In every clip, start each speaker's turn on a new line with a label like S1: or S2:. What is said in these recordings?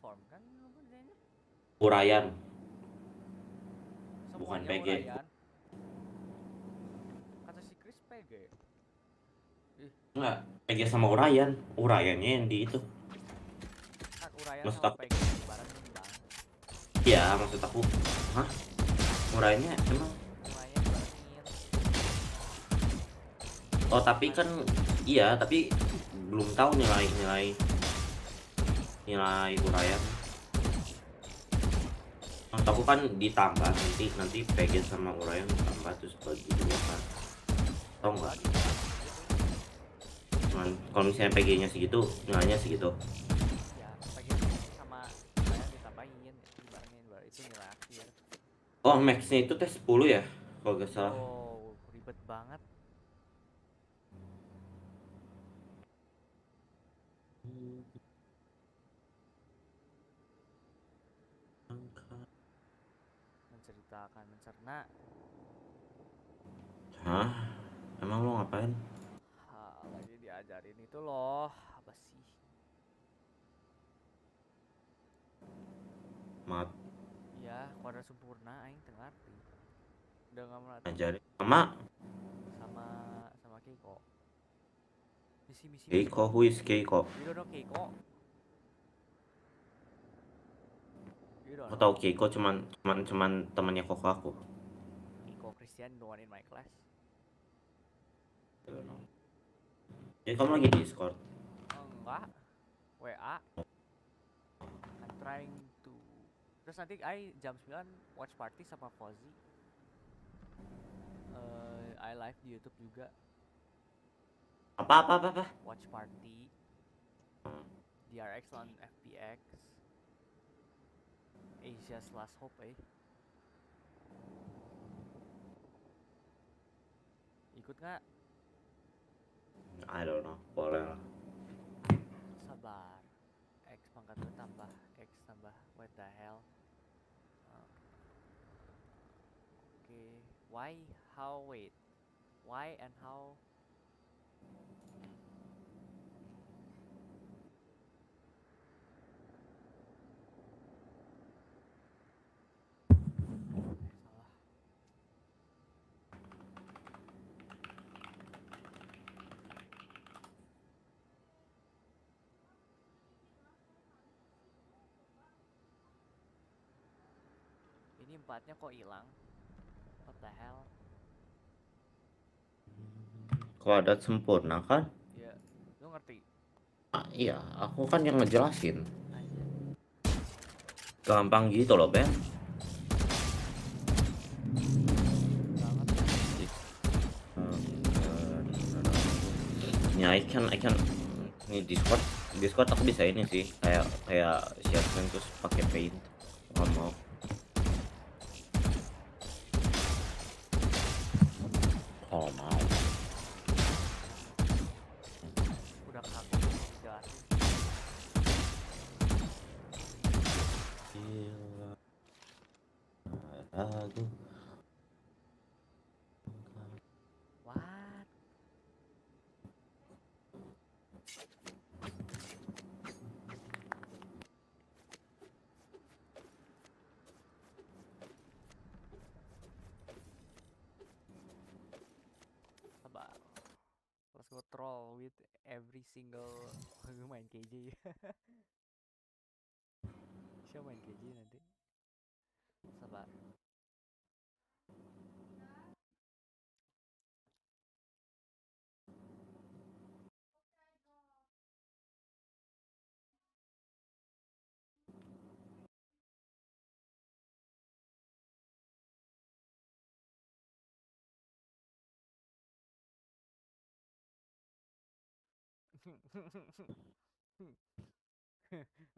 S1: platform kan lu kerjanya?
S2: Urayan, bukan
S1: Semuanya
S2: PG.
S1: urayan. Kata si Chris PG. Ih,
S2: Enggak, PG sama Urayan. Urayannya yang di itu.
S1: kan urayan
S2: Maksud
S1: sama
S2: aku,
S1: PG ibaratnya bang.
S2: iya maksud aku, hah? Urayannya emang.
S1: Urayan ibaratnya ngir.
S2: Oh tapi
S1: Kan
S2: kan, iya tapi belum tahu nilai Urayan. Maksud aku kan ditambah nanti PG sama Urayan ditambah terus bagi dua kan. Tahu nggak?
S1: bagi bang gitu.
S2: Cuman kalau misalnya PG-nya segitu, nilainya segitu.
S1: Ya PG sama urayan ditambahin ibaratnya itu nilai akhir.
S2: Oh, max-nya itu tes 10 ya? Kalau nggak salah.
S1: Yo ribet banget. Mencerna.
S2: Hah? Emang lo ngapain?
S1: Lagi diajarin itu loh, apa sih?
S2: Maaf,
S1: Iya, kuadrat sempurna aing teu ngarti. Udah nggak ngerti
S2: ngajarin. Sama
S1: sama sama Keiko. Misi.
S2: Keiko, who is Keiko?
S1: You don't know Keiko? You don't
S2: Aku
S1: know
S2: tahu Keiko cuman temannya koko aku.
S1: Keiko Christian, the one in my class.
S2: Jadi kamu lagi di Discord?
S1: Enggak, WA. I'm trying to. Terus nanti jam 9 watch party sama Fozzy. I live di YouTube juga.
S2: Apa?
S1: Watch party DRX on FPX. Asia's Last Hope Ikut nggak?
S2: I don't know, boleh lah.
S1: Sabar. X pangkat 2 tambah X tambah what the hell. Okay. Why? How? Wait. Why and how? Salah. Ini empatnya kok hilang? What the hell?
S2: Kuadrat sempurna kan?
S1: Ya, lu ngerti?
S2: Iya, aku kan yang ngejelasin.
S1: Aja.
S2: Gampang gitu loh, Ben.
S1: Banget.
S2: Ya, I can ini Discord aku bisa ini sih, kayak share screen terus pakai paint. Nggak mau. Oh, mau.
S1: Udah kaku dijelasin.
S2: Gila. Ragu.
S1: What? Sabar. Let's go troll with every single. Gue main KJ. Siapa main KJ nanti? Sabar.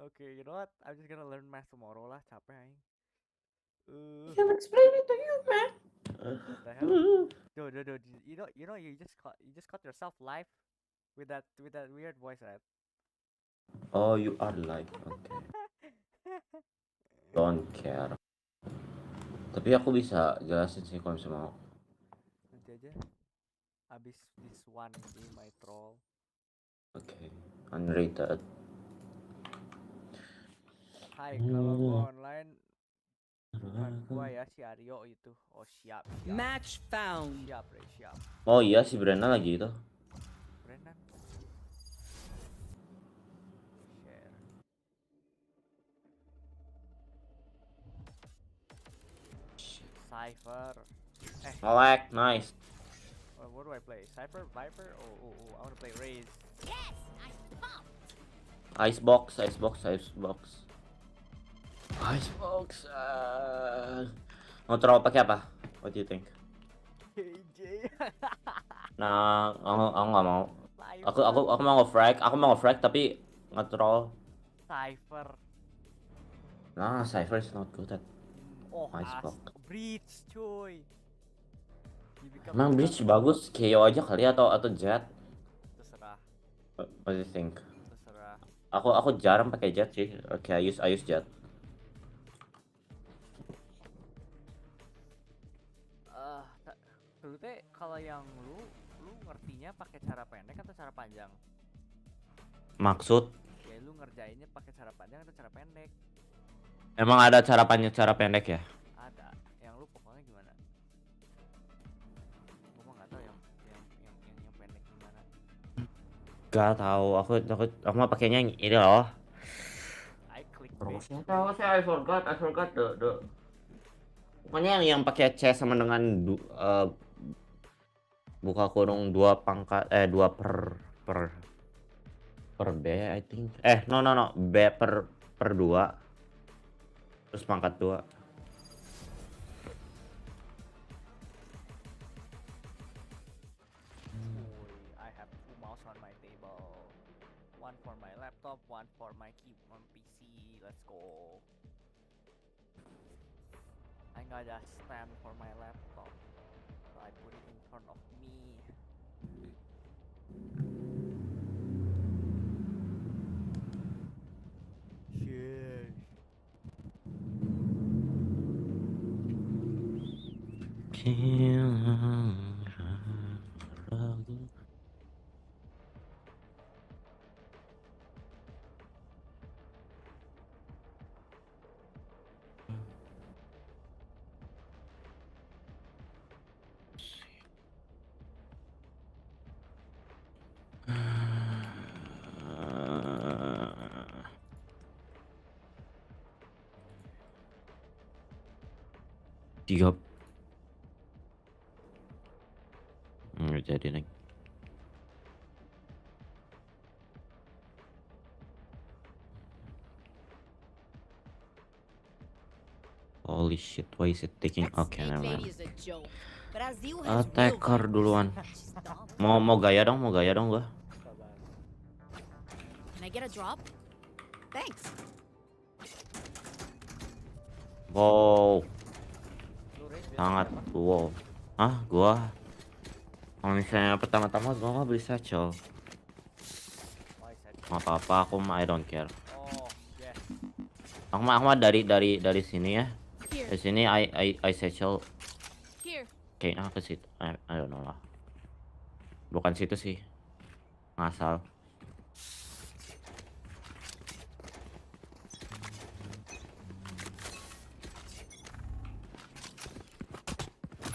S1: Okay, you know what? I'm just gonna learn math tomorrow lah. Capek aing.
S2: I can explain it to you, man.
S1: What the hell? Dude. You just cut yourself live with that weird voice, right?
S2: Oh, you are like, okay. Don't care. Tapi aku bisa jelasin sih kalau misalnya mau.
S1: Nanti aja. Abis this one game I troll.
S2: Okay, unrated.
S1: Hai, kalau gua online bukan gua ya, si Aryo itu. Oh siap.
S3: Match found.
S1: Siap, Bre, siap.
S2: Oh iya si Brenda lagi itu.
S1: Brendan. Share. Cypher.
S2: Melek, nice.
S1: What do I play? Cypher, Viper? Oh, I wanna play Raze.
S2: Icebox. Mau terlalu pakai apa? What do you think?
S1: KJ.
S2: Nah, aku nggak mau.
S1: Cypher.
S2: Aku mau nge-frag tapi nggak troll.
S1: Cypher.
S2: Nah, Cypher is not good at
S1: Oh,
S2: Icebox.
S1: Breach, cuy.
S2: Emang Breach bagus, KO aja kali atau Jet?
S1: Terserah,
S2: What do you think?
S1: terserah.
S2: Aku jarang pakai Jet sih. Oke, I use Jet.
S1: Dulu teh kalau yang lu ngertinya pakai cara pendek atau cara panjang?
S2: Maksud?
S1: Ya lu ngerjainnya pakai cara panjang atau cara pendek?
S2: Emang ada cara pendek ya?
S1: Ada. Yang lu pokoknya gimana? Gua mah nggak tahu yang pendek gimana.
S2: Gak tahu. Aku mah pakainya yang ini loh.
S1: I click
S2: Terusnya tahu sih, I forgot the. Pokoknya yang pakai C sama dengan buka kurung 2 pangkat 2 per B I think. No, B per 2 terus pangkat 2.
S1: I have 2 mouse on my table. One for my laptop, one for my keyboard PC. Let's go. I got a stand for my laptop. So I put it in front of me. Shit.
S2: Tiga. Nggak jadi nih. Holy shit, why is it taking? Okay, never mind. Attacker duluan. Mau gaya dong gua.
S3: Can I get a drop? Thanks.
S2: Wow,
S1: Lu raise biasa
S2: sangat
S1: berapa?
S2: wow. Hah, gua kalau misalnya pertama-tama gua mah beli satchel.
S1: Why is that?
S2: Nggak apa-apa, aku mah I don't care.
S1: Oh, yes.
S2: Aku mah dari sini ya.
S3: Here.
S2: Dari sini I satchel
S3: Here.
S2: kayaknya ke situ. I don't know lah. Bukan situ sih. Ngasal.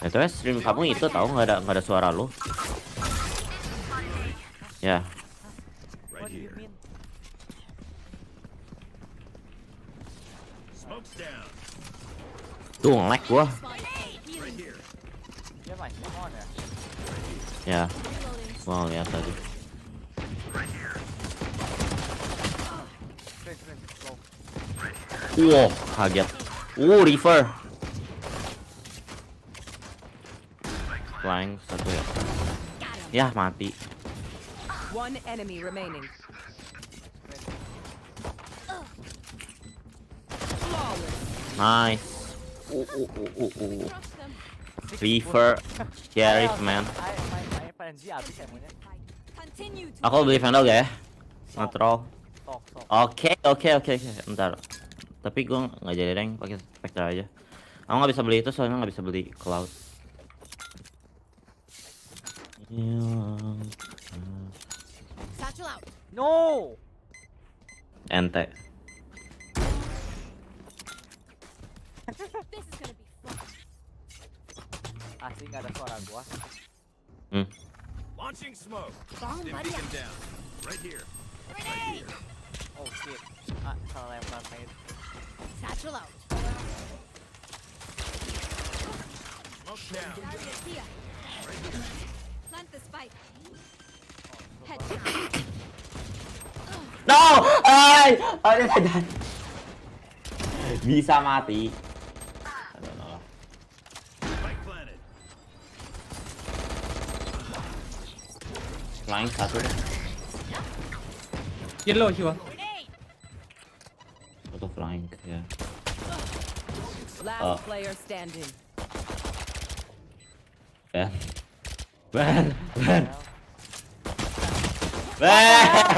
S2: Itu ya stream kamu itu tahu nggak ada suara lu. Ya.
S1: What do you mean?
S4: Smoke's down.
S2: Tuh nge-lag gua.
S4: Right here.
S1: Dia masih on ya?
S2: Ya. Gua lihat tadi.
S1: Screen, go.
S2: Wow, kaget. Reaver. Flying satu ya. Ya, mati.
S3: One enemy remaining. Flawless.
S2: Nice. Reaver. Sheriff, man.
S1: Main PNG abis emangnya.
S3: Continue to
S2: Aku beli Vandal gak ya? Nge-troll.
S1: Sok.
S2: Oke. Bentar. Tapi gua nggak jadi rank pakai Spectre aja. Aku nggak bisa beli itu soalnya nggak bisa beli Cloud.
S3: satchel out.
S1: No!
S2: Ente.
S3: This is gonna be fun.
S1: Asli nggak ada suara gua.
S4: Launching smoke.
S3: Bomb
S4: Stim
S3: buddy.
S4: beacon down. Right here.
S3: Grenade.
S1: Oh shit. Salah lempar main.
S3: Satchel out.
S4: Smoke down.
S3: Target here.
S4: Right here.
S3: Plant the spike.
S1: Oh,
S3: Head
S1: lupa.
S3: down.
S2: No! Ay! Ano na dyan? Bisa mati. Ano na.
S4: Spike planted.
S2: Flying satu.
S5: Yellow he was.
S3: Grenade.
S2: Satu flying ya.
S3: Last player standing.
S2: Ben. Ben. Ben.
S1: Well,
S2: Ben.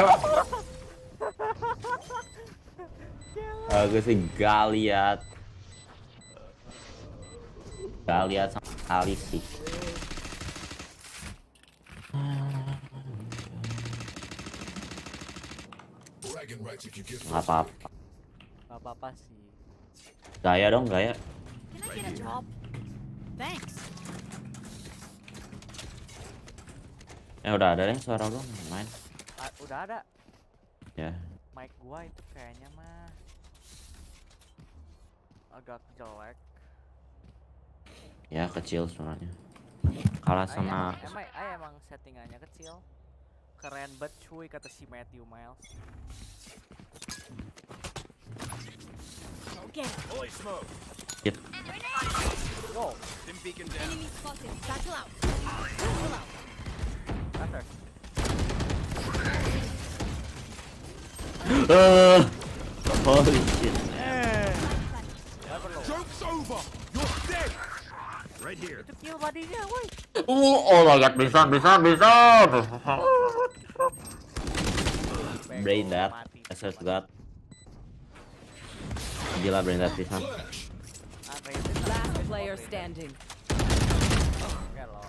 S2: Aku sih gak lihat. Gak lihat sama sekali sih. Gak apa-apa.
S1: nggak apa-apa sih.
S2: Gaya dong, gaya.
S3: Can I get a drop? Thanks.
S2: Udah ada yang suara lu main.
S1: Udah ada.
S2: Ya.
S1: Mic gua itu kayaknya mah agak jelek.
S2: Ya kecil suaranya. Kalah sama
S1: Emang settingannya kecil. Keren banget cuy kata si Matthew Miles.
S3: Go get him.
S4: Holy smoke.
S2: Hit.
S1: Go.
S4: Stim beacon down.
S3: Enemy spotted. Satchel out. Satchel out.
S1: After.
S2: Holy shit.
S1: Level low.
S4: Joke's over. You're dead. Right here.
S1: Itu kill badinya woi.
S2: Oh my god, bisa. Brain dead.
S1: Mati.
S2: Assess God. Gila brain dead bisa.
S3: Last player standing.
S1: Gelo.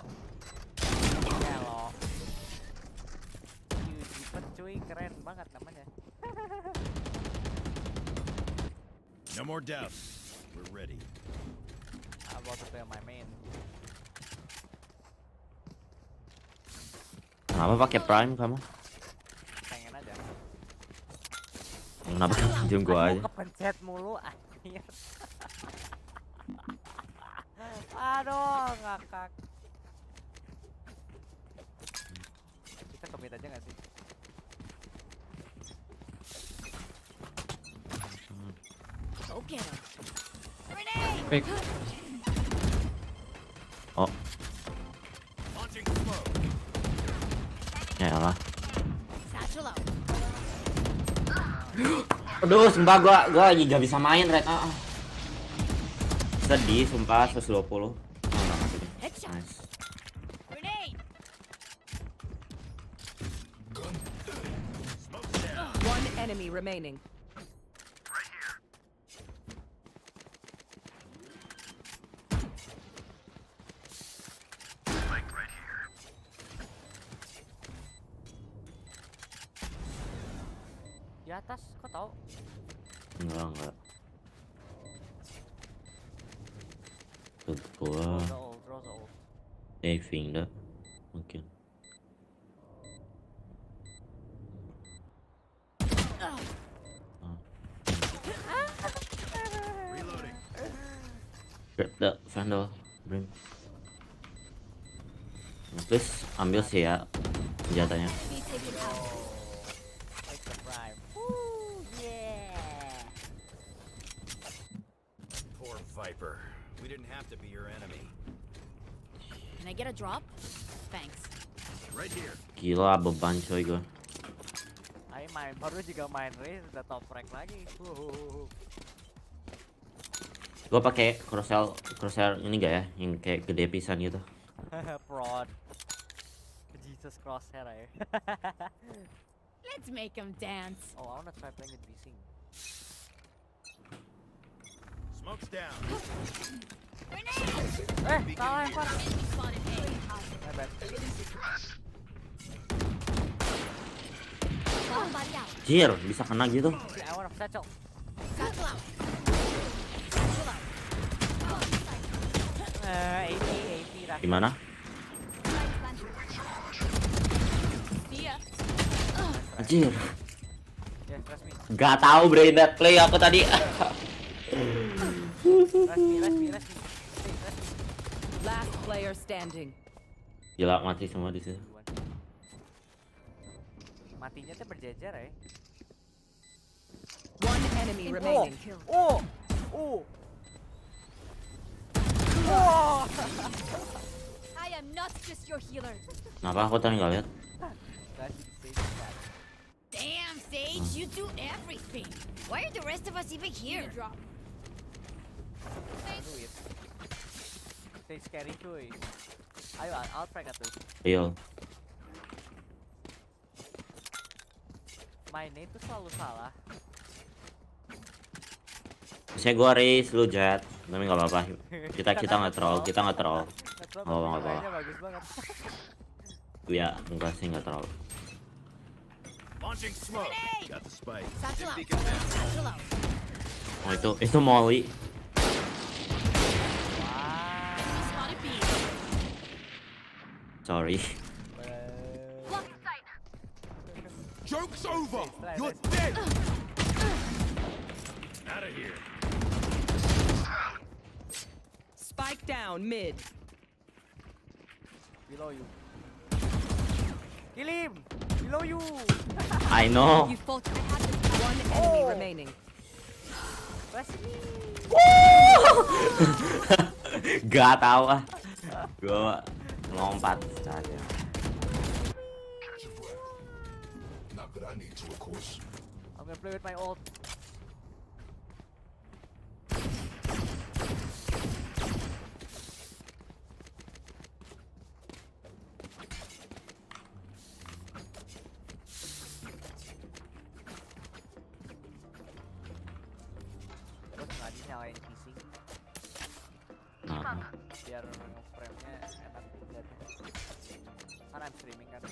S1: Jipet cuy keren banget namanya.
S4: No more doubts. We're ready.
S1: About to play my main.
S2: Kenapa pakai prime kamu?
S1: Pengen aja.
S2: Kenapa jam gua aja?
S1: Kepencet mulu anjir. Aduh, ngakak. Kita commit aja gak sih?
S3: Go get him. Grenade.
S5: Fake.
S2: Oh,
S4: Launching smoke.
S2: ya lah.
S3: Satchel out.
S2: Aduh, sumpah gua lagi gak bisa main right now. Sedih, sumpah 120. Oh, enggak mati deh.
S3: Headshot.
S2: Nice.
S3: Grenade.
S4: Smoke's down.
S3: One enemy remaining.
S1: Di atas, kok tau?
S2: Enggak. Gua
S1: Draw the ult.
S2: saving dah mungkin.
S4: Reloading.
S2: Grab the vandal, bring. Nah, please ambil sih ya senjatanya.
S3: Be taken out.
S1: Take the prime. Woo, yeah.
S4: Poor Viper. We didn't have to be your enemy.
S3: Can I get a drop? Thanks.
S4: Right here.
S2: Gila beban coy gua.
S1: Ayo main baru juga main race udah top rank lagi.
S2: Gua pakai crosshair ini gak ya yang kayak gede pisan gitu.
S1: Prod. Jesus crosshair aja.
S3: Let's make him dance.
S1: Oh, I wanna try playing with Bising.
S4: Smoke's down.
S1: Salah lempar.
S3: Spotted A.
S1: My bad.
S3: Bomb buddy out.
S2: Jir, bisa kena gitu.
S1: I wanna satchel.
S3: Satchel out. Satchel out.
S2: Gimana?
S3: See ya.
S2: Anjir.
S1: Yeah, trust me.
S2: Gak tahu brain dead play aku tadi.
S1: Trust me. Hey, trust me.
S5: Last player standing.
S2: Gila mati semua di sini.
S1: Matinya tuh berjejer ya.
S5: One enemy remaining.
S1: Oh.
S3: I am not just your healer.
S2: Kenapa aku tadi nggak lihat?
S3: Damn, Sage, you do everything. Why are the rest of us even here? Drop.
S1: Stay scary cuy. Ayo, outbreak atuh.
S2: Ayo.
S1: Mainnya itu selalu salah.
S2: Saya gua race lu Jet, tapi nggak apa-apa. Kita nggak troll. Nggak apa-apa.
S1: Bagus banget.
S2: Ya, enggak sih nggak troll.
S4: Launching smoke. Got the spike.
S3: Satchel out. Satchel out.
S2: Oh itu Molly.
S3: Enemy spotted B.
S2: Sorry.
S3: Block sight.
S4: Joke's over.
S1: Nice.
S4: You're dead. Out of here.
S5: Spike down mid.
S1: Below you. Kill him. Below you.
S2: I know.
S5: You fought. One enemy remaining.
S1: Trust me.
S2: Gak tahu ah. Gua lompat saja.
S6: Not that I need to, of course.
S1: I'm gonna play with my ult. Gue sengaja nyalain PC
S2: Nah,
S1: biar frame-nya enak dilihatnya. Kan I'm streaming kan.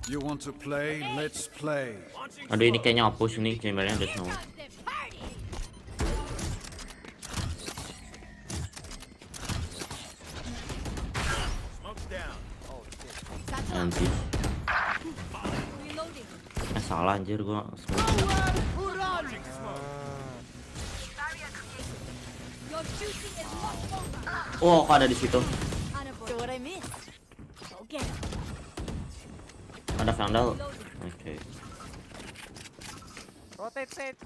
S6: You want to play? Let's play.
S4: Launching
S2: aduh ini kayaknya push nih chambernya ada snow.
S3: Got the party.
S4: smoke's down.
S1: Oh shit.
S3: Satchel out.
S2: Nanti
S3: Reloading.
S2: salah anjir gua.
S4: Launching smoke.
S3: Your duty is not over.
S2: Oh, kok ada di situ?
S3: So what I missed? Go get him.
S2: Ada vandal. Oke.
S1: Rotate Sage.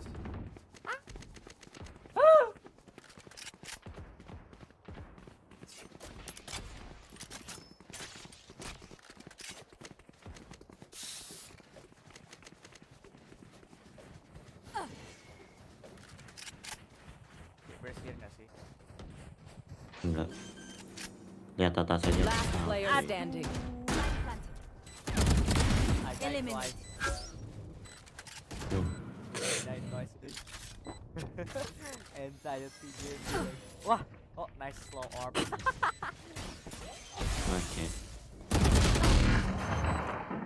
S1: Bersihin nggak sih?
S2: Enggak. Lihat atas aja.
S5: Last
S2: Nah,
S5: player standing.
S1: I died
S3: Eliminate.
S1: twice.
S2: tuh.
S1: I died twice. Anxiety game. Wah, oh nice slow orb.
S2: Oke.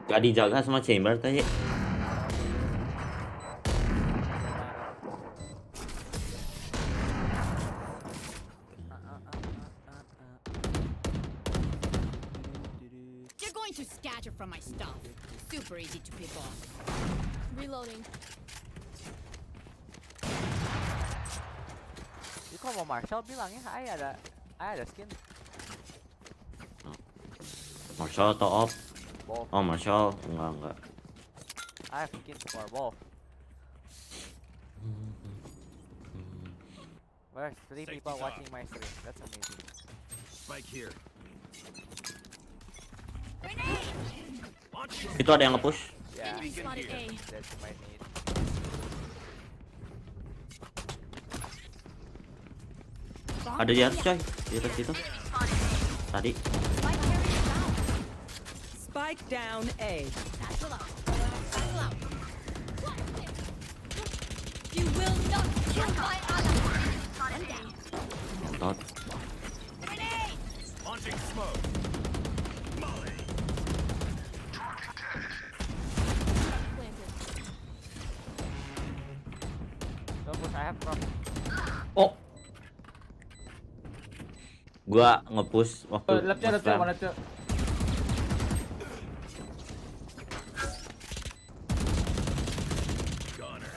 S2: Gak dijaga sama chamber tadi.
S3: You're going to scatter from my stuff. Super easy to pick off. Reloading.
S1: Jadi kalau mau Marshall bilangnya I ada skin.
S2: Marshall atau op?
S1: Both.
S2: Oh Marshall, enggak.
S1: I have skin for both. There's 3
S4: Safety
S1: people
S4: dog.
S1: watching my stream. That's amazing.
S4: Spike here.
S2: Itu ada yang nge-push.
S1: Yeah,
S3: Enemy spotted A.
S1: that's my need.
S2: Ada di atas coy. Di atas situ. Tadi.
S3: Spike carrier down.
S5: Spike down A.
S3: Satchel out. Satchel out. You will not kill my ally. One down.
S2: Tot.
S3: Grenade.
S4: Launching smoke. Molly.
S3: Planted.
S1: Don't push, I have prop.
S2: Oh. Gua nge-push waktu
S7: Left
S2: pas
S7: chat,
S2: spam.
S7: one left chat.
S4: Goner.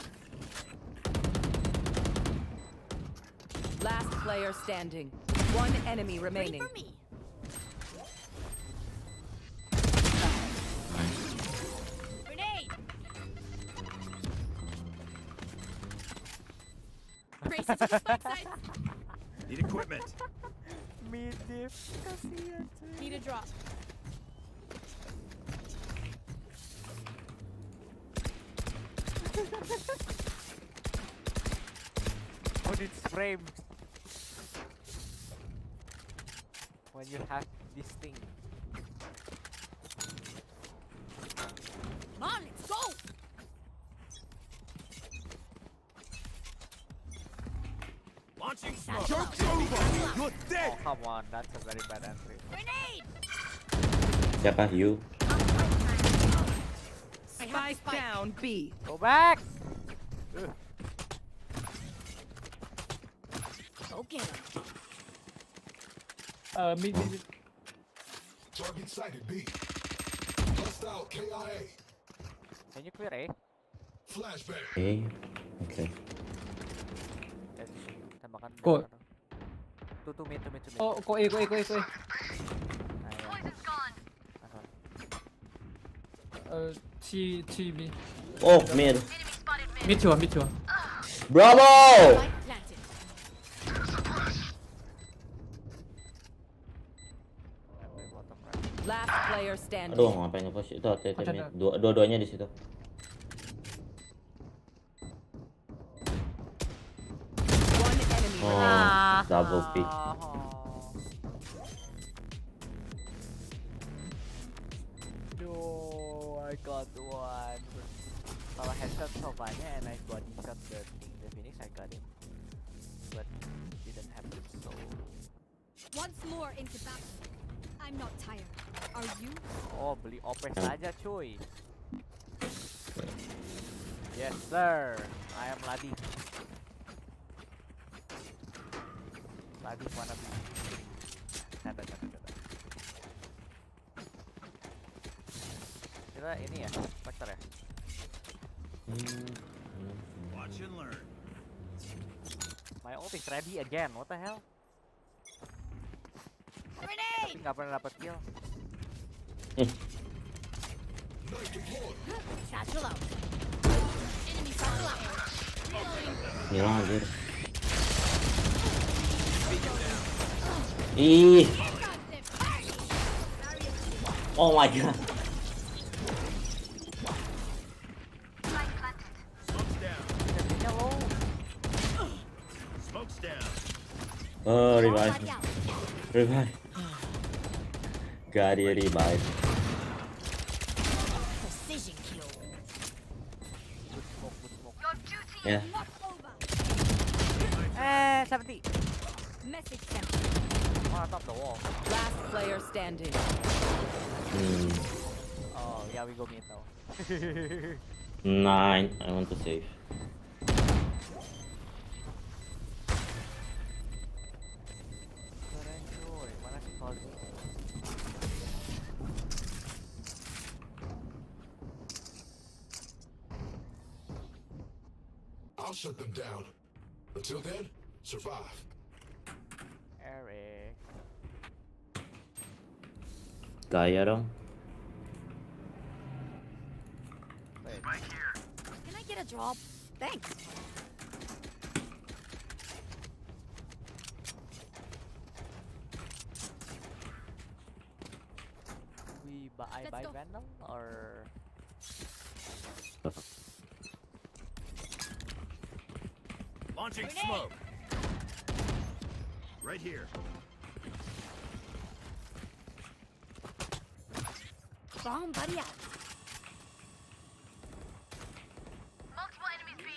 S5: Last player standing. One enemy remaining.
S3: For me. Grenade. Brace it to the spike side.
S4: Need equipment.
S1: Mid diff. Kasihan cuy.
S3: Need a drop.
S1: On its frame. When you have this thing.
S3: Come on, let's go.
S4: Launching
S3: Satchel
S4: smoke.
S3: out. Satchel out.
S4: You're dead.
S1: Oh come on, that's a very bad entry.
S3: Grenade.
S2: Siapa you?
S3: I have
S5: Spike down B.
S1: Go back!
S3: Okay.
S7: Mid.
S6: Target sighted B. Hostile KIA.
S1: Can you clear A?
S6: Flashbang.
S2: Okay. Okay.
S1: Tembakan.
S7: Go.
S1: To mid.
S7: Oh, ko A.
S1: Ayun.
S7: T B.
S2: Oh, mid.
S7: Mid to one.
S2: Bravo!
S3: Spike planted.
S1: Bottom right.
S5: Last player standing.
S2: Aduh, ngapain nge-push itu hati-hati
S7: Macam
S2: mid.
S7: mana?
S2: Dua-duanya di situ.
S5: One enemy
S2: Oh,
S5: remaining.
S2: double pick.
S1: No, I got one. Kalau headshot so banyak and I body shot the Phoenix, I got him. But didn't happen, so...
S3: Once more into battle. I'm not tired. Are you?
S1: Oh, beli OP saja cuy. Yes sir, I am Ladi. Ladi mana bi? Canda. Kita ini ya, Spectre ya?
S4: Watch and learn.
S1: My ult is ready again, what the hell? Tapi
S3: Grenade.
S1: nggak pernah dapat kill.
S3: Satchel out. Enemy satchel out. Reloading.
S2: Hilang anjir. Ih,
S3: Got them.
S2: oh my god.
S4: Smoke's down.
S1: Jadinya low.
S4: Smoke's down.
S2: Oh, revive.
S3: Body out.
S2: Revive. Got it, revive.
S3: Precision kill.
S1: Good smoke.
S2: Ya.
S3: Not over.
S1: 70.
S3: Message sent.
S1: On top the wall.
S5: Last player standing.
S1: Oh, yeah, we go mid now.
S2: 9. I want to save.
S1: Keren cuy, mana si Fauzi?
S6: I'll shut them down. Until then, survive.
S1: Eric.
S2: Gaya dong.
S1: Wait,
S3: Can I get a drop? Thanks.
S1: I
S3: Let's
S1: buy
S3: go.
S1: Venom or
S4: Launching
S3: Grenade.
S4: smoke. Right here.
S3: Bomb buddy out.
S8: Multiple enemies B.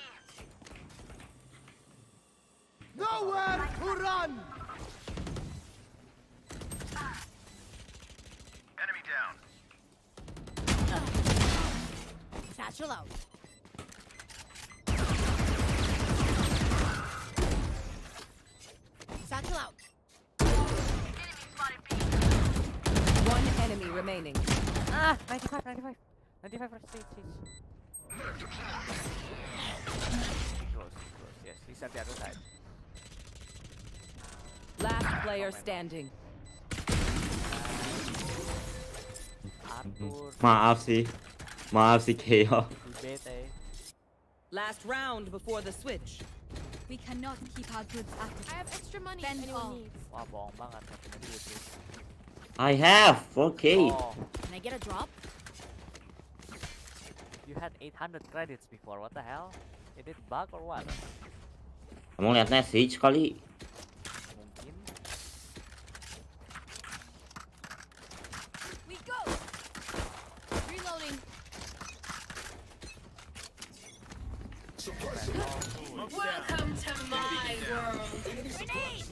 S6: Nowhere to run!
S4: Enemy down.
S3: Satchel out. Satchel out.
S5: remaining.
S1: Ah, 95 for stage. Close. Yes, he's at the other side.
S5: Last player standing.
S1: Arthur,
S2: Maaf sih Keo.
S1: bete.
S5: Last round before the switch.
S3: We cannot keep our goods active.
S8: I have extra money
S3: Spend
S8: if
S3: all.
S8: anyone needs.
S1: Wah, bohong banget nggak punya duit nih.
S2: I have 4K.
S1: Oh,
S3: Can I get a drop?
S1: you had 800 credits before. What the hell? Is it bug or what?
S2: Kamu liatnya Sage kali.
S1: Mungkin.
S3: We go. Reloading.
S8: Welcome to my world.
S3: Grenade.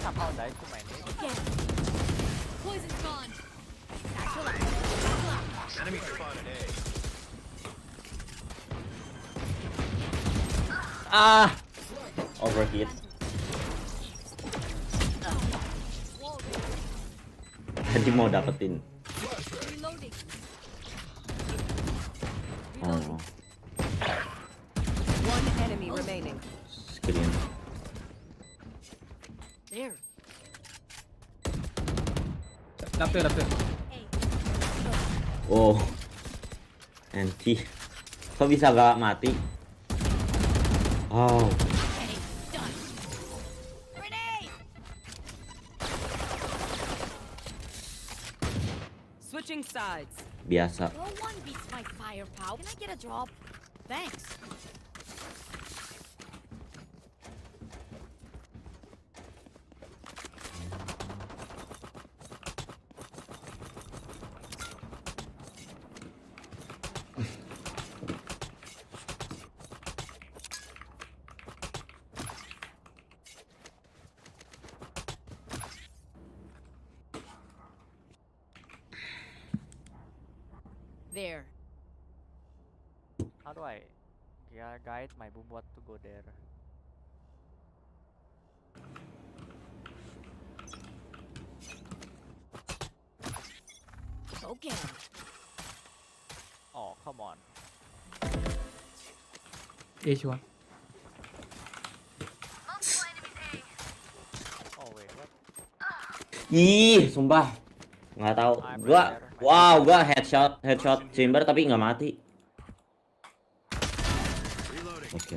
S1: Somehow died to my name.
S3: Get it. Poison's gone.
S4: Enemy spotted A.
S2: Ah! Overheat. Tadi mau dapetin.
S3: Reloading.
S2: Oh,
S5: One enemy remaining.
S2: screen.
S3: There.
S7: Lapir.
S3: Hey.
S2: Oh. Anti. Kok bisa gak mati? Oh.
S3: Okay. Done. Grenade.
S5: Switching sides.
S2: Biasa.
S3: No one beats my firepower. Can I get a drop? Thanks. There.
S1: How do I guide my boom-bot to go there?
S3: Okay.
S1: Oh, come on.
S7: Aชัวร์
S8: Multiple enemies A.
S1: Oh wait, what?
S2: Ih, sumpah. Nggak tahu. Gua headshot chamber tapi nggak mati.
S4: Reloading.
S2: Oke.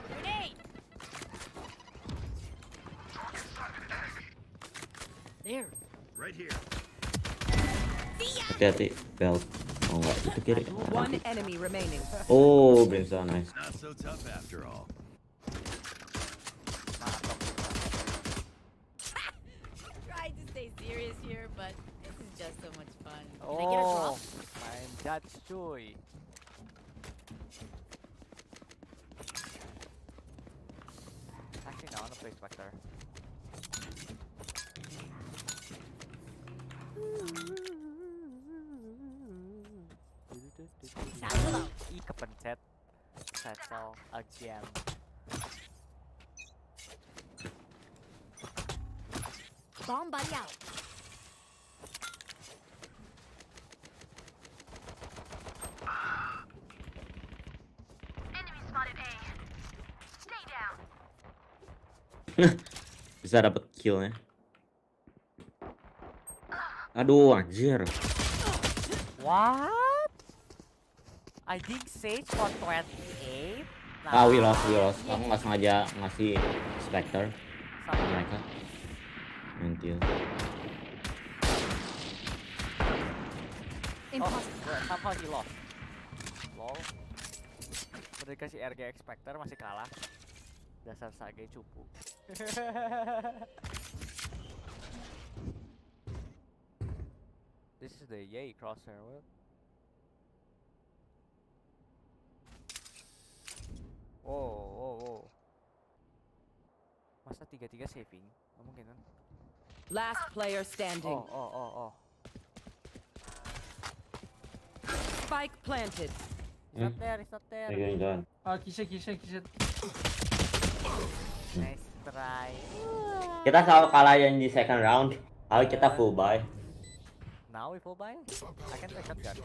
S3: Grenade. There.
S4: Right here.
S3: See ya.
S2: Hati-hati. Belt. Oh enggak, itu kiri.
S5: One enemy remaining.
S2: Oh, brimstone nice.
S4: Not so tough after all.
S3: Tried to stay serious here, but this is just so much fun. Can I get a
S1: Oh,
S3: drop?
S1: main judge cuy. Actually, no, I wanna play Spectre.
S3: Satchel out.
S1: Ih, kepencet. Satchel again.
S3: Bomb buddy out.
S8: Enemy spotted A. Stay down.
S2: Bisa dapet killnya. Aduh, anjir.
S1: What? I think Sage for 28.
S2: Ah, we lost. Aku nggak sengaja ngasih Spectre
S1: Sama
S2: mereka. Nanti.
S3: Impossible.
S1: well, somehow he lost. Lol. Udah dikasih RG Expector masih kalah. Dasar sage cupu. This is the yay crosshair. What? Oh. Masa 3-3 saving? Nggak mungkin kan?
S5: Last player standing.
S1: Oh.
S5: Spike planted.
S1: He's not there.
S2: Jangan.
S7: Kisah.
S1: Nice try.
S2: Kita selalu kalah yang di second round. Ayo kita full buy.
S1: Now we full buy? I can play shotgun.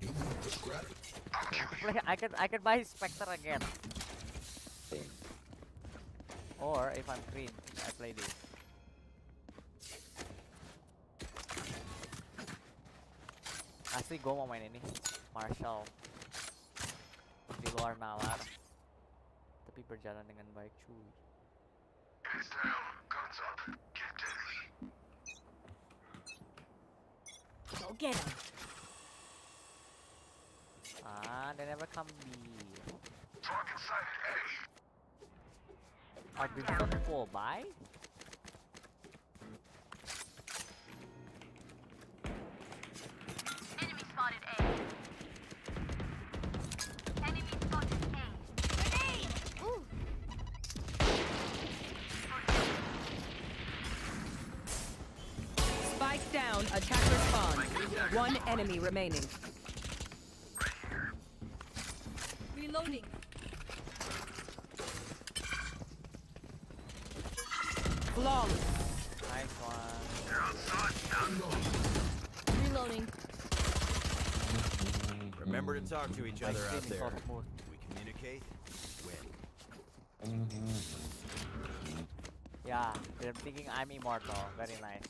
S6: You just grab it.
S1: I can buy Spectre again. Or if I'm green, I play this. Asli gue mau main ini Marshall di luar nalar, tapi berjalan dengan baik cuy.
S3: Go get him.
S1: They never come B. Are they not full buy?
S8: Enemy spotted A. Enemy spotted A. Grenade! Ooh.
S5: Spike down. Attacker spawn. One enemy remaining.
S3: Reloading.
S5: Flawless.
S1: Nice one.
S3: Reloading.
S4: Remember to talk to each other
S1: My
S4: out
S1: stream is
S4: there.
S1: so smooth.
S4: We communicate, win.
S1: Yeah, they're thinking I'm immortal. Very nice.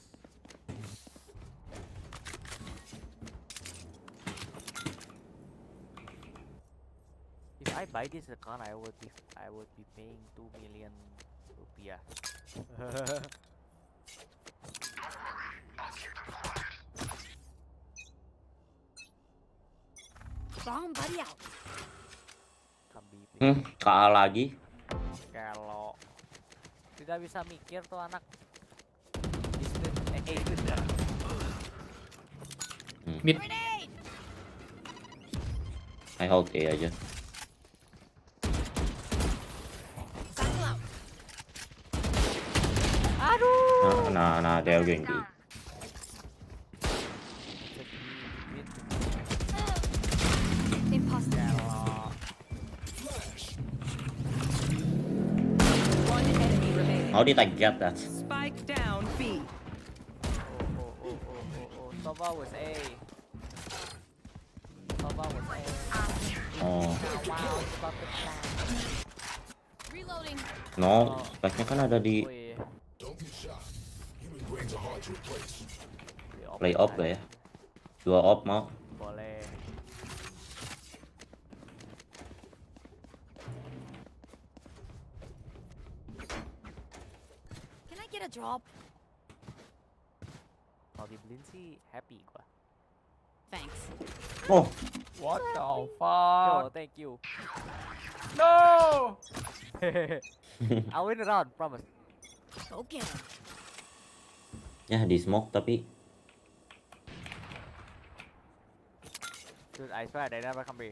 S1: If I buy this account, I would be paying 2 million rupiah.
S3: Bomb buddy out.
S1: Kambi, please.
S2: Kalah lagi.
S1: Kalau tidak bisa mikir tuh anak. Itu kan.
S7: Mid.
S3: Grenade.
S2: I hold A aja.
S3: Satchel out.
S1: Aduh.
S2: Nah, they're going to.
S3: Imposter.
S1: Kalau
S5: One enemy remaining.
S2: How did I get that?
S5: Spike down B.
S1: oh. Sova was A. Sova was A.
S2: Oh,
S1: Wow, it's about to fly.
S3: Reloading.
S2: no, spike-nya kan ada di
S1: Wih,
S6: Don't get shot. Human brains are hard to replace.
S1: di
S2: play
S1: Optic
S2: op lah
S1: aja.
S2: ya. 2 op mau.
S1: Boleh.
S3: Can I get a drop?
S1: Kalau dibeliin sih happy gua.
S3: Thanks.
S2: Oh,
S7: What the
S1: Yo,
S7: fuck?
S1: thank you.
S7: No!
S1: I'll win the round, promise.
S3: Go get him.
S2: ya di smoke tapi
S1: Dude, I swear they never come B.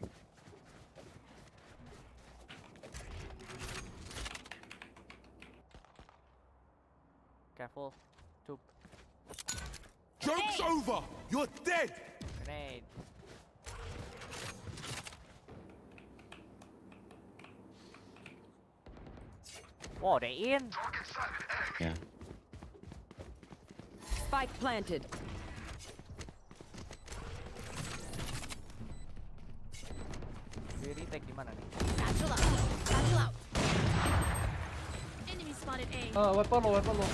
S1: Careful. Tube.
S4: Joke's over! You're dead!
S1: Grenade. Whoa, they in?
S2: ya.
S5: Spike planted.
S1: Dia retake di mana nih?
S3: Satchel out. Satchel out. Enemy spotted A.
S7: Weapon low.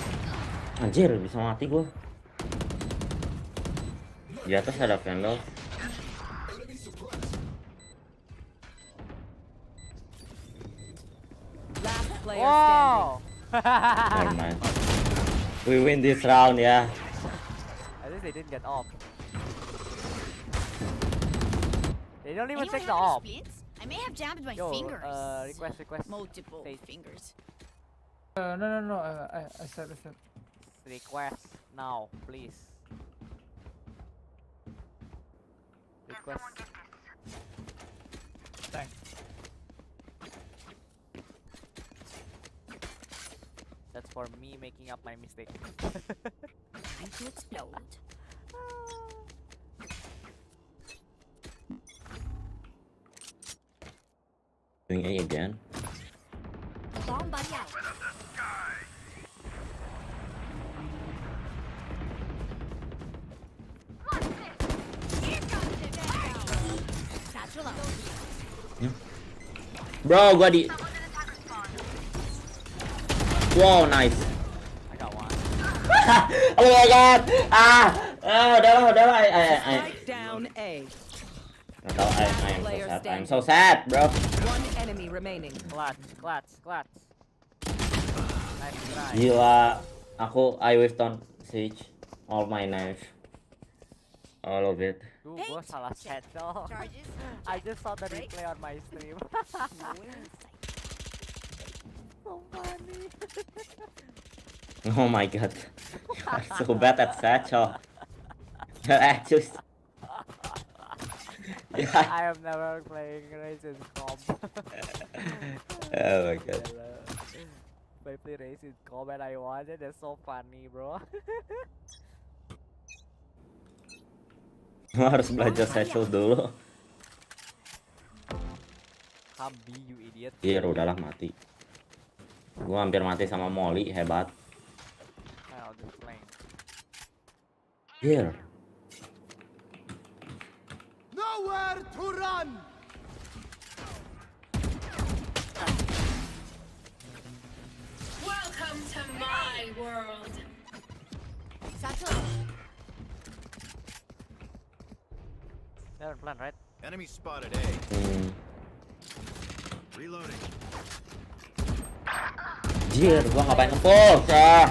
S2: Anjir, bisa mati gua. Di atas ada vandal.
S6: Enemy suppressed.
S5: Last player standing.
S1: Wow!
S2: Never mind. We win this round ya.
S1: At least they didn't get off. They don't even
S3: Anyone
S1: check
S3: have
S1: the
S3: any
S1: off.
S3: splints? I may have jammed my
S1: Yo,
S3: fingers.
S1: request.
S3: Multiple
S1: Face.
S3: fingers.
S7: No. I said.
S1: Request now, please. Request.
S7: Thanks.
S1: That's for me making up my mistake.
S3: Time to explode.
S2: Doing A again.
S3: Bomb buddy out. Satchel out.
S2: Bro, gua di. Wow, nice.
S1: I got one.
S2: Oh my god. Udahlah.
S5: Spike down A.
S2: I'm so sad, bro.
S5: One enemy remaining.
S1: Clutch. Nice try.
S2: Gila, I whiffed on Siege. All my knife. All of it.
S1: Dude, gua salah satchel.
S3: Charges.
S1: I just saw the replay on my stream.
S3: Nowhere in sight.
S1: So funny.
S2: Oh my god. You are so bad at satchel. You're actually. Yeah.
S1: I am never playing Racing Comp.
S2: Oh my god.
S1: If I play Racing Comp and I won it, that's so funny, bro.
S2: Lu harus belajar satchel dulu.
S1: Hambi, you idiot.
S2: Iya, udahlah mati. Gua hampir mati sama Molly, hebat.
S1: I'll just playing.
S2: Here.
S4: Nowhere to run.
S8: Welcome to my world.
S3: Satchel out.
S1: They're in plan, right?
S4: Enemy spotted A. Reloading.
S2: Jir, gua ngapain nge-push? Ah.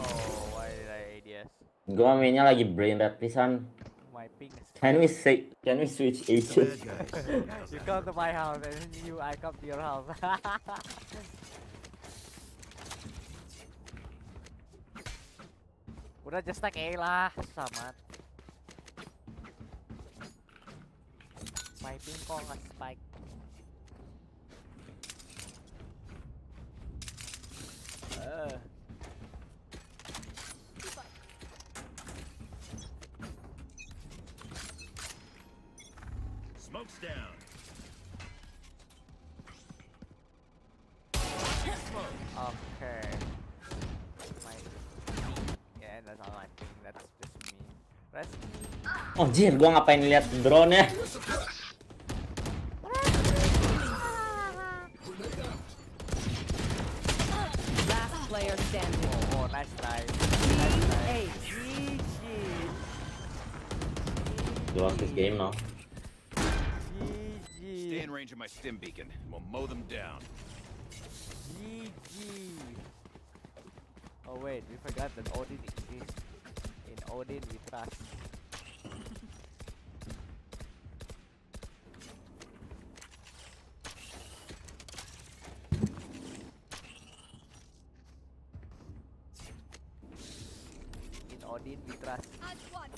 S1: Oh, why did I ADS?
S2: Gua mainnya lagi brain dead pisan.
S1: My ping is.
S2: Can we switch
S4: Bad
S2: agents?
S4: guys.
S1: You come to my house and I come to your house. Udah just like A lah, sama. My ping kok nggak spike.
S4: Smoke's down.
S1: Okay. My yeah, that's not my ping. That's just me. Rest.
S2: Oh jir, gua ngapain lihat drone ya?
S5: Last player standing.
S1: Oh, nice try.
S5: Eight.
S1: GG.
S2: We lost this game now.
S4: Stay
S1: GG.
S4: in range of my stim beacon. We'll mow them down.
S1: GG. Oh wait, we forgot that Odin exists. In Odin we trust. In Odin we trust.
S3: And one.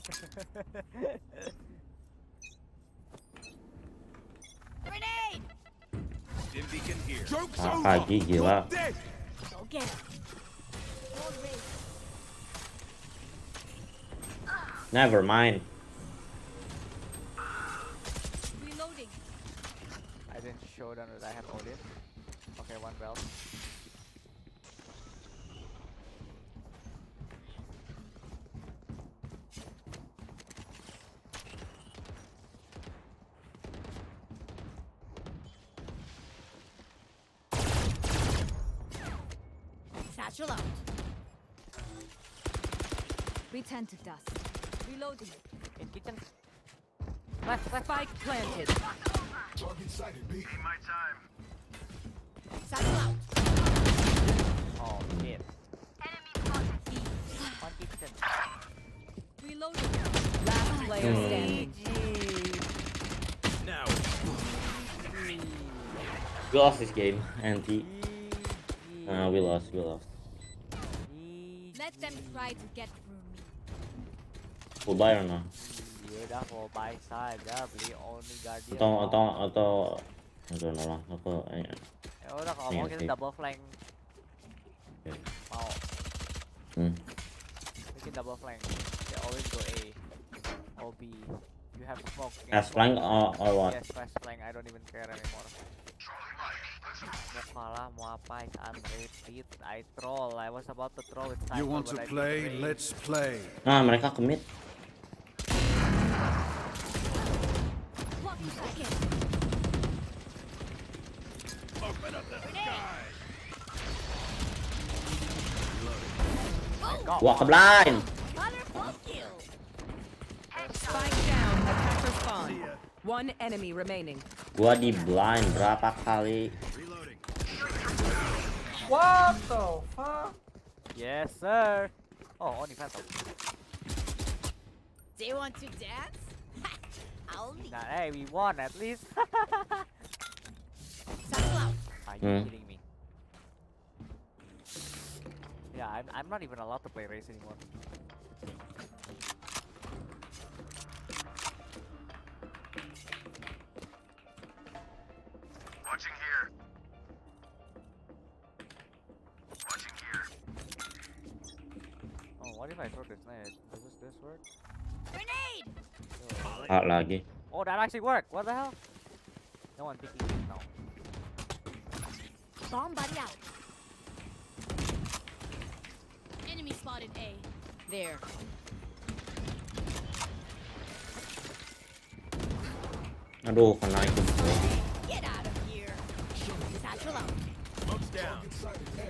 S3: Grenade.
S4: Stim beacon here.
S6: Joke's
S2: Pagi gila.
S6: Dead.
S3: Go get it. Hold race.
S2: Never mind.
S3: Reloading.
S1: I didn't show them that I have Odin. Okay, one belt.
S3: Satchel out. Return to dust. Reloading.
S1: In kitchen. Left.
S5: Spike planted.
S6: Target sighted, B.
S3: Satchel out.
S1: Oh shit.
S8: Enemy spotted.
S1: One kitchen.
S3: Reloading.
S5: Last player standing.
S4: Now.
S2: We lost this game, Anti.
S1: GG.
S2: We lost.
S3: Let them try to get through me.
S2: Full buy or no?
S1: Ya udah full buy saja, beli only guardian.
S2: Atau lah.
S1: Ya udah kalau mau
S2: Iya
S1: kita
S2: sih.
S1: double flank.
S2: Oke.
S1: Mau.
S2: Hmm.
S1: Bikin double flank. They always go A. Or B. You have smoke.
S2: As flank or what?
S1: Yes, fast flank. I don't even care anymore. Mau kalah, mau apa? It's unrated. I troll. I was about to throw it.
S4: You want to play? Let's play.
S2: Nah, mereka commit.
S3: Second.
S4: Open up the sky.
S2: Walk blind.
S3: Colorful kill.
S5: Spike down. Attacker spawn.
S4: See ya.
S5: One enemy remaining.
S2: Gua di blind berapa kali?
S4: Reloading.
S7: What the fuck?
S1: Yes, sir. Oh, only phantom.
S3: They want to dance? I'll leave.
S1: Nah, hey, we won at least.
S3: Settle out.
S1: Are you kidding me? Yeah, I'm not even allowed to play race anymore.
S4: Watching here. Watching here.
S1: Oh, what if I throw this net? Does this work?
S3: Grenade!
S2: Ah, lagi.
S1: Oh, that actually worked. What the hell? No one picking it now.
S3: Bomb buddy out. Enemy spotted A. There.
S2: Aduh, kena itu.
S3: Get out of here. Satchel out.
S4: Smoke's down.
S6: Inside A.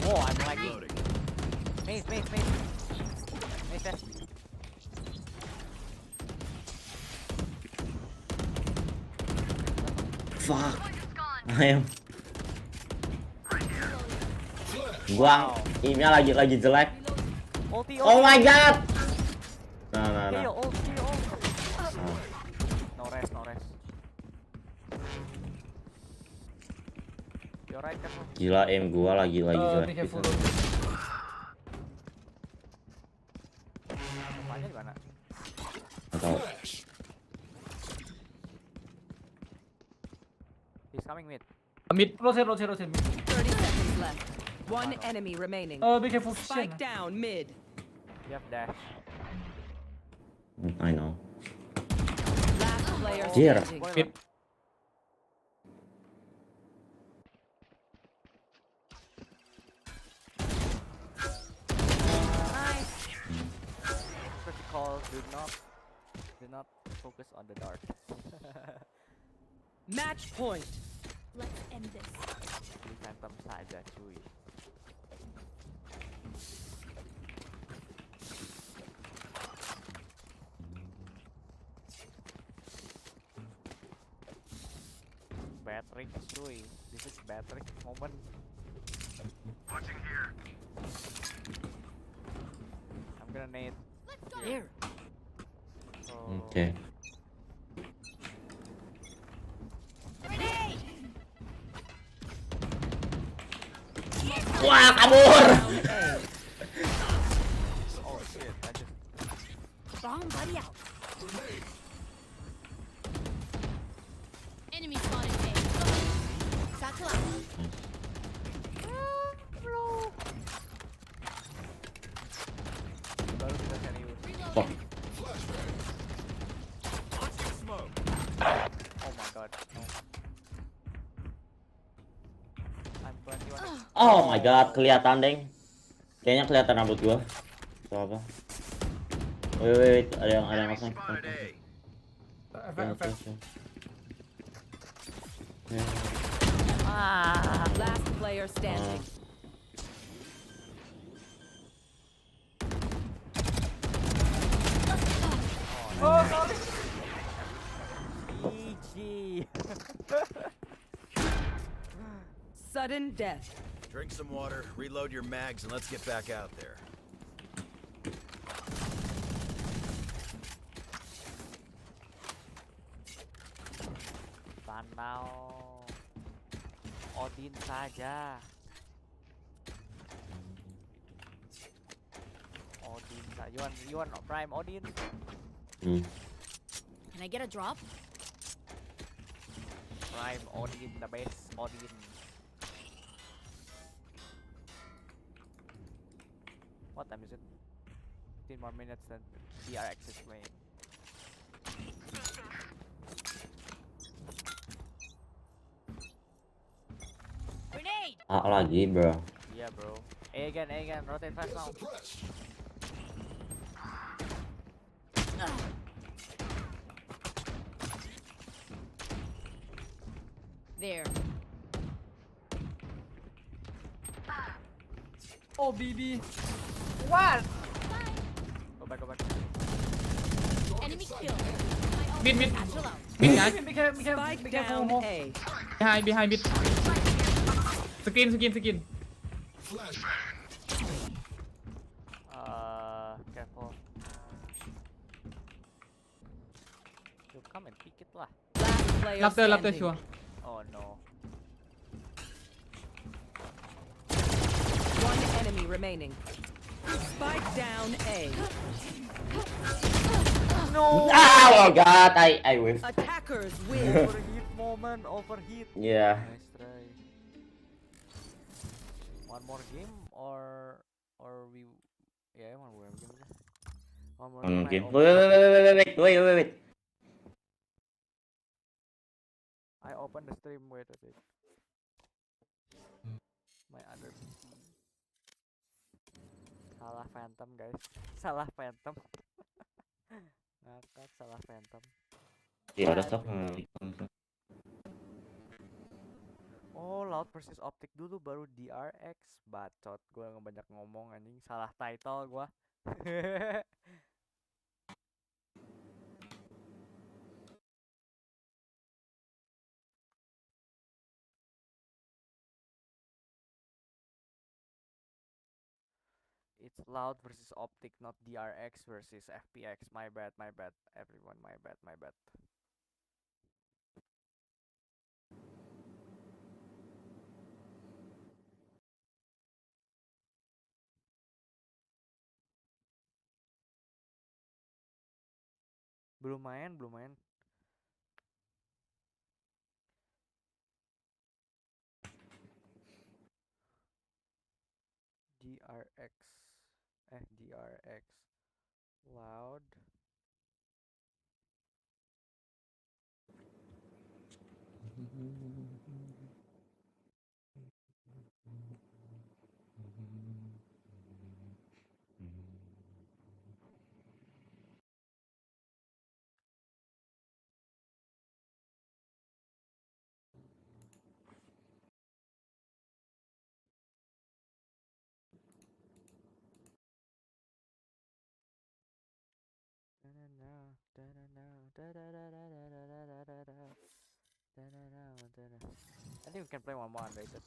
S1: Oh, I'm lagging.
S4: Reloading.
S1: Mace. Mace, yes.
S2: Fuck. Ayo. Gua aimnya lagi jelek.
S1: Ulti,
S2: Oh my god. Nah.
S1: Kill, ult. No rest. You're right, kan?
S2: Gila aim gua lagi
S7: Be
S2: jelek
S7: careful.
S2: gitu.
S1: Rupanya di mana?
S2: Atau
S6: Flash.
S1: He's coming mid.
S7: Mid, rotate mid.
S5: 30 seconds left. One enemy remaining.
S7: Be careful.
S5: Spike down mid.
S1: You have dash.
S2: I know.
S5: Last player
S2: Dear.
S5: standing.
S7: Mid.
S1: Critical, do not focus on the dark.
S5: Match point.
S3: Let's end this.
S1: Di phantom saja, cuy. Bad trick, cuy. This is bad trick moment.
S4: Watching here.
S1: I'm gonna nade.
S3: Let's go.
S1: Here. So,
S2: Oke.
S3: Grenade!
S2: Wah, kabur.
S5: Round A.
S1: oh shit, I just
S3: Bomb buddy out. Enemy spotted A. Satchel out.
S1: baru kita serius.
S2: Fuck.
S4: Launching smoke.
S1: Oh my god, no. I'm 21.
S2: Oh my god, kelihatan deng. Kayaknya kelihatan rambut gua. Itu apa? Wait, ada yang ngosong.
S4: Spotted A.
S1: Ah,
S5: Last player standing.
S7: Oh, sorry.
S1: GG.
S5: Sudden death.
S4: Drink some water, reload your mags, and let's get back out there.
S1: Panau Odin saja. Odin saja. You want Prime Odin?
S2: Hmm.
S3: Can I get a drop?
S1: Prime Odin, the best Odin. What time is it? 15 more minutes than DRX is playing.
S3: Grenade!
S2: Ah, lagi, bro.
S1: Yeah, bro. A again. Rotate fast now.
S6: Suppressed.
S3: There.
S7: Oh, BB. What?
S1: Go back, go back.
S3: Enemy kill.
S9: Mid, mid.
S3: Satchel out.
S9: Mid guys.
S7: Be careful,
S5: Spike
S7: be careful,
S5: down
S7: Momo.
S5: A.
S9: Behind mid. Skin.
S6: Flash.
S1: Careful. You come and pick it lah.
S5: Last player
S9: Lapter
S5: standing.
S9: sure.
S1: Oh no.
S5: One enemy remaining. Spike down A.
S2: Oh god, I whiffed.
S5: Attackers win.
S1: Overheat moment, overheat.
S2: Yeah.
S1: Nice try. One more game or we one more game. One more
S2: One
S1: game.
S2: game. Wait.
S1: I open the stream. Wait a bit. My other PC. Salah phantom guys. Salah phantom. Ngakak salah phantom.
S2: Yeah, ada stuff.
S1: Oh, Loud versus Optic dulu baru DRX. Bacot, gue banyak ngomong anjing. Salah title gua. It's Loud versus Optic, not DRX versus FPX. My bad, everyone. My bad. Belum main. DRX. Loud. I think we can play one more unrated.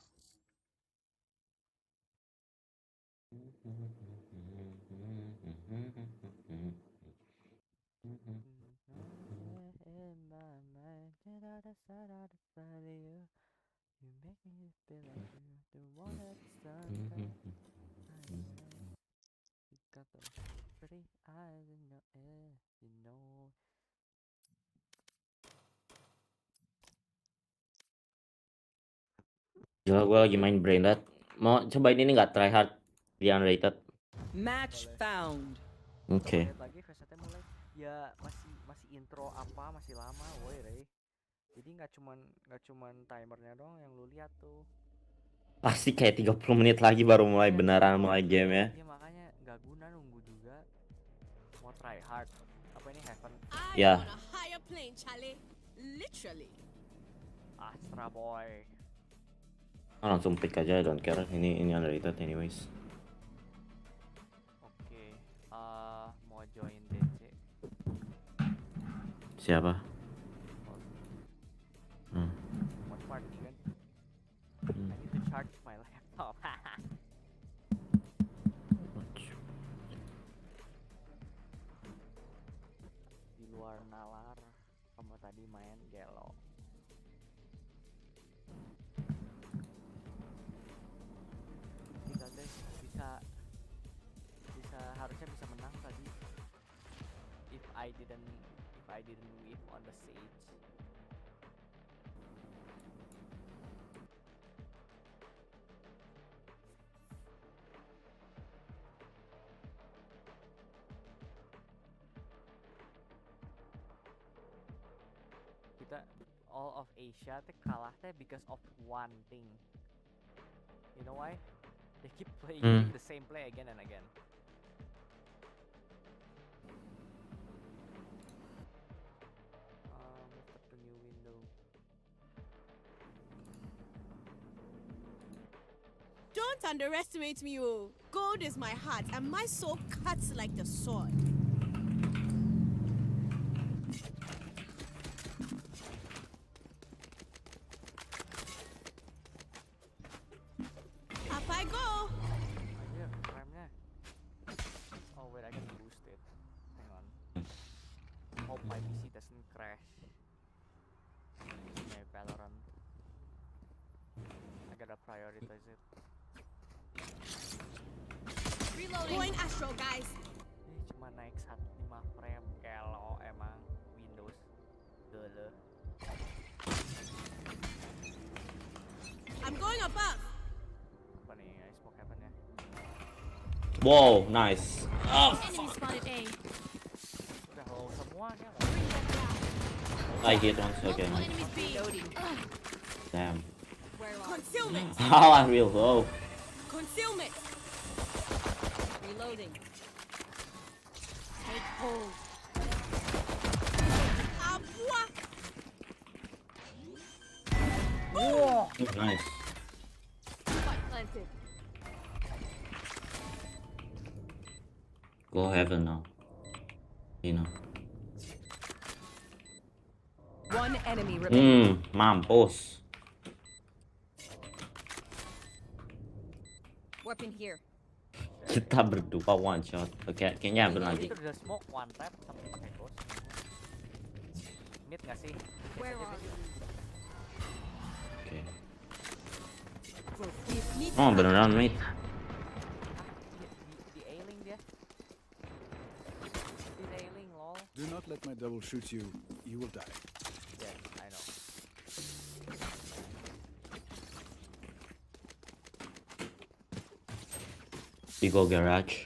S1: In my mind, you know the side of the value. You make me feel like you the one that's done. You got those pretty eyes in your air, you know.
S2: Gila, gue lagi main brainlet. Mau cobain ini nggak? Try hard di unrated.
S5: Match found.
S2: Oke.
S1: Lihat lagi facetnya mulai. Ya masih intro apa masih lama, woi Ray. Jadi nggak cuman timernya doang yang lu lihat tuh.
S2: Pasti kayak 30 menit lagi baru mulai
S1: Iya,
S2: beneran mulai game ya.
S1: Iya makanya nggak guna nunggu juga. Mau try hard. Apa ini Heaven?
S2: Ya.
S3: On a higher plane, Charlie. Literally.
S1: Astra boy.
S2: Langsung pick aja, don't care. Ini unrated anyways.
S1: Oke. Mau join DC.
S2: Siapa?
S1: Watch party kan? I need to charge my laptop. Di luar nalar, kamu tadi main gelo. Bisa guys, harusnya bisa menang tadi. If I didn't whip on the stage. Kita all of Asia teh kalah teh because of one thing. You know why? They keep playing the same play again and again. Move up to new window.
S3: Don't underestimate me, oh. Gold is my heart, and my soul cuts like the sword. Up I go.
S1: Anjir, remnya. Oh wait, I can boost it. Hang on. Hope my PC doesn't crash. Okay, Valorant. I gotta prioritize it.
S3: Reloading. Going astral, guys.
S1: Ini cuma naik 5 frame kalau emang Windows dulu.
S3: I'm going above.
S1: Apa nih, smoke heaven ya?
S2: Wow, nice. Oh,
S3: Enemy spotted A.
S1: Udah low semua ya.
S2: I hit once again.
S3: Enemies B.
S2: Damn.
S3: Concealment.
S2: How I real low.
S3: Concealment. Reloading. Take hold. Abwa.
S2: Nice.
S3: Spot planted.
S2: Go heaven now. You know.
S5: One enemy remaining.
S2: Mampus.
S3: Weapon here.
S2: Kita berdua one shot. Oke, kayaknya bener lagi.
S1: Itu udah smoke one tap sampai pakai ghost. Mid nggak sih?
S3: Where are you?
S2: Oke.
S3: Need
S2: Oh, beneran mate.
S1: Di ailing dia. Di ailing lol.
S4: Do not let my double shoot you. You will die.
S1: Yeah, I know.
S2: We go garage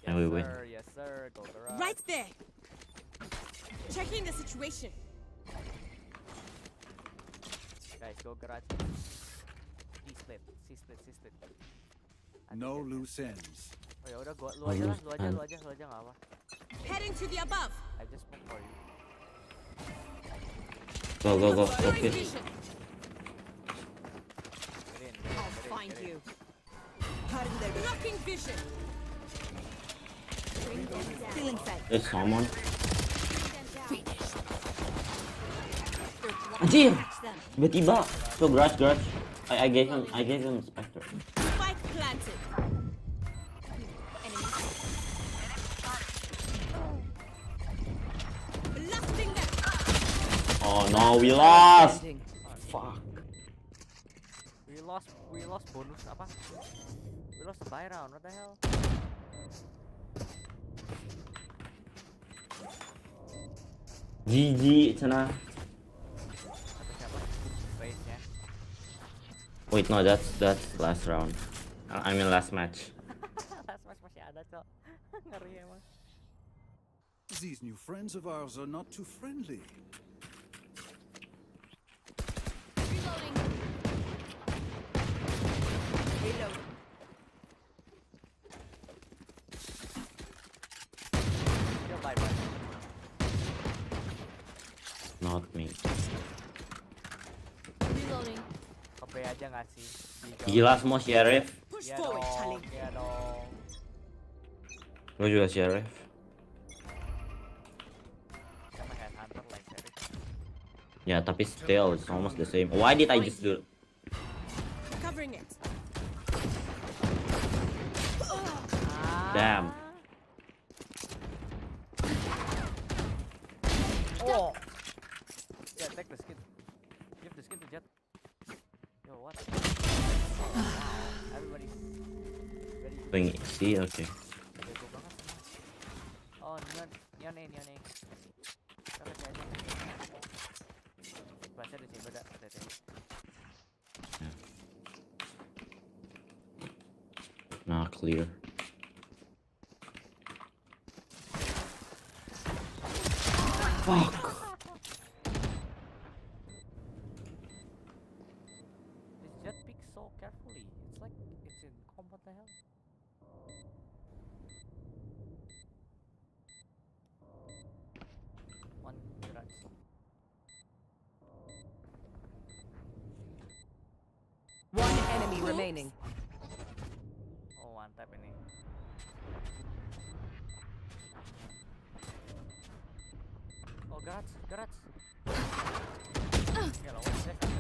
S2: and we win.
S1: Sir, yes sir, go garage.
S3: right there. Checking the situation.
S1: Guys, go garage. C split.
S4: No loose ends.
S1: Oh ya udah, lu aja lah, lu aja nggak apa.
S3: Heading to the above.
S1: I just smoke for you.
S2: Go.
S3: Blurring
S2: Okay.
S3: vision.
S1: Get in.
S3: Find you. Blocking vision. Feeling sight.
S2: There's someone. Anjir, tiba-tiba. So garage. I gave him Spectre.
S3: Spike planted. Enemy. Blasting them.
S2: Oh no, we lost.
S5: Ending.
S2: Fuck.
S1: We lost bonus apa? We lost the buy round. What the hell?
S2: GG, cina.
S1: Kata siapa? Race-nya.
S2: Wait, no, that's last round. I mean last match.
S1: Last match masih ada, Cok. Ngeri emang.
S4: These new friends of ours are not too friendly.
S3: Reloading. Reload.
S1: Dia buy.
S2: Not me.
S3: Reloading.
S1: Kepe aja nggak sih?
S2: Gila semua sheriff.
S3: Push
S1: Iya
S3: forward,
S1: dong,
S3: Charlie.
S1: iya dong.
S2: Gue juga sheriff.
S1: Sama headhunter like Sheriff.
S2: Ya, tapi still it's almost the same. Why did I just do?
S3: Covering it.
S2: Damn.
S1: Oh. Yeah, take the skin. Give the skin to Jet. Yo, what? Everybody's ready.
S2: Wing see, okay.
S1: Jago banget semua. Oh, Nyone. Taruh saya aja. Bahasa di sini beda.
S2: Nah, clear. Fuck.
S1: This Jet picks so carefully. It's like it's in combat the hell. One garage.
S5: One enemy remaining.
S1: trap ini. Oh, garage. Ya lawan dia kan.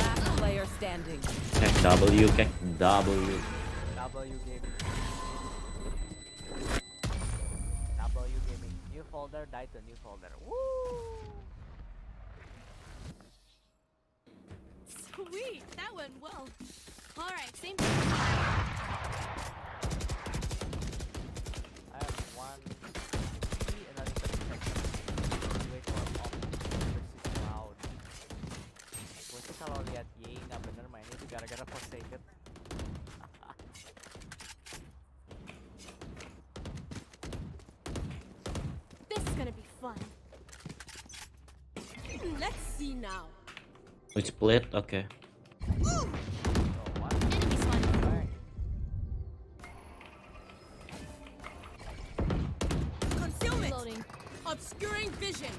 S5: Last player standing.
S2: Kek W.
S1: W gaming. W gaming. New folder, die to new folder. Woo!
S3: Sweet, that went well. All right, same.
S1: I have one key and another seconds. Wait for Optic versus Cloud. Gue sih kalau lihat Ye nggak bener mainnya itu gara-gara Forsaken.
S3: This is gonna be fun. Let's see now.
S2: We split, okay.
S1: So what?
S3: Enemy spotted.
S1: Bang.
S3: Concealment. Reloading. Obscuring vision.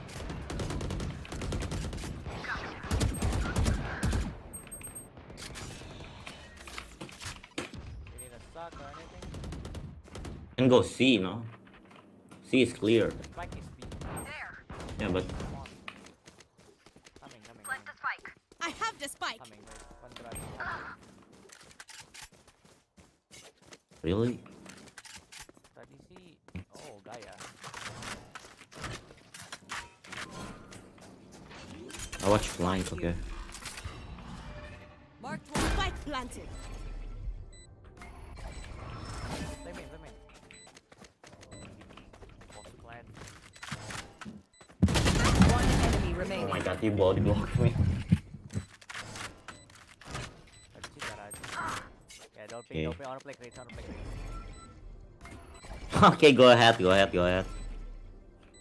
S1: You need a suck or anything?
S2: And go C, no? C is clear.
S1: The spike is B.
S8: There.
S2: Yeah, but
S1: Come on. Coming.
S8: Plant the spike.
S3: I have the spike.
S1: Coming, wait. One garage.
S2: really?
S1: Tadi sih, oh Gaia.
S2: I watch flank, okay.
S3: Marked one. Spike planted.
S1: Play main. Post plan.
S5: One enemy
S2: Oh
S5: remaining.
S2: my god, he body blocked me.
S1: Tadi sih garage. Yeah, don't
S2: Okay.
S1: pick. I wanna play crates.
S2: Okay, go ahead.
S1: Tell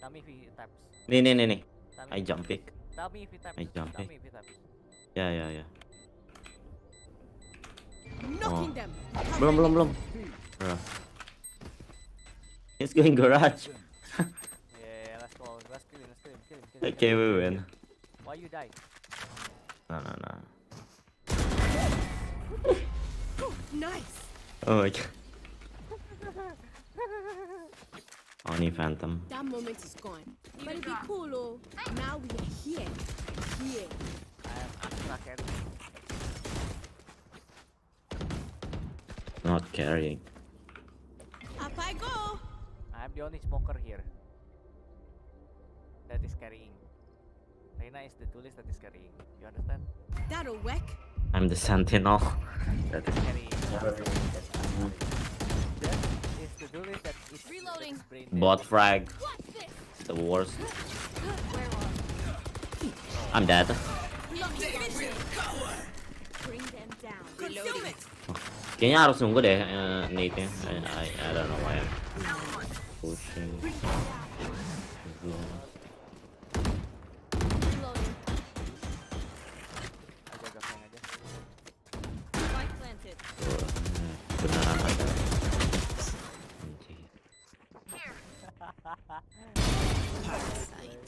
S1: me if he taps.
S2: Nih.
S1: Tell
S2: I
S1: me,
S2: jump pick.
S1: tell me if he taps.
S2: I jump
S1: Tell
S2: pick.
S1: me if he taps.
S2: Yeah.
S3: Knocking them.
S2: Belum. Bro. He's going garage.
S1: Yeah, let's go. Let's kill him.
S2: Okay, we win.
S1: Why you die?
S2: No.
S3: Nice.
S2: Oh my god. Only Phantom.
S3: That moment is gone. But it'd be cool, oh. Now we are here. Here.
S1: I am Astra carry.
S2: Not carrying.
S3: Up I go.
S1: I am the only smoker here. That is carrying. Reina is the duelist that is carrying. You understand?
S3: That'll work.
S2: I'm the Sentinel. That is
S1: Carrying. That is the duelist that is
S3: Reloading.
S1: brain
S2: bot frag.
S3: What's this?
S2: The worst.
S3: Where are
S2: I'm dead.
S3: Blocking vision. Bring them down. Concealment.
S2: Kayaknya harus nunggu deh nate-nya. I don't know why I'm pushing.
S3: Reloading.
S1: Jaga flank aja.
S3: Spike planted.
S2: Beneran ada.
S3: Sight.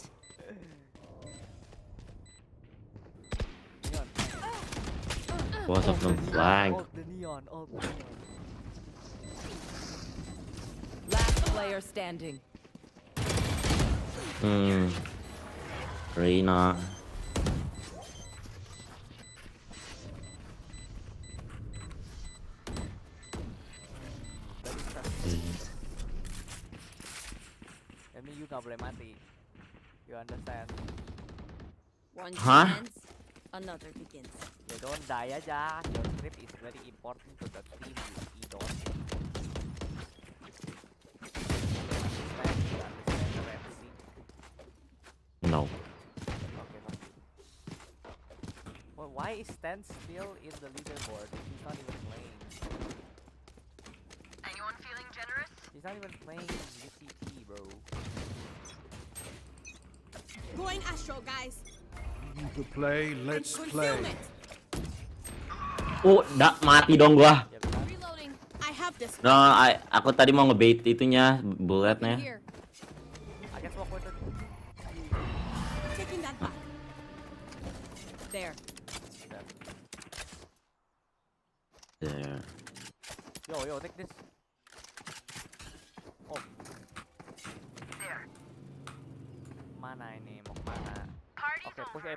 S1: Neon.
S2: Both of them flag.
S1: Ult the neon.
S5: Last player standing.
S2: Reina.
S1: That means you gak boleh mati. You understand?
S3: One
S2: Huh?
S3: ends, another begins.
S1: You don't die aja. Your script is very important to the team. You don't. You understand the red sea?
S2: No.
S1: Okay, no. Well, why is Stan still in the leaderboard? He's not even playing.
S8: Anyone feeling generous?
S1: He's not even playing UCT, bro.
S3: Going Astro, guys.
S4: You to play, let's play.
S3: Concealment.
S2: Mati dong gua.
S1: Ya benar.
S3: Reloading. I have this.
S2: No, aku tadi mau ngebait itunya, bulletnya.
S3: Here.
S1: I can smoke with it.
S3: Taking that back. There.
S1: There.
S2: There.
S1: Yo, take this. Oh. Mana ini mau mana? Oke, push A.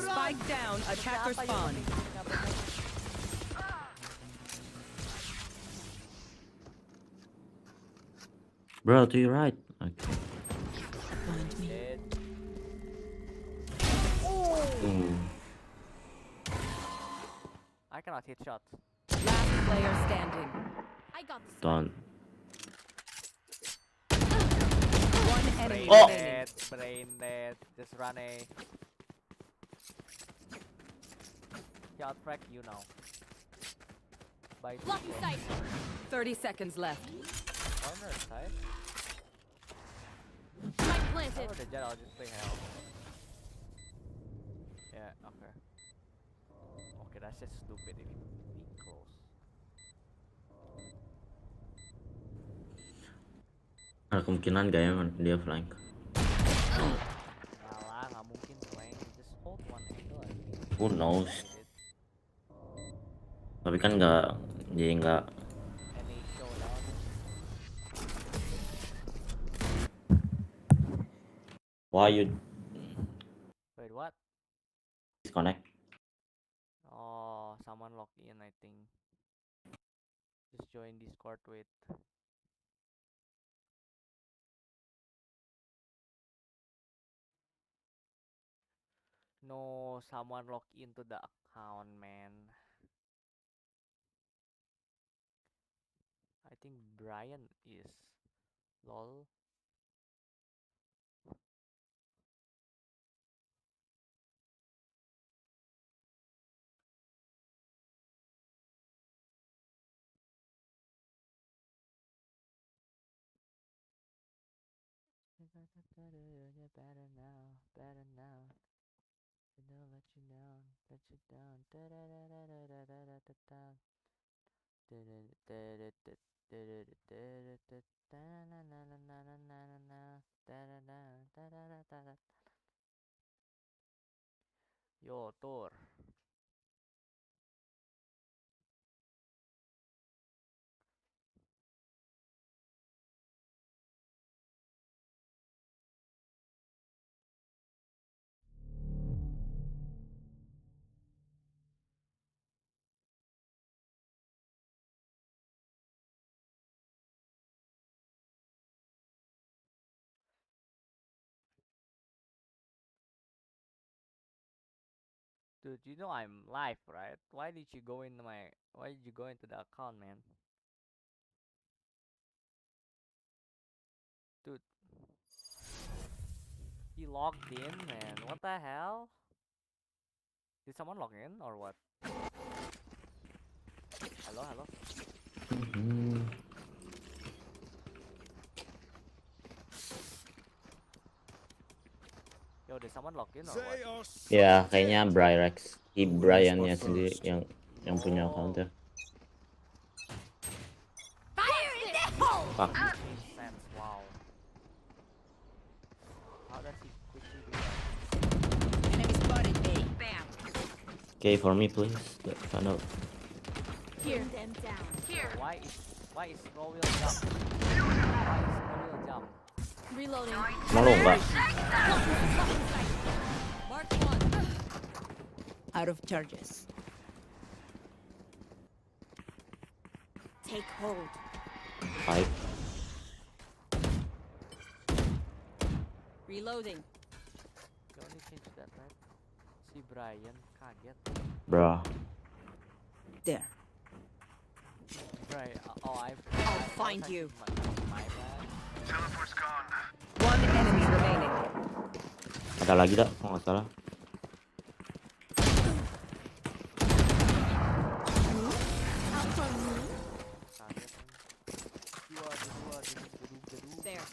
S5: Spike down. Attacker spawn.
S2: Bro, to your right. Okay.
S1: Dead. I cannot hit shots.
S5: Last player standing.
S3: I got this.
S2: Don't.
S5: One enemy
S1: Brain
S5: remaining.
S1: dead. Just run A. He outfrag you now. By
S3: Blocking sight.
S5: 30 seconds left.
S1: corner side.
S3: Spike planted.
S1: Over the jet, I'll just play hell. Yeah, okay. Okay, that's just stupid if you be close.
S2: Ada kemungkinan gak ya dia flank?
S1: Ngalah, nggak mungkin flank. Just hold one angle, I think.
S2: Who knows? Tapi kan nggak, jadi nggak.
S1: Any showdown.
S2: Why you
S1: Wait, what?
S2: disconnect?
S1: Oh, someone logged in, I think. Just join Discord with. No, someone logged into the account, man. I think Brian is. Lol. Better now, better now. You know, let you down, let you down. Yo, Thor. Dude, you know I'm live, right? Why did you go into my? Why did you go into the account, man? Dude, he logged in, man. What the hell? Did someone log in or what? Hello, hello. Yo, did someone log in or
S4: They
S1: what?
S4: are
S2: Ya, kayaknya Bryrex. Briannya sendiri yang punya account ya.
S3: Fire in the hole.
S2: Fuck.
S1: Makes sense. Wow. How does he quickly do that?
S5: Enemy spotted A. Bam.
S2: Okay, for me please. Find out.
S3: Here. Them down. Here.
S1: Why is scroll wheel jump? Why is scroll wheel jump?
S3: Reloading.
S2: Mau lo enggak?
S5: Mark one. Out of charges.
S3: Take hold.
S2: Five.
S5: Reloading.
S1: You only change that, right? Si Brian kaget.
S2: Bro.
S5: There.
S1: Right. Oh,
S5: I'll find you.
S1: My bad.
S5: One enemy remaining.
S2: Ada lagi tak? Kalau nggak salah.
S1: Kaget. Dua.
S5: There.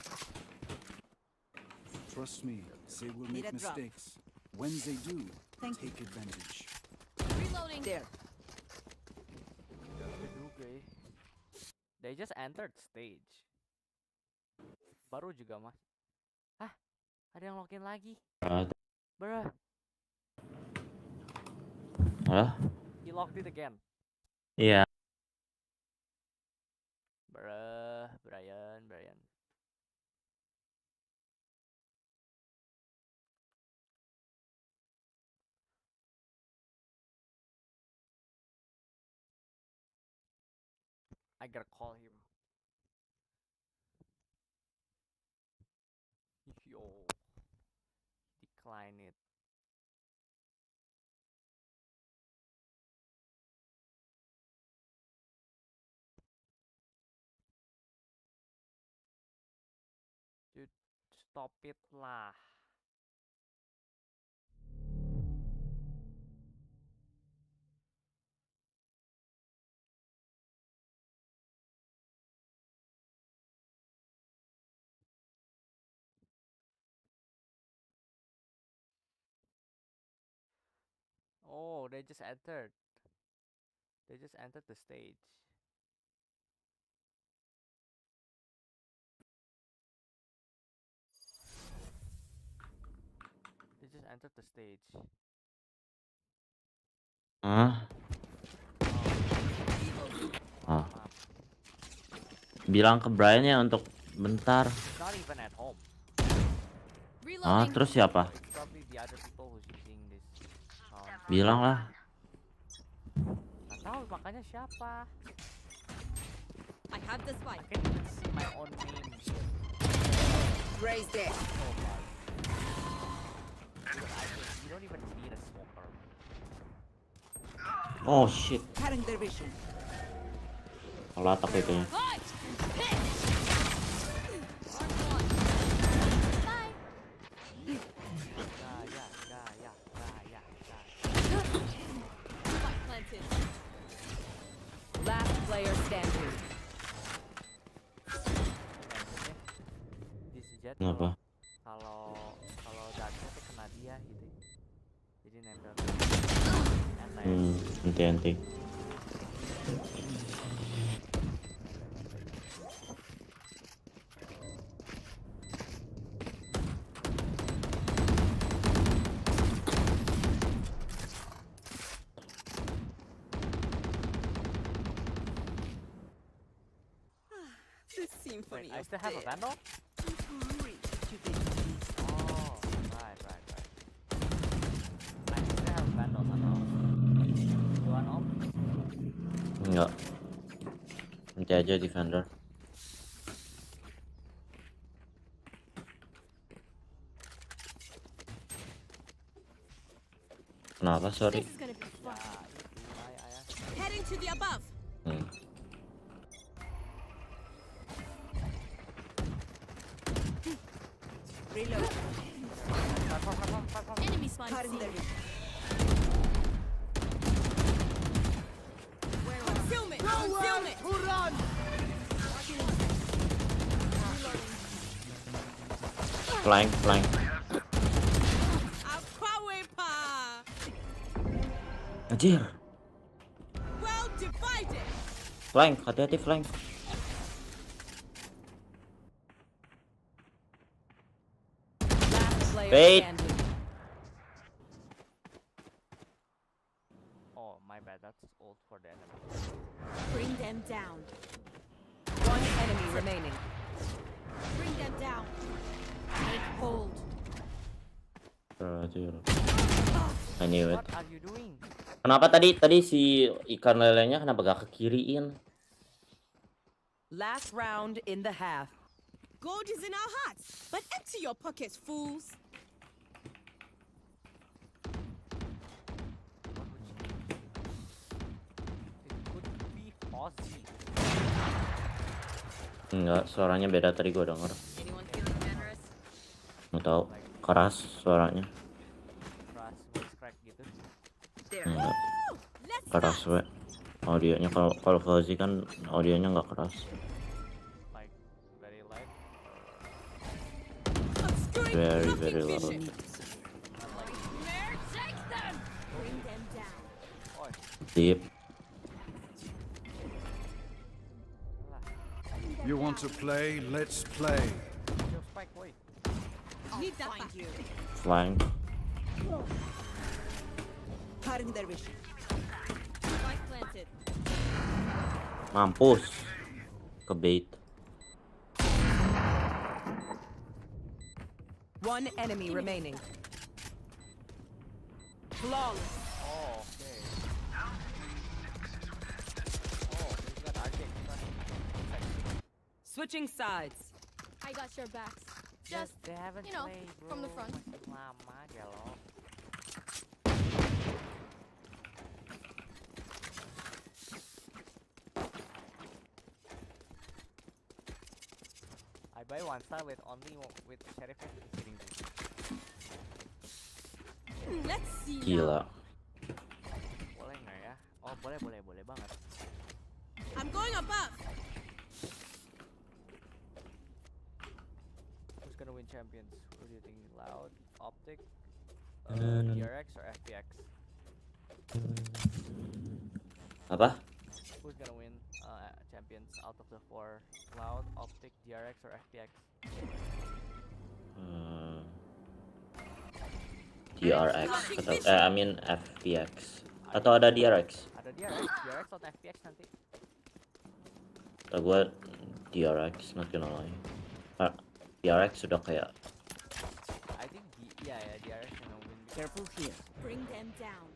S10: Trust me, they will
S5: Need
S10: make
S5: a drop.
S10: mistakes. When they do,
S5: Thank
S10: take advantage.
S3: Reloading.
S5: There.
S1: Gedung, eh. They just entered stage. Baru juga mas. Hah? Ada yang login lagi?
S2: Ah,
S1: Bruh.
S2: Hah?
S1: He locked it again.
S2: Iya.
S1: Bruh, Brian. I gotta call him. Yo, decline it. Dude, stop it lah. Oh, they just entered. They just entered the stage. They just entered the stage.
S2: Hah? Ah.
S1: Maaf.
S2: Bilang ke Brian ya untuk bentar.
S1: Not even at home.
S2: Ah, terus siapa?
S1: It's probably the other people who's using this.
S2: Bilang lah.
S1: Nggak tahu makanya siapa.
S3: I have the
S1: I
S3: spike.
S1: can't even see my own name here.
S5: Raised it.
S1: Oh god. You don't even need a smoker.
S2: Oh shit.
S5: Cutting their vision.
S2: Kalau atak itu ya.
S3: Spike planted.
S5: Last player standing.
S1: This jet
S2: Kenapa?
S1: kalau darknya tuh kena dia gitu. Jadi nempel.
S2: Henti.
S5: The symphony
S1: I
S5: of
S1: still have a
S5: death.
S1: vandal?
S5: Reach to the
S1: Oh, right. I still have a vandal atau you want op?
S2: Enggak. Nanti aja defender. Kenapa? Sorry.
S3: This is gonna be fun.
S1: I
S3: Heading to the above.
S5: reload.
S3: Enemy spawn.
S5: Cutting their vision.
S3: Concealment. Concealment.
S2: Flank.
S3: Aquawepa.
S2: Anjir.
S3: Well divided.
S2: Flank, hati-hati flank.
S5: Last player
S2: Wait.
S5: standing.
S1: Oh, my bad. That's old for the enemy.
S3: Bring them down.
S5: One enemy remaining.
S3: Bring them down. Make hold.
S2: Anjir. I knew it.
S1: What are you doing?
S2: Kenapa tadi si ikan lelenya kenapa gak ke kiriin?
S5: Last round in the half.
S3: Gold is in our hearts, but empty your pockets, fools.
S1: It could be Fozzy.
S2: Enggak, suaranya beda tadi gua denger.
S3: Anyone feeling generous?
S2: Nggak tahu, keras suaranya.
S1: Keras voice crack gitu.
S2: Enggak,
S3: Let's
S2: keras we. Audionya kalau Fuzzy kan audionya nggak keras.
S1: Like very light.
S3: obscuring
S2: Very
S3: blocking
S2: loud.
S3: vision. Take them. Bring them down.
S1: Oh,
S2: Deep.
S10: You want to play? Let's play.
S1: yo spike boy.
S3: Need that back.
S2: Flank.
S5: Cutting their vision.
S3: planted.
S2: Mampus. Kebait.
S5: One enemy remaining. Flawless.
S1: Oh, okay. Oh, he's got arcade.
S5: Switching sides.
S3: I got your backs. Just,
S1: They haven't
S3: you know,
S1: played, bro.
S3: from the front.
S1: Masih lama gelo. I buy one star with sheriff and kidding dude.
S3: Let's see now.
S2: Gila.
S1: Boleh nggak ya? Oh boleh banget.
S3: I'm going above.
S1: Who's gonna win champions? Who do you think? Loud, Optic, DRX or FPX?
S2: Apa?
S1: Who's gonna win champions out of the four? Loud, Optic, DRX or FPX?
S2: DRX atau I mean FPX atau ada DRX?
S1: Ada DRX atau FPX nanti?
S2: Kata gue DRX, not gonna lie. DRX sudah kayak
S1: I think DRX gonna win.
S5: Careful here.
S3: Bring them down.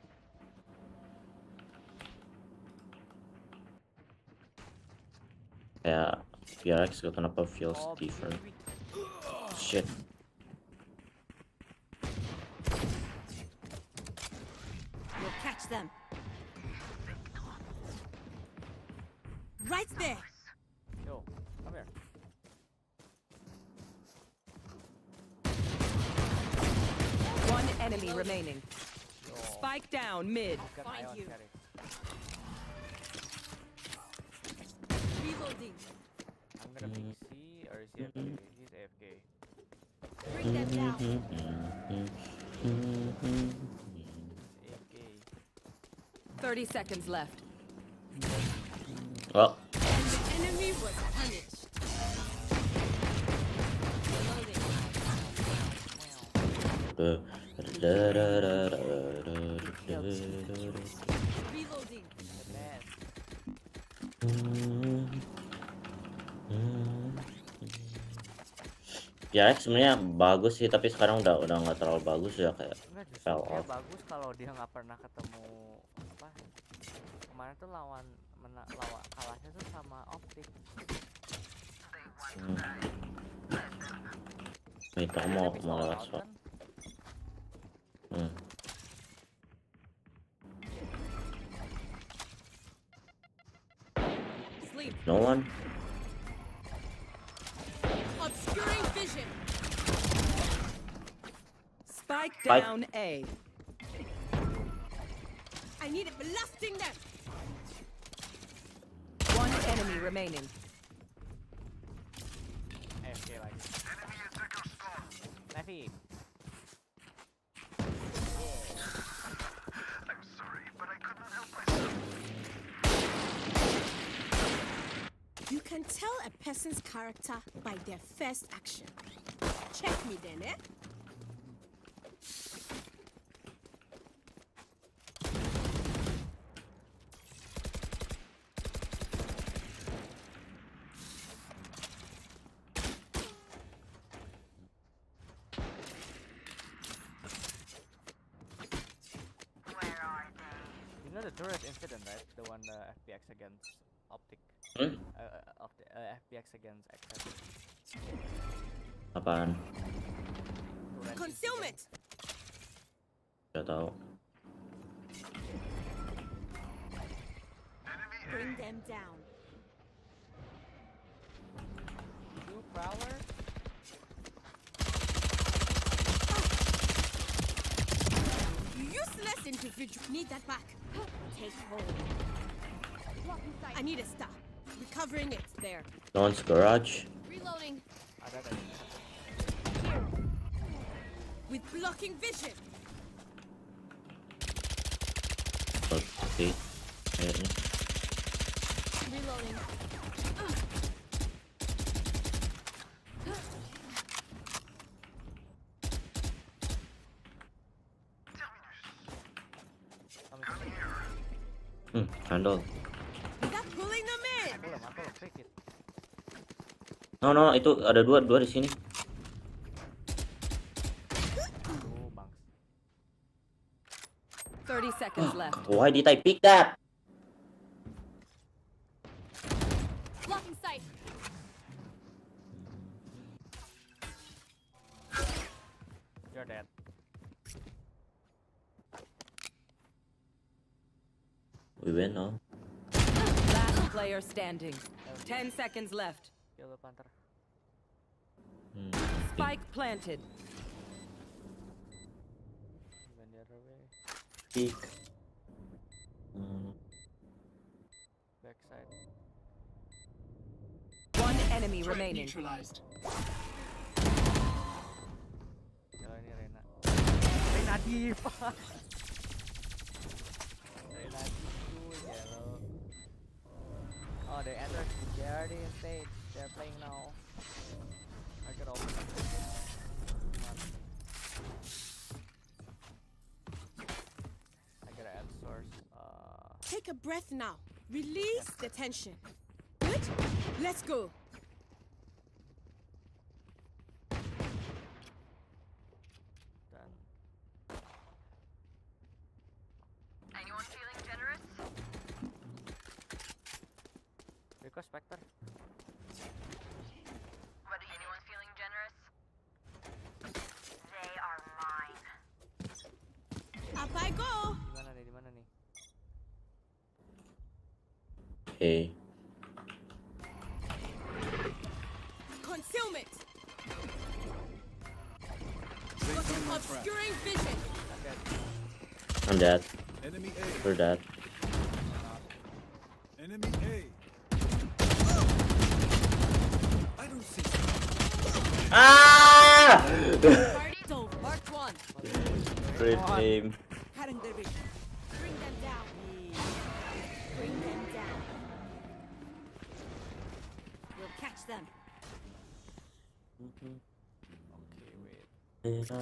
S2: kayak DRX gak kenapa feels
S1: Oh,
S2: different.
S1: wait.
S2: Shit.
S3: We'll catch them. Right there.
S1: Yo, come here.
S5: One enemy remaining.
S1: Yo,
S5: Spike down mid.
S1: got
S3: Find
S1: eye on
S3: you.
S1: sheriff.
S3: Reloading.
S1: I'm gonna pick C or is he AFK? He's AFK.
S3: Bring them down.
S1: AFK.
S5: 30 seconds left.
S2: Well,
S3: And the enemy was punished. Reloading.
S1: The best.
S2: DRX sebenarnya bagus sih, tapi sekarang udah nggak terlalu bagus ya, kayak
S1: Enggak, justru
S2: fell
S1: dia
S2: off.
S1: bagus kalau dia nggak pernah ketemu apa kemarin tuh lawan kalahnya tuh sama Optic.
S2: Itu
S1: Dia
S2: mau
S1: habis
S2: lewat
S1: all out
S2: shot.
S1: kan.
S3: Sleep.
S2: No one.
S3: Obscuring vision.
S5: Spike
S2: Spike.
S5: down A.
S3: I need it blasting them.
S5: One enemy remaining.
S1: AFK lagi. Levi.
S3: You can tell a person's character by their first action. Check me then, eh?
S1: You know the turret incident, right? The one FPX against Optic. Of the FPX against XS.
S2: Apaan?
S1: Turret
S3: Concealment.
S2: Gak tahu.
S3: Bring them down.
S1: Two prowler.
S3: Useless individual. Need that back. Take hold. I need a stop. Recovering it. There.
S2: No one's garage.
S3: Reloading.
S1: Ada tadi.
S3: Here. With blocking vision.
S2: Oke. Kayaknya.
S3: Reloading.
S2: Handle.
S3: Is that pulling them in?
S1: Aku loh, fake it.
S2: No, itu ada dua di sini.
S1: Aduh, bangs.
S5: 30 seconds left.
S2: Why did I pick that?
S8: Blocking sight.
S1: You're dead.
S2: We win now.
S5: Last player standing. 10 seconds left.
S1: Kill the Panther.
S5: Spike planted.
S1: Even the other way.
S2: Pick.
S1: Backside.
S5: One enemy remaining.
S6: Neutralized.
S1: Kalau ini Rena. Rena diva. Rena diva, yellow. Oh, they entered. They already in stage. They're playing now. I could open it. I gotta add source.
S3: Take a breath now. Release the tension. Good? Let's go.
S1: Done.
S8: Anyone feeling generous?
S1: Request Spectre.
S8: Anyone feeling generous? They are mine.
S3: Up I go.
S1: Di mana nih?
S2: Okay.
S3: Concealment. Got an obscuring vision.
S2: I'm dead.
S10: Enemy A.
S2: We're dead.
S10: Enemy A. I don't see.
S2: Ah!
S3: Party's over.
S5: Marked one.
S2: Great aim.
S3: Bring them down. Bring them down. We'll catch them.
S1: Okay, wait.
S2: Yeah.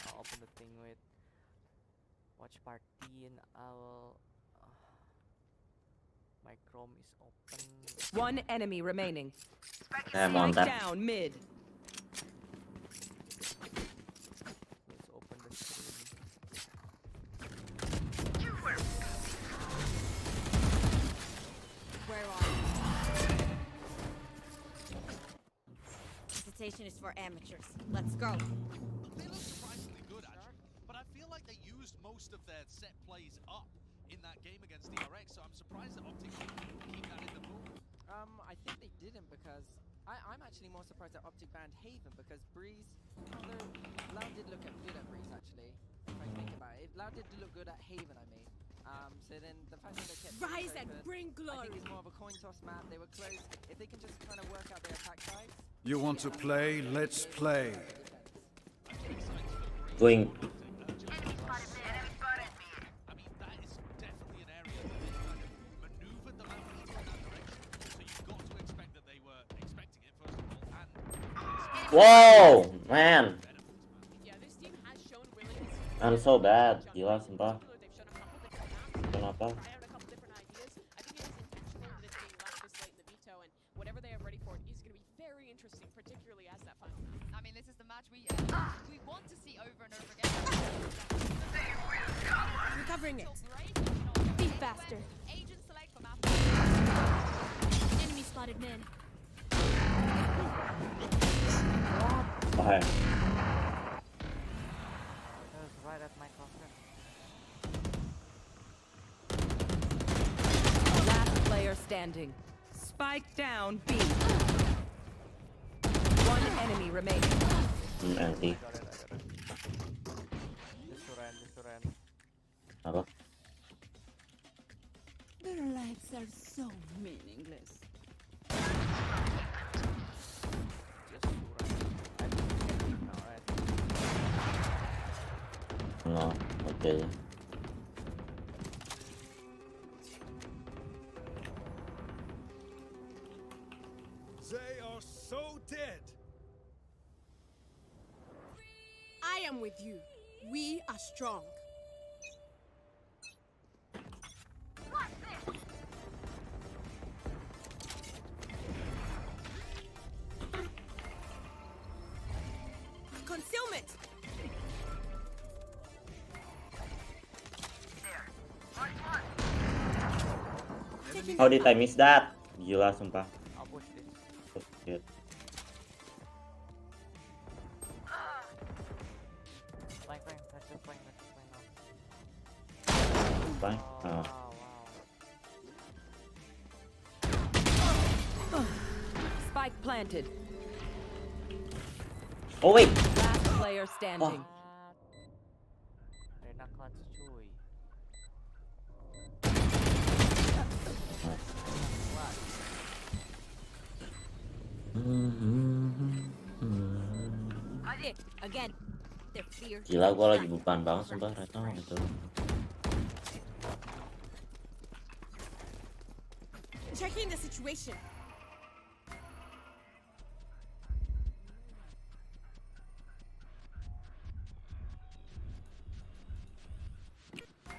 S1: I'll open the thing. Wait. Watch party and I'll. My Chrome is open.
S5: One enemy remaining.
S2: I'm on
S5: Spike
S2: that.
S5: down mid.
S1: Let's open the screen.
S3: Where are you? Hesitation is for amateurs. Let's go.
S11: They look surprisingly good, actually. But I feel like they used most of their set plays up in that game against the RX, so I'm surprised that Optic keep that in the pool.
S7: I think they didn't because I'm actually more surprised that Optic banned Haven because Breeze, although Loud did look good at Breeze actually, if I think about it. Loud did look good at Haven, I mean. So then the fact that they kept
S3: Rise and
S7: open,
S3: bring
S7: I
S3: glory.
S7: think it's more of a coin toss map. They were close. If they can just kind of work out their attack sides.
S10: You want to play? Let's play.
S2: Going.
S8: Enemy spotted mid. Enemy spotted mid.
S11: I mean, that is definitely an area that they kind of maneuvered the map into in that direction. So you've got to expect that they were expecting it first of all, and
S2: Whoa, man.
S8: Yeah, this team has shown willingness.
S2: I'm so bad. Gila, sumpah.
S8: They've shown a couple different maps.
S2: Kenapa?
S8: Try out a couple different ideas. I think it is intentional that it's being left this late in the veto, and whatever they have ready for it is going to be very interesting, particularly as that final map. I mean, this is the match we want to see over and over again.
S3: Recovering it.
S8: Be faster. Agent select for map. Enemy spotted mid.
S2: Okay.
S1: That was right at my crosshair.
S5: Last player standing. Spike down B. One enemy remaining.
S2: Anti.
S1: I got it. Just to ran.
S2: Apa?
S3: Their lives are so meaningless.
S1: Just to run. I think we can leave now, right?
S2: No. Okay.
S10: They are so dead.
S3: I am with you. We are strong. concealment. Taking
S2: How
S3: that
S2: did I
S3: back.
S2: miss that? Gila sumpah.
S1: I'll push this.
S2: Oh, shit.
S1: Flank, flank, let's just flank now.
S2: Fine.
S1: Oh,
S2: Oh.
S1: wow.
S5: Spike planted.
S2: Oh wait.
S5: Last player standing.
S1: Rena clutch cuy.
S3: Again. Their fear.
S2: Gila gua lagi beban banget sumpah right now gitu.
S3: Checking the situation.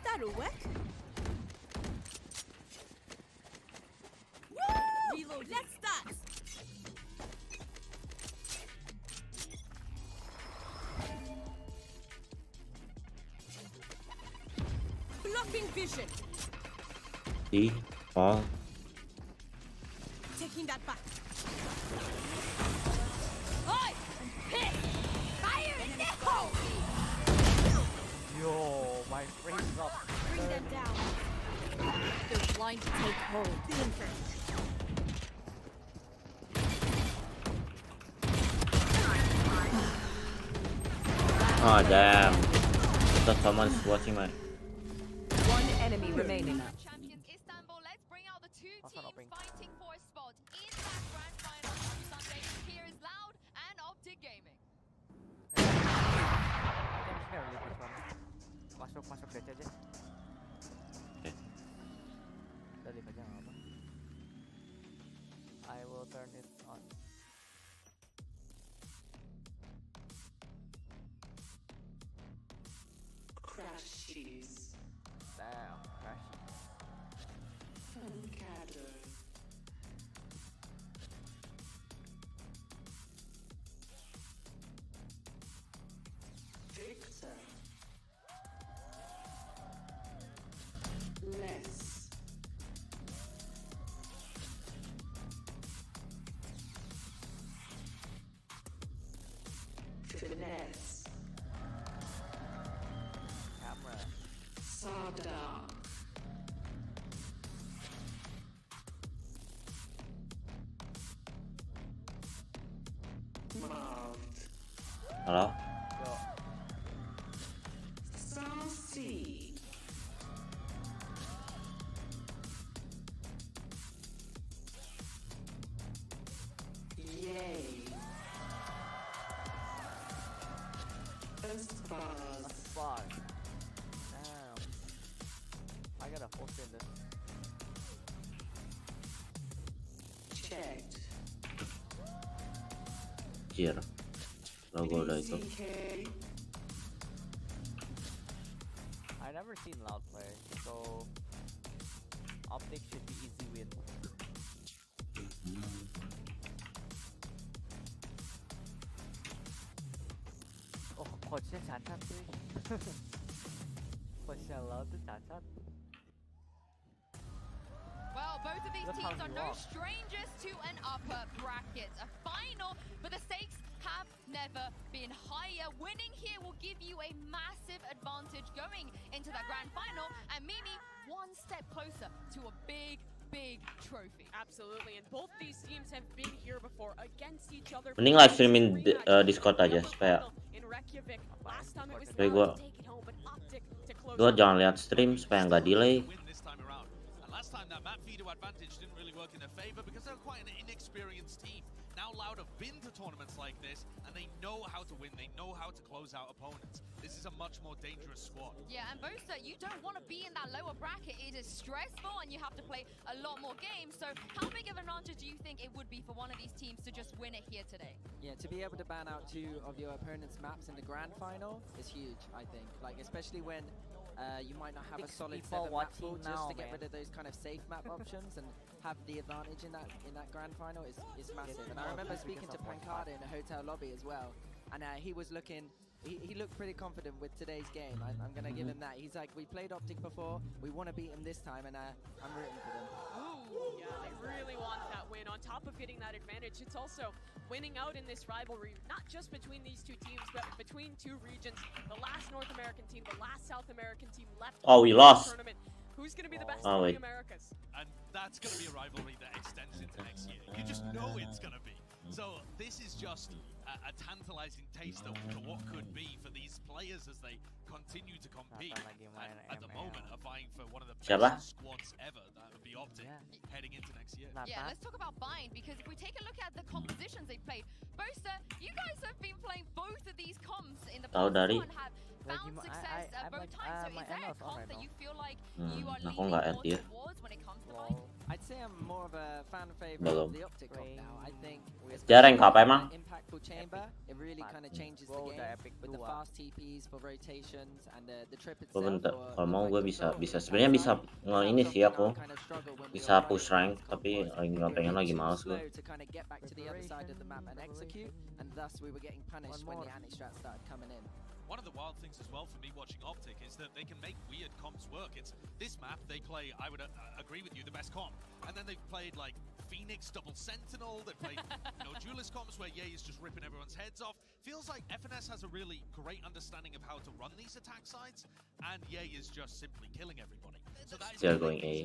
S3: That'll work. Woo! Reload. Let's start. Blocking vision.
S2: Di fall.
S3: Taking that back. Oi! Hit! Fire in the hole!
S1: Yo, my frame's up.
S3: Bring them down. They're blind to take hold. Feeling first.
S2: Oh damn. I thought someone's watching my.
S5: One enemy remaining.
S8: Champions Istanbul, let's bring out the two
S1: That's not
S8: teams
S1: open.
S8: fighting for a spot in that grand final on Sunday. Here is Loud and Optic Gaming.
S1: Masuk DC aja. Udah leave aja nggak apa. I will turn it on.
S5: Crashes.
S1: Damn, crash.
S5: Victor. Less. Finesse.
S1: Camera.
S5: Sada. Mouth.
S2: Halo?
S1: Yo,
S5: Saucy. Yay. Espas.
S1: fuck. Damn. I gotta force in this.
S5: Checked.
S2: Jir. Logo udah itu.
S5: BCK.
S1: I never seen Loud play, so Optic should be easy win. Oh, coachnya cacat sih. Coachnya Loud tuh cacat.
S8: Well, both of these
S1: Look
S8: teams
S1: how
S8: are
S1: you
S8: no
S1: are.
S8: strangers to an upper bracket. A final, but the stakes have never been higher. Winning here will give you a massive advantage going into that grand final, and Mimi one step closer to a big trophy.
S12: Absolutely, and both these teams have been here before against each other.
S2: Mending live streamin Discord aja supaya supaya gua jangan lihat stream supaya nggak delay.
S11: Win this time around. And last time that map feeder advantage didn't really work in their favor because they're quite an inexperienced team. Now Loud have been to tournaments like this and they know how to win, they know how to close out opponents. This is a much more dangerous squad.
S8: Yeah, and Bosa, you don't want to be in that lower bracket. It is stressful and you have to play a lot more games. So how big of an advantage do you think it would be for one of these teams to just win it here today?
S7: Yeah, to be able to ban out 2 of your opponent's maps in the grand final is huge, I think. Like, especially when you might not have a
S1: Six
S7: solid
S1: people
S7: 7 map pool,
S1: watching
S7: just
S1: now,
S7: to get
S1: man.
S7: rid of those kind of safe map options and have the advantage in that grand final is massive. And I remember speaking to Pancada in a hotel lobby as well, and he was looking. He looked pretty confident with today's game. I'm gonna give him that. He's like, we played Optic before. We want to beat him this time, and I'm rooting for them.
S12: Ooh, yeah, they really want that win. On top of getting that advantage, it's also winning out in this rivalry, not just between these two teams, but between two regions. The last North American team, the last South American team left.
S2: Oh, we
S12: in the
S2: lost.
S12: Tournament. Who's going to be the best
S2: Oh,
S12: in
S2: wait.
S12: the Americas?
S11: And that's going to be a rivalry that extends into next year. You just know it's going to be. So this is just a tantalizing taste of what could be for these players as they continue to compete. And at the moment are vying for one of the best squads ever. That would be Optic heading into next year.
S8: Yeah, let's talk about Bind, because if we take a look at the compositions they played, Boaster, you guys have been playing both of these comps in the past one, have found success both times. So is there a comp that you feel like you are leaning more towards when it comes to Bind?
S7: I'd say I'm more of a fan favorite of the Optic comp now. I think
S2: Jarang kah apa emang?
S7: impactful chamber, it really kind of changes the game with the fast TPs for rotations and the trip itself.
S2: Bentar, kalau mau gue bisa sebenarnya bisa ini sih aku bisa push rank, tapi nggak pengen lagi, males gue.
S7: To kind of get back to the other side of the map and execute, and thus we were getting punished when the anti-strat started coming in.
S11: One of the wild things as well for me watching Optic is that they can make weird comps work. It's this map they play, I would agree with you, the best comp, and then they've played like Phoenix double Sentinel. They played duelist comps where Ye is just ripping everyone's heads off. Feels like FNS has a really great understanding of how to run these attack sides, and Ye is just simply killing everybody. So that is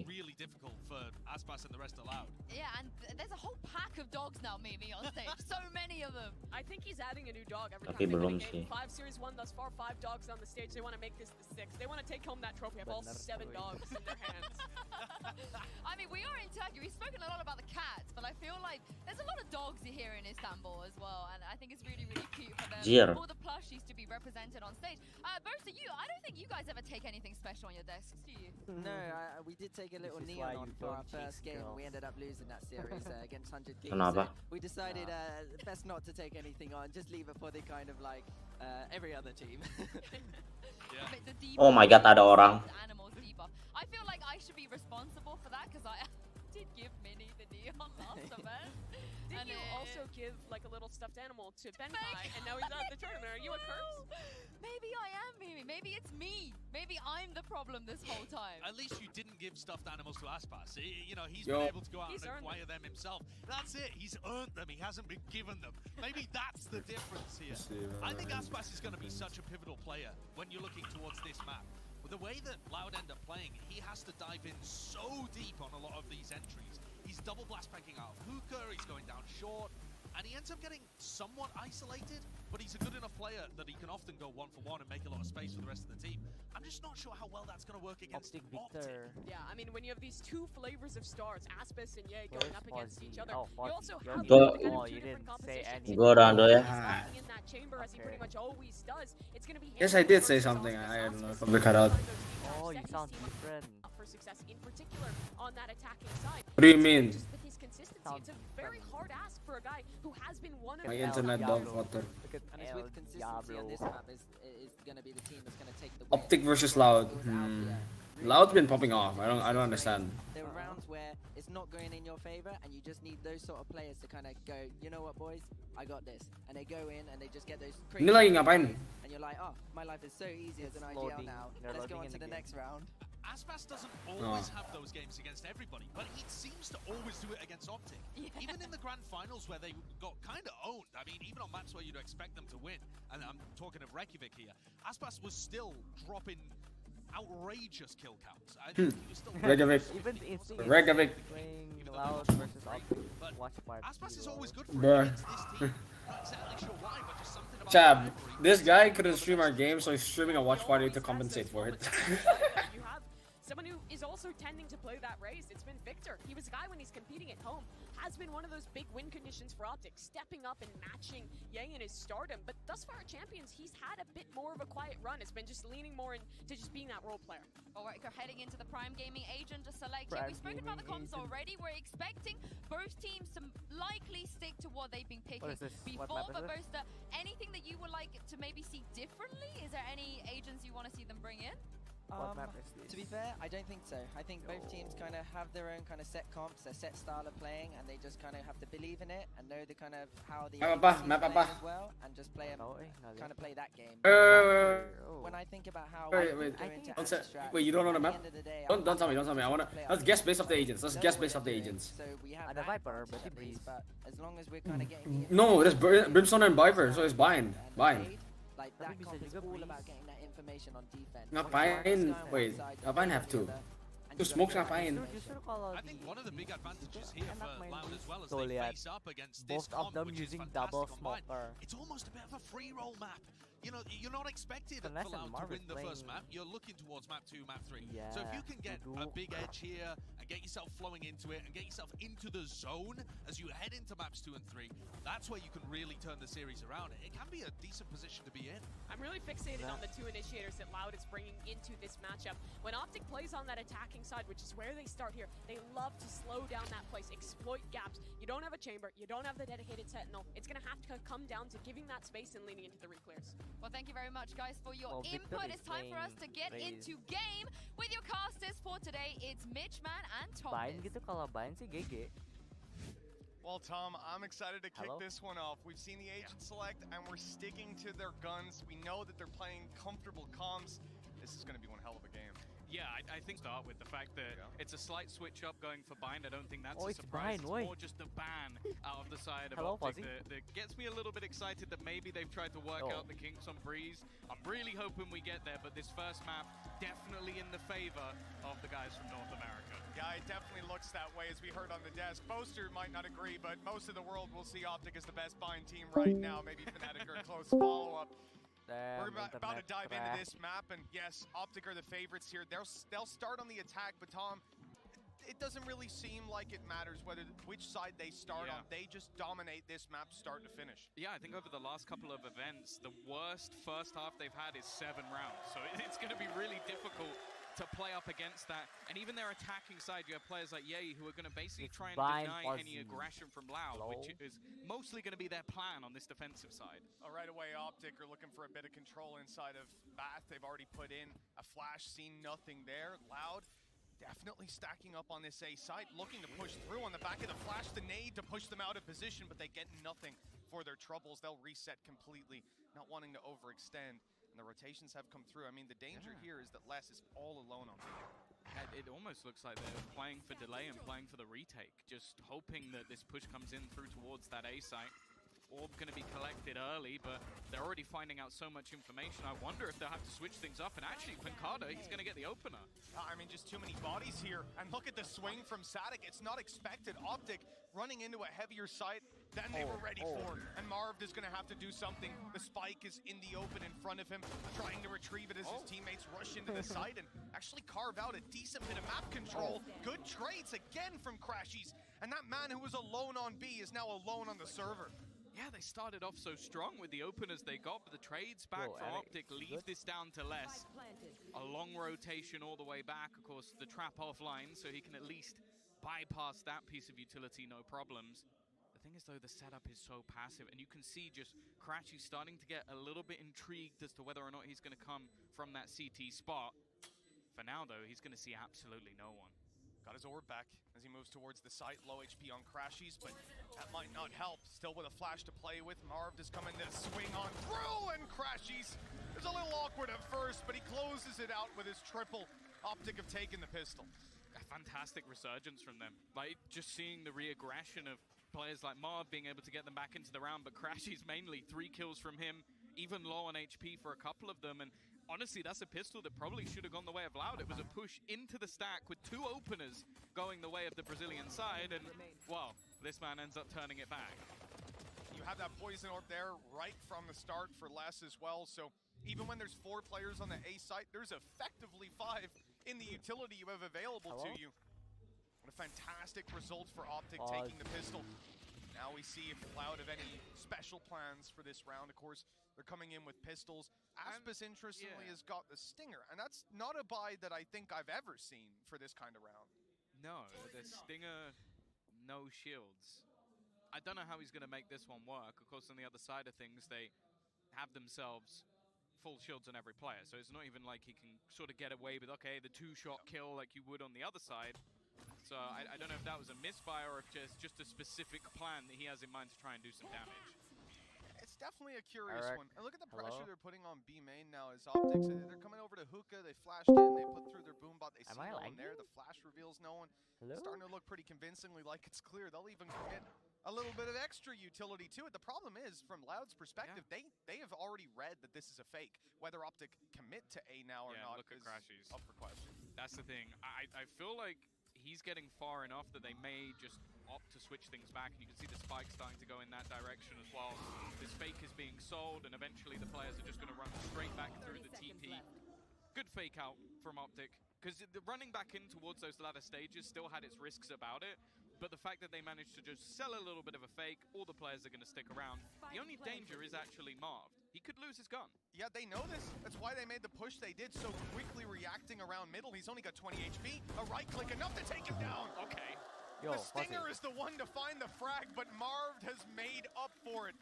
S11: really difficult for Aspas and the rest of Loud.
S8: Yeah, and there's a whole pack of dogs now, Mimi, on stage. So many of them.
S12: I think he's adding a new dog every
S2: Tapi
S12: time they
S2: belum
S12: win a game.
S2: sih.
S12: 5 Series 1 thus far, 5 dogs on the stage. They want to make this the 6th. They want to take home that trophy of all 7 dogs in their hands.
S8: I mean, we are in Turkey. We've spoken a lot about the cats, but I feel like there's a lot of dogs here in Istanbul as well, and I think it's really, really cute for them. All the plushies to be represented on stage. Both of you, I don't think you guys ever take anything special on your desks, do you?
S7: No, we did take a little neon on for our first game. We ended up losing that series against 100 Kings. So we decided best not to take anything on, just leave it for the kind of like every other team.
S2: Oh my god, ada orang.
S8: I feel like I should be responsible for that because I did give Minnie the neon last event.
S12: Didn't you also give like a little stuffed animal to Benkai, and now he's out of the tournament? Are you a curse?
S8: Maybe I am, Mimi. Maybe it's me. Maybe I'm the problem this whole time.
S11: At least you didn't give stuffed animals to Aspas. You know, he's been able to go out and acquire them himself. That's it. He's earned them. He hasn't been given them. Maybe that's the difference here. I think Aspas is going to be such a pivotal player when you're looking towards this map. With the way that Loud end up playing, he has to dive in so deep on a lot of these entries. He's double blast packing out hookah, he's going down short, and he ends up getting somewhat isolated, but he's a good enough player that he can often go 1-for-1 and make a lot of space for the rest of the team. I'm just not sure how well that's going to work against Optic.
S12: Yeah, I mean, when you have these two flavors of stars, Aspas and Ye going up against each other, you also have two different compositions.
S2: Go down there.
S12: In that chamber, as he pretty much always does, it's going to be.
S13: Yes, I did say something. I don't know if I'm the cutout.
S1: Oh, you sound different.
S12: For success, in particular, on that attacking side.
S13: What do you mean?
S12: Just with his consistency, it's a very hard ask for a guy who has been one of
S13: My internet dog water.
S7: And it's with consistency on this map is gonna be the team that's gonna take the win.
S13: Optic versus Loud. Loud's been popping off. I don't understand.
S7: There are rounds where it's not going in your favor, and you just need those sort of players to kind of go, you know what, boys, I got this, and they go in and they just get those.
S13: Ini lagi ngapain?
S7: And you're like, oh, my life is so easy as an IGL now. Let's go on to the next round.
S11: Aspas doesn't always have those games against everybody, but he seems to always do it against Optic. Even in the grand finals where they got kind of owned, I mean, even on maps where you'd expect them to win, and I'm talking of Reykjavik here, Aspas was still dropping outrageous kill counts. I think he was still
S13: Reykjavik. Reykjavik.
S1: Loud versus Optic. Watch party.
S11: Aspas is always good for
S13: Bruh.
S11: against this team. Not exactly sure why, but just something about
S13: Chab, this guy couldn't stream our game, so he's streaming a watch party to compensate for it.
S12: You have someone who is also tending to play that race. It's been Victor. He was a guy when he's competing at home. Has been one of those big win conditions for Optic, stepping up and matching Ye in his stardom. But thus far at Champions, he's had a bit more of a quiet run. It's been just leaning more into just being that role player.
S8: Alright, we're heading into the Prime Gaming agent to select. We've spoken about the comps already. We're expecting both teams to likely stick to what they've been picking before. But Boaster, anything that you would like to maybe see differently? Is there any agents you want to see them bring in?
S1: What map is this?
S7: To be fair, I don't think so. I think both teams kind of have their own kind of set comps, their set style of playing, and they just kind of have to believe in it and know the kind of how the
S13: Map
S7: other
S13: apa?
S7: team
S13: Map
S7: is playing
S13: apa?
S7: as well, and just play kind of play that game.
S1: Oh.
S7: When I think about how
S13: Wait,
S7: we
S13: wait.
S7: go into
S13: Don't say,
S7: anti-strat,
S13: wait, you don't know the
S7: at
S13: map?
S7: end of the day,
S13: Don't tell me, don't tell me. I wanna. Let's guess based off the agents. Let's guess based off the agents.
S7: So we have
S1: Ada
S7: that
S1: Viper,
S7: advantage
S1: berarti
S7: at least,
S1: Breeze.
S7: but as long as we're kind of getting the
S13: No, there's Brimstone and Viper, so it's bind. Bind.
S7: like
S1: Tapi
S7: that
S1: bisa
S7: comp is
S1: juga
S7: all
S1: Breeze.
S7: about getting that information on defense.
S13: Ngapain? Wait, ngapain have to? Two smokes ngapain?
S1: Justru kalau
S11: I think
S1: di
S11: one of the big advantages here
S1: enak
S11: for
S1: main
S11: Loud as well as
S1: Tuh,
S11: they
S1: lihat.
S11: face up against
S1: both
S11: this
S1: of
S11: comp,
S1: them
S11: which is
S1: using
S11: fantastic
S1: double
S11: on mine.
S1: smoker.
S11: It's almost a bit of a free roll map. You know, you're not expected for
S1: Unless
S11: Loud to
S1: Marv is
S11: win the first
S1: playing-
S11: map. You're looking towards map 2, map 3.
S1: Yeah,
S11: So if you can get a
S1: duduk.
S11: big edge here and get yourself flowing into it and get yourself into the zone as you head into maps 2 and 3, that's where you can really turn the series around. It can be a decent position to be in.
S12: I'm really fixated on the two initiators that Loud is bringing into this matchup. When Optic plays on that attacking side, which is where they start here, they love to slow down that place, exploit gaps. You don't have a chamber, you don't have the dedicated sentinel. It's going to have to come down to giving that space and leaning into the reclears.
S8: Well, thank you very much, guys, for your
S1: Well, Victor
S8: input.
S1: is
S8: It's time for us to get
S1: playing
S8: into game with your casters for today. It's Mitchman and
S1: Bind
S8: Thomas.
S1: gitu, kalau bind sih GG.
S14: Well, Tom, I'm excited to kick
S1: Hello?
S14: this one off. We've seen the agent select, and we're sticking to their guns. We know that they're playing comfortable comms. This is going to be one hell of a game.
S15: Yeah, I think start with the fact that it's a slight switch up going for bind. I don't think that's
S1: Oh,
S15: a
S1: it's
S15: surprise.
S1: bind,
S15: It's
S1: oi.
S15: more just the ban out of the side of
S1: Hello,
S15: Optic
S1: Fuzzy.
S15: that gets me a little bit excited that maybe they've tried to work
S1: Oh.
S15: out the kinks on Breeze. I'm really hoping we get there, but this first map definitely in the favor of the guys from North America.
S14: Yeah, it definitely looks that way, as we heard on the desk. Boaster might not agree, but most of the world will see Optic as the best bind team right now. Maybe Fnatic are a close follow-up. We're about to dive into this map, and yes, Optic are the favorites here. They'll start on the attack, but Tom, it doesn't really seem like it matters which side they start on. They just dominate this map start to finish.
S15: Yeah, I think over the last couple of events, the worst first half they've had is 7 rounds. So it's going to be really difficult to play up against that. And even their attacking side, you have players like Ye who are going to basically try and
S1: bind
S15: deny any
S1: Fuzzy.
S15: aggression from Loud, which is mostly going to be their plan on this defensive side.
S14: Right away, Optic are looking for a bit of control inside of Bath. They've already put in a flash, seen nothing there. Loud definitely stacking up on this A site, looking to push through on the back of the flash, the nade to push them out of position, but they get nothing for their troubles. They'll reset completely, not wanting to overextend. And the rotations have come through. I mean, the danger here is that Les is all alone on B.
S15: It almost looks like they're playing for delay and playing for the retake, just hoping that this push comes in through towards that A site. Orb going to be collected early, but they're already finding out so much information. I wonder if they'll have to switch things up. And actually, Pancada, he's going to get the opener.
S14: I mean, just too many bodies here. And look at the swing from Sadik. It's not expected. Optic running into a heavier site than they were ready for. And Marv is going to have to do something. The spike is in the open in front of him, trying to retrieve it as his teammates rush into the site and actually carve out a decent bit of map control. Good trades again from Crashies. And that man who was alone on B is now alone on the server.
S15: Yeah, they started off so strong with the openers they got, but the trades back for Optic leave this down to less. A long rotation all the way back, of course, the trap offline, so he can at least bypass that piece of utility, no problems. The thing is, though, the setup is so passive, and you can see just Cratchy starting to get a little bit intrigued as to whether or not he's going to come from that CT spot. For now, though, he's going to see absolutely no one.
S14: Got his orb back as he moves towards the site. Low HP on Crashies, but that might not help. Still with a flash to play with. Marv just coming to swing on through, and Crashies is a little awkward at first, but he closes it out with his triple. Optic have taken the pistol.
S15: A fantastic resurgence from them. Like, just seeing the re-aggression of players like Marv being able to get them back into the round, but Crashies mainly 3 kills from him, even low on HP for a couple of them, and honestly, that's a pistol that probably should have gone the way of Loud. It was a push into the stack with 2 openers going the way of the Brazilian side, and, well, this man ends up turning it back.
S14: You have that poison orb there right from the start for Les as well, so even when there's 4 players on the A site, there's effectively 5 in the utility you have available to you. What a fantastic result for Optic taking the pistol. Now we see if Loud have any special plans for this round. Of course, they're coming in with pistols. Aspis, interestingly, has got the Stinger, and that's not a buy that I think I've ever seen for this kind of round.
S15: No, the Stinger, no shields. I don't know how he's going to make this one work. Of course, on the other side of things, they have themselves full shields on every player, so it's not even like he can sort of get away with, okay, the 2-shot kill like you would on the other side. So I don't know if that was a misfire or if just a specific plan that he has in mind to try and do some damage.
S14: It's definitely a curious
S1: Eric,
S14: one. And look at the pressure
S1: hello?
S14: they're putting on B main now as Optics. They're coming over to hookah. They flashed in. They put through their boombot. They see
S1: Am I
S14: no one there.
S1: lagging?
S14: The flash reveals no one.
S1: Hello?
S14: Starting to look pretty convincingly like it's clear. They'll even commit a little bit of extra utility to it. The problem is, from Loud's perspective, they have already read that this is a fake. Whether Optic commit to A now or not
S15: look at
S14: is
S15: Crashies.
S14: up for question.
S15: That's the thing. I feel like he's getting far enough that they may just opt to switch things back, and you can see the spike starting to go in that direction as well. This fake is being sold, and eventually the players are just going to run straight back through the TP. Good fake out from Optic, because the running back in towards those latter stages still had its risks about it, but the fact that they managed to just sell a little bit of a fake, all the players are going to stick around. The only danger is actually Marv. He could lose his gun.
S14: Yeah, they know this. That's why they made the push they did, so quickly reacting around middle. He's only got 20 HP. A right click, enough to take him down.
S15: Okay.
S1: Yo,
S14: the Stinger is the one to find the frag, but Marv has made up for it.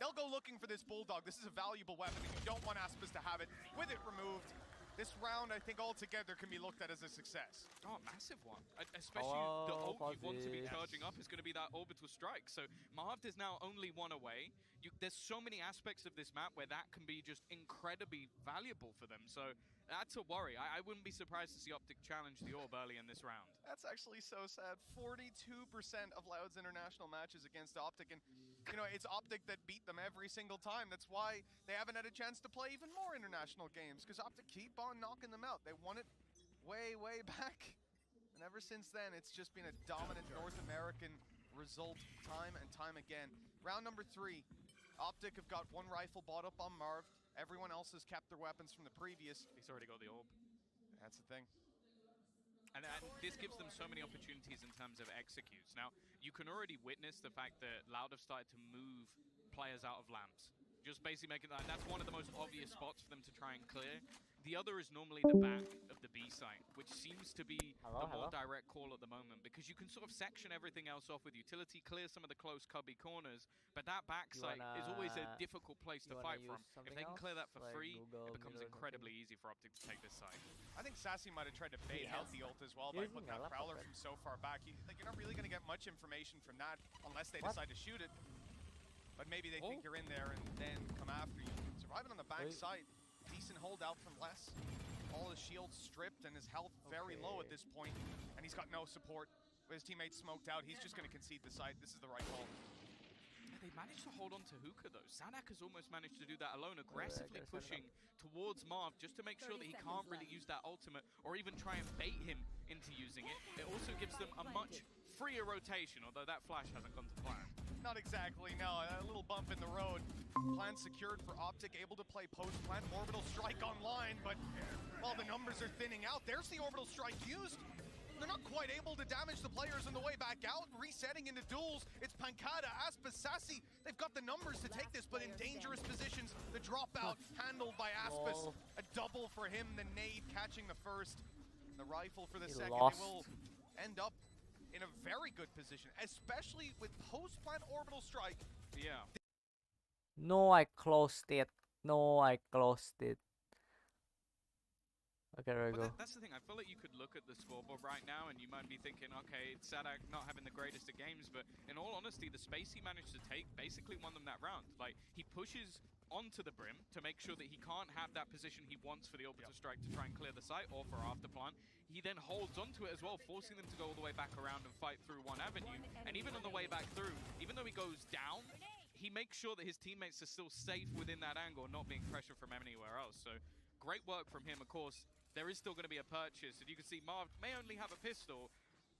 S14: They'll go looking for this Bulldog. This is a valuable weapon, and you don't want Aspas to have it. With it removed, this round, I think, altogether can be looked at as a success.
S15: Oh, massive one. Especially the ult you want to be charging up is going to be that orbital strike. So Marv is now only one away. There's so many aspects of this map where that can be just incredibly valuable for them. So that's a worry. I wouldn't be surprised to see Optic challenge the orb early in this round.
S14: That's actually so sad. 42% of Loud's international matches against Optic, and you know, it's Optic that beat them every single time. That's why they haven't had a chance to play even more international games, because Optic keep on knocking them out. They won it way, way back. And ever since then, it's just been a dominant North American result time and time again. Round number 3, Optic have got one rifle bought up on Marv. Everyone else has kept their weapons from the previous.
S15: He's already got the orb.
S14: That's the thing.
S15: And this gives them so many opportunities in terms of executes. Now, you can already witness the fact that Loud have started to move players out of lamps. Just basically making that's one of the most obvious spots for them to try and clear. The other is normally the back of the B site, which seems to be the more direct call at the moment, because you can sort of section everything else off with utility, clear some of the close cubby corners, but that back site is always a difficult place to fight from. If they can clear that for free, it becomes incredibly easy for Optic to take this site.
S14: I think Sassy might have tried to bait out the ult as well by putting that Prowler from so far back. You're not really going to get much information from that unless they decide to shoot it. But maybe they think you're in there and then come after you. Surviving on the back side. Decent holdout from Les. All his shields stripped and his health very low at this point. And he's got no support. With his teammates smoked out, he's just going to concede the site. This is the right call.
S15: They managed to hold on to Hookah though. Sanak has almost managed to do that alone, aggressively pushing towards Marv just to make sure that he can't really use that ultimate or even try and bait him into using it. It also gives them a much freer rotation, although that flash hasn't gone to plan.
S14: Not exactly, no. A little bump in the road. Plan secured for Optic, able to play post-plant. Orbital strike online, but while the numbers are thinning out, there's the orbital strike used. They're not quite able to damage the players on the way back out. Resetting into duels. It's Pancada, Aspas, Sassy. They've got the numbers to take this, but in dangerous positions. The dropout handled by Aspas. A double for him, the nade catching the first. The rifle for the second. They will end up in a very good position, especially with post-plant orbital strike.
S15: Yeah.
S1: No, I closed it. No, I closed it. Okay, there we go.
S15: That's the thing. I feel like you could look at the scoreboard right now and you might be thinking, okay, Sadak not having the greatest of games, but in all honesty, the space he managed to take basically won them that round. Like, he pushes onto the brim to make sure that he can't have that position he wants for the orbital strike to try and clear the site or for after plant. He then holds onto it as well, forcing them to go all the way back around and fight through one avenue. And even on the way back through, even though he goes down, he makes sure that his teammates are still safe within that angle, not being pressured from anywhere else. So great work from him. Of course, there is still going to be a purchase. And you can see Marv may only have a pistol,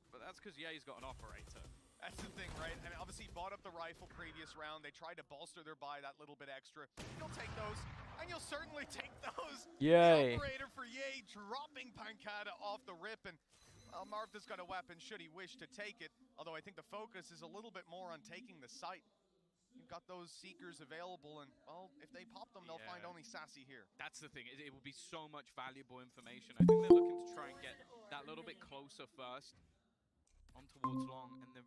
S15: but that's because Ye's got an operator.
S14: That's the thing, right? And obviously he bought up the rifle previous round. They tried to bolster their buy that little bit extra. You'll take those, and you'll certainly take those.
S1: Yay.
S14: The operator for Ye dropping Pancada off the rip, and Marv has got a weapon should he wish to take it. Although I think the focus is a little bit more on taking the site. You've got those Seekers available, and, well, if they pop them, they'll find only Sassy here.
S15: That's the thing. It will be so much valuable information. I think they're looking to try and get that little bit closer first on towards long, and the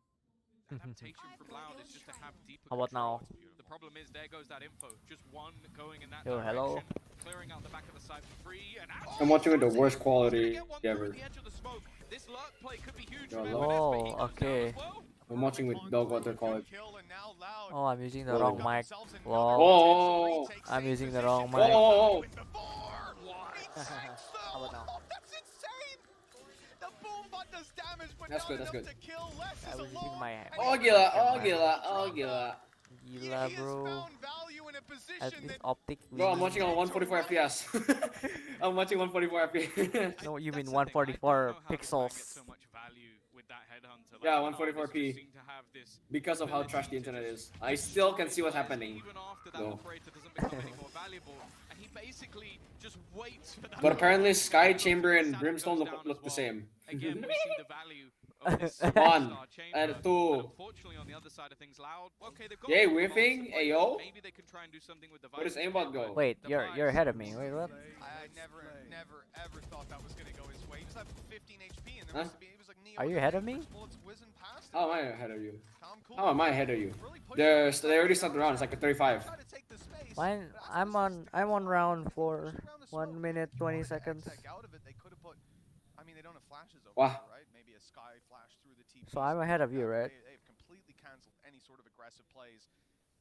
S15: adaptation from Loud is just to have deeper
S1: How about
S15: control.
S1: now?
S15: The problem is, there goes that info. Just one going in that
S1: Yo,
S15: direction.
S1: hello.
S15: clearing out the back of the side for free. And
S13: I'm watching with the worst quality ever.
S15: the edge of the smoke. This lurk play could be huge.
S13: Yeah,
S15: from
S13: lurk.
S15: FNS, but he
S1: Oh,
S15: goes down
S1: okay.
S15: as well.
S13: I'm watching with dog water quality.
S1: Oh, I'm using the
S13: Whoa.
S1: wrong mic.
S13: Whoa,
S1: Lol.
S13: whoa,
S1: I'm using the wrong
S13: whoa,
S1: mic.
S13: whoa, whoa.
S1: How about now?
S14: That's insane! The boom bot does damage, but
S13: That's
S14: not
S13: good, that's
S14: enough
S13: good.
S14: to kill. Les
S1: I
S14: is
S1: was using
S14: alone.
S1: my.
S13: Oh gila, oh gila, oh gila.
S1: Gila, bro. At least Optic.
S13: Bro, I'm
S1: wins.
S13: watching on 144 FPS. I'm watching 144 FPS.
S1: No, you mean
S15: That's the thing, I don't
S1: 144
S15: know how the plan
S1: pixels.
S15: gets so much value with that headhunter. Like,
S13: Yeah,
S15: even artists
S13: 144p.
S15: just seem to have this
S13: Because of how trash the
S15: ability to
S13: internet
S15: just
S13: is. I still can see what's happening.
S15: even after that
S13: No.
S15: operator doesn't become any more valuable, and he basically just waits for that.
S13: But apparently Sky,
S15: operator to
S13: Chamber, and
S15: Saturn
S13: Brimstone
S15: goes down
S13: look
S15: as
S13: the
S15: well.
S13: same.
S15: Again, we see the value of this
S13: One,
S15: superstar Chamber,
S13: and
S15: but
S13: two.
S15: unfortunately, on the other side of things, Loud. Okay, they've got
S13: Yay,
S15: a couple of
S13: whiffing,
S15: options to play
S13: ayo.
S15: with. Maybe they can try and do something with the
S13: Where does
S15: Vice
S13: aimbot
S15: here,
S13: go?
S15: but
S1: Wait,
S15: the
S1: you're ahead of me.
S15: Vice-
S1: Wait, what?
S14: I never, ever thought that was gonna go his way. He was at 15 HP, and there
S13: Huh?
S14: must be. He was like Neo.
S1: Are you
S14: with
S1: ahead
S14: the
S1: of me?
S14: first bullets whizzing past him.
S13: How am I ahead of you?
S14: Calm, cool.
S13: How am I ahead of you?
S14: Really pushing
S13: They already started the round. It's like a 35.
S14: Try to take the space,
S1: Mine.
S14: but as
S1: I'm
S14: this is
S1: on round 4.
S14: pushing around the
S1: 1
S14: smoke,
S1: minute
S14: if you
S1: 20
S14: wanted to
S1: seconds.
S14: exec out of it, they could have put. I mean, they don't have flashes over
S13: Wow.
S14: there, right? Maybe a sky flash through the TP.
S1: So I'm ahead of you, right?
S14: They've completely canceled any sort of aggressive plays.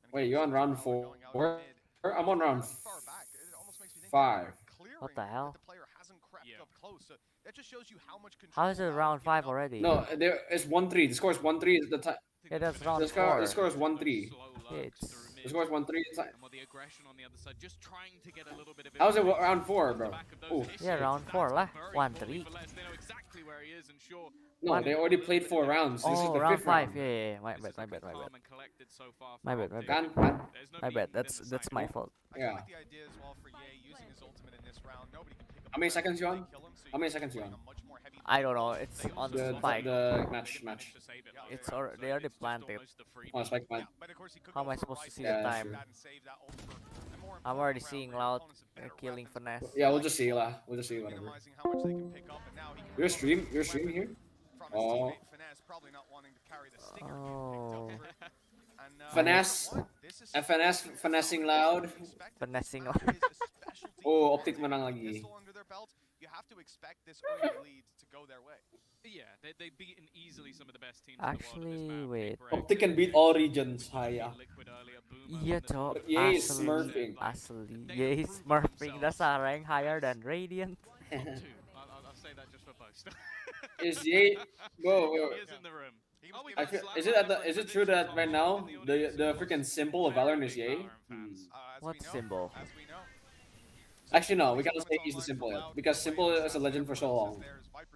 S14: And
S13: Wait,
S14: again,
S13: you're on
S14: so
S13: round
S14: now we're
S13: 4?
S14: going out mid.
S13: I'm on round
S14: Far back. It almost makes me think
S13: 5.
S14: clearing
S1: What the
S14: that
S1: hell?
S14: the player hasn't crept up close. So that just shows you how much control.
S1: How is it
S14: Loud
S1: round
S14: have
S1: 5
S14: given up.
S1: already?
S13: No, there it's 1-3. The score is 1-3 is the time.
S1: Yeah, that's round
S13: The
S1: 4.
S13: score is 1-3.
S1: Yeah, it's.
S13: The score is 1-3.
S15: And with the aggression on the other side, just trying to get a little bit of
S13: How's it
S15: information
S13: round 4,
S15: off the
S13: bro?
S15: back of those
S13: Oh.
S15: issues.
S1: Yeah, round
S15: That's
S1: 4 lah.
S15: very
S1: 1-3.
S15: poorly for Les. They know exactly where he is, and sure.
S13: No, they already played 4 rounds. This is
S1: Oh,
S13: the
S1: round
S13: 5th
S1: 5.
S13: round.
S1: Yeah. My
S15: This
S1: bad.
S15: is
S1: My
S15: looking
S1: bad. My bad.
S15: calm and collected so far
S1: My
S15: for
S1: bad. My
S15: Optic.
S1: bad.
S15: There's no
S1: My
S15: beating
S1: bad.
S15: in
S1: That's
S15: the
S1: that's
S15: side.
S1: my fault.
S14: I
S13: Yeah.
S14: like the idea as well for Ye using his ultimate in this round. Nobody can pick up.
S13: How many
S14: the
S13: seconds you
S14: round
S13: on?
S14: until they kill him, so
S13: How many
S14: you're
S13: seconds you
S14: playing
S13: on?
S14: a much more heavy
S1: I don't know. It's on
S13: The
S1: spike.
S13: match.
S15: To save it,
S14: Yeah,
S15: like,
S1: It's
S15: so
S1: already they already
S15: it's just
S1: planted.
S15: almost a free
S13: Oh,
S15: beat.
S13: spike man.
S14: But of course he could
S1: How
S14: go
S1: am I
S14: for a
S1: supposed to see
S14: rifle
S1: the
S13: Yeah,
S1: time?
S13: sure.
S14: that and save that ult for a more
S1: I'm
S14: important
S1: already
S14: round
S1: seeing
S14: where
S1: Loud
S14: opponents have better
S1: killing
S14: weapons.
S1: finesse.
S13: Yeah, we'll just see lah. We'll just see whatever.
S14: Minimizing how much they can pick up, and now he can
S13: You're
S14: recover
S13: streaming here?
S14: from his
S13: Oh.
S14: teammate Finesse, probably not wanting to carry the stinger being picked
S1: Oh.
S14: up for it. And,
S13: Finesse.
S14: this is
S13: FNS finessing Loud.
S1: Finessing
S14: That is a specialty
S13: Oh,
S14: for
S13: Optic
S14: Optic.
S13: menang
S14: With a
S13: lagi.
S14: pistol under their belt, you have to expect this early lead to go their way.
S15: Yeah, they've beaten easily some of the best teams in the world
S1: Actually,
S15: on this map.
S1: wait.
S15: Big Break,
S13: Optic can beat all regions. Hiya.
S15: Liquid earlier, Boom
S1: Iya,
S15: on the
S1: cok.
S13: But Ye is
S1: Asli.
S13: smurfing.
S1: Asli.
S15: They
S1: Ye
S15: have
S1: is
S15: proven
S1: smurfing. That's
S15: themselves.
S1: a rank higher than Radiant.
S15: Top 2. I'll say that just for boast.
S13: Is Ye? Bro,
S15: He is in the room.
S14: He must
S15: Oh, we
S14: be
S13: I
S15: got
S13: feel,
S15: Slap
S13: is it
S15: on
S13: at the?
S15: different
S13: Is it true that
S15: positions
S13: right
S15: on
S13: now
S15: in
S13: the
S15: audience
S13: the
S15: as well.
S13: freaking symbol of Valorant is
S15: Very
S13: Ye?
S15: big Valorant fans.
S14: As
S1: What
S14: we know,
S1: symbol?
S14: As we know.
S13: Actually, no. We cannot say he's the symbol yet because symbol is a legend for so long.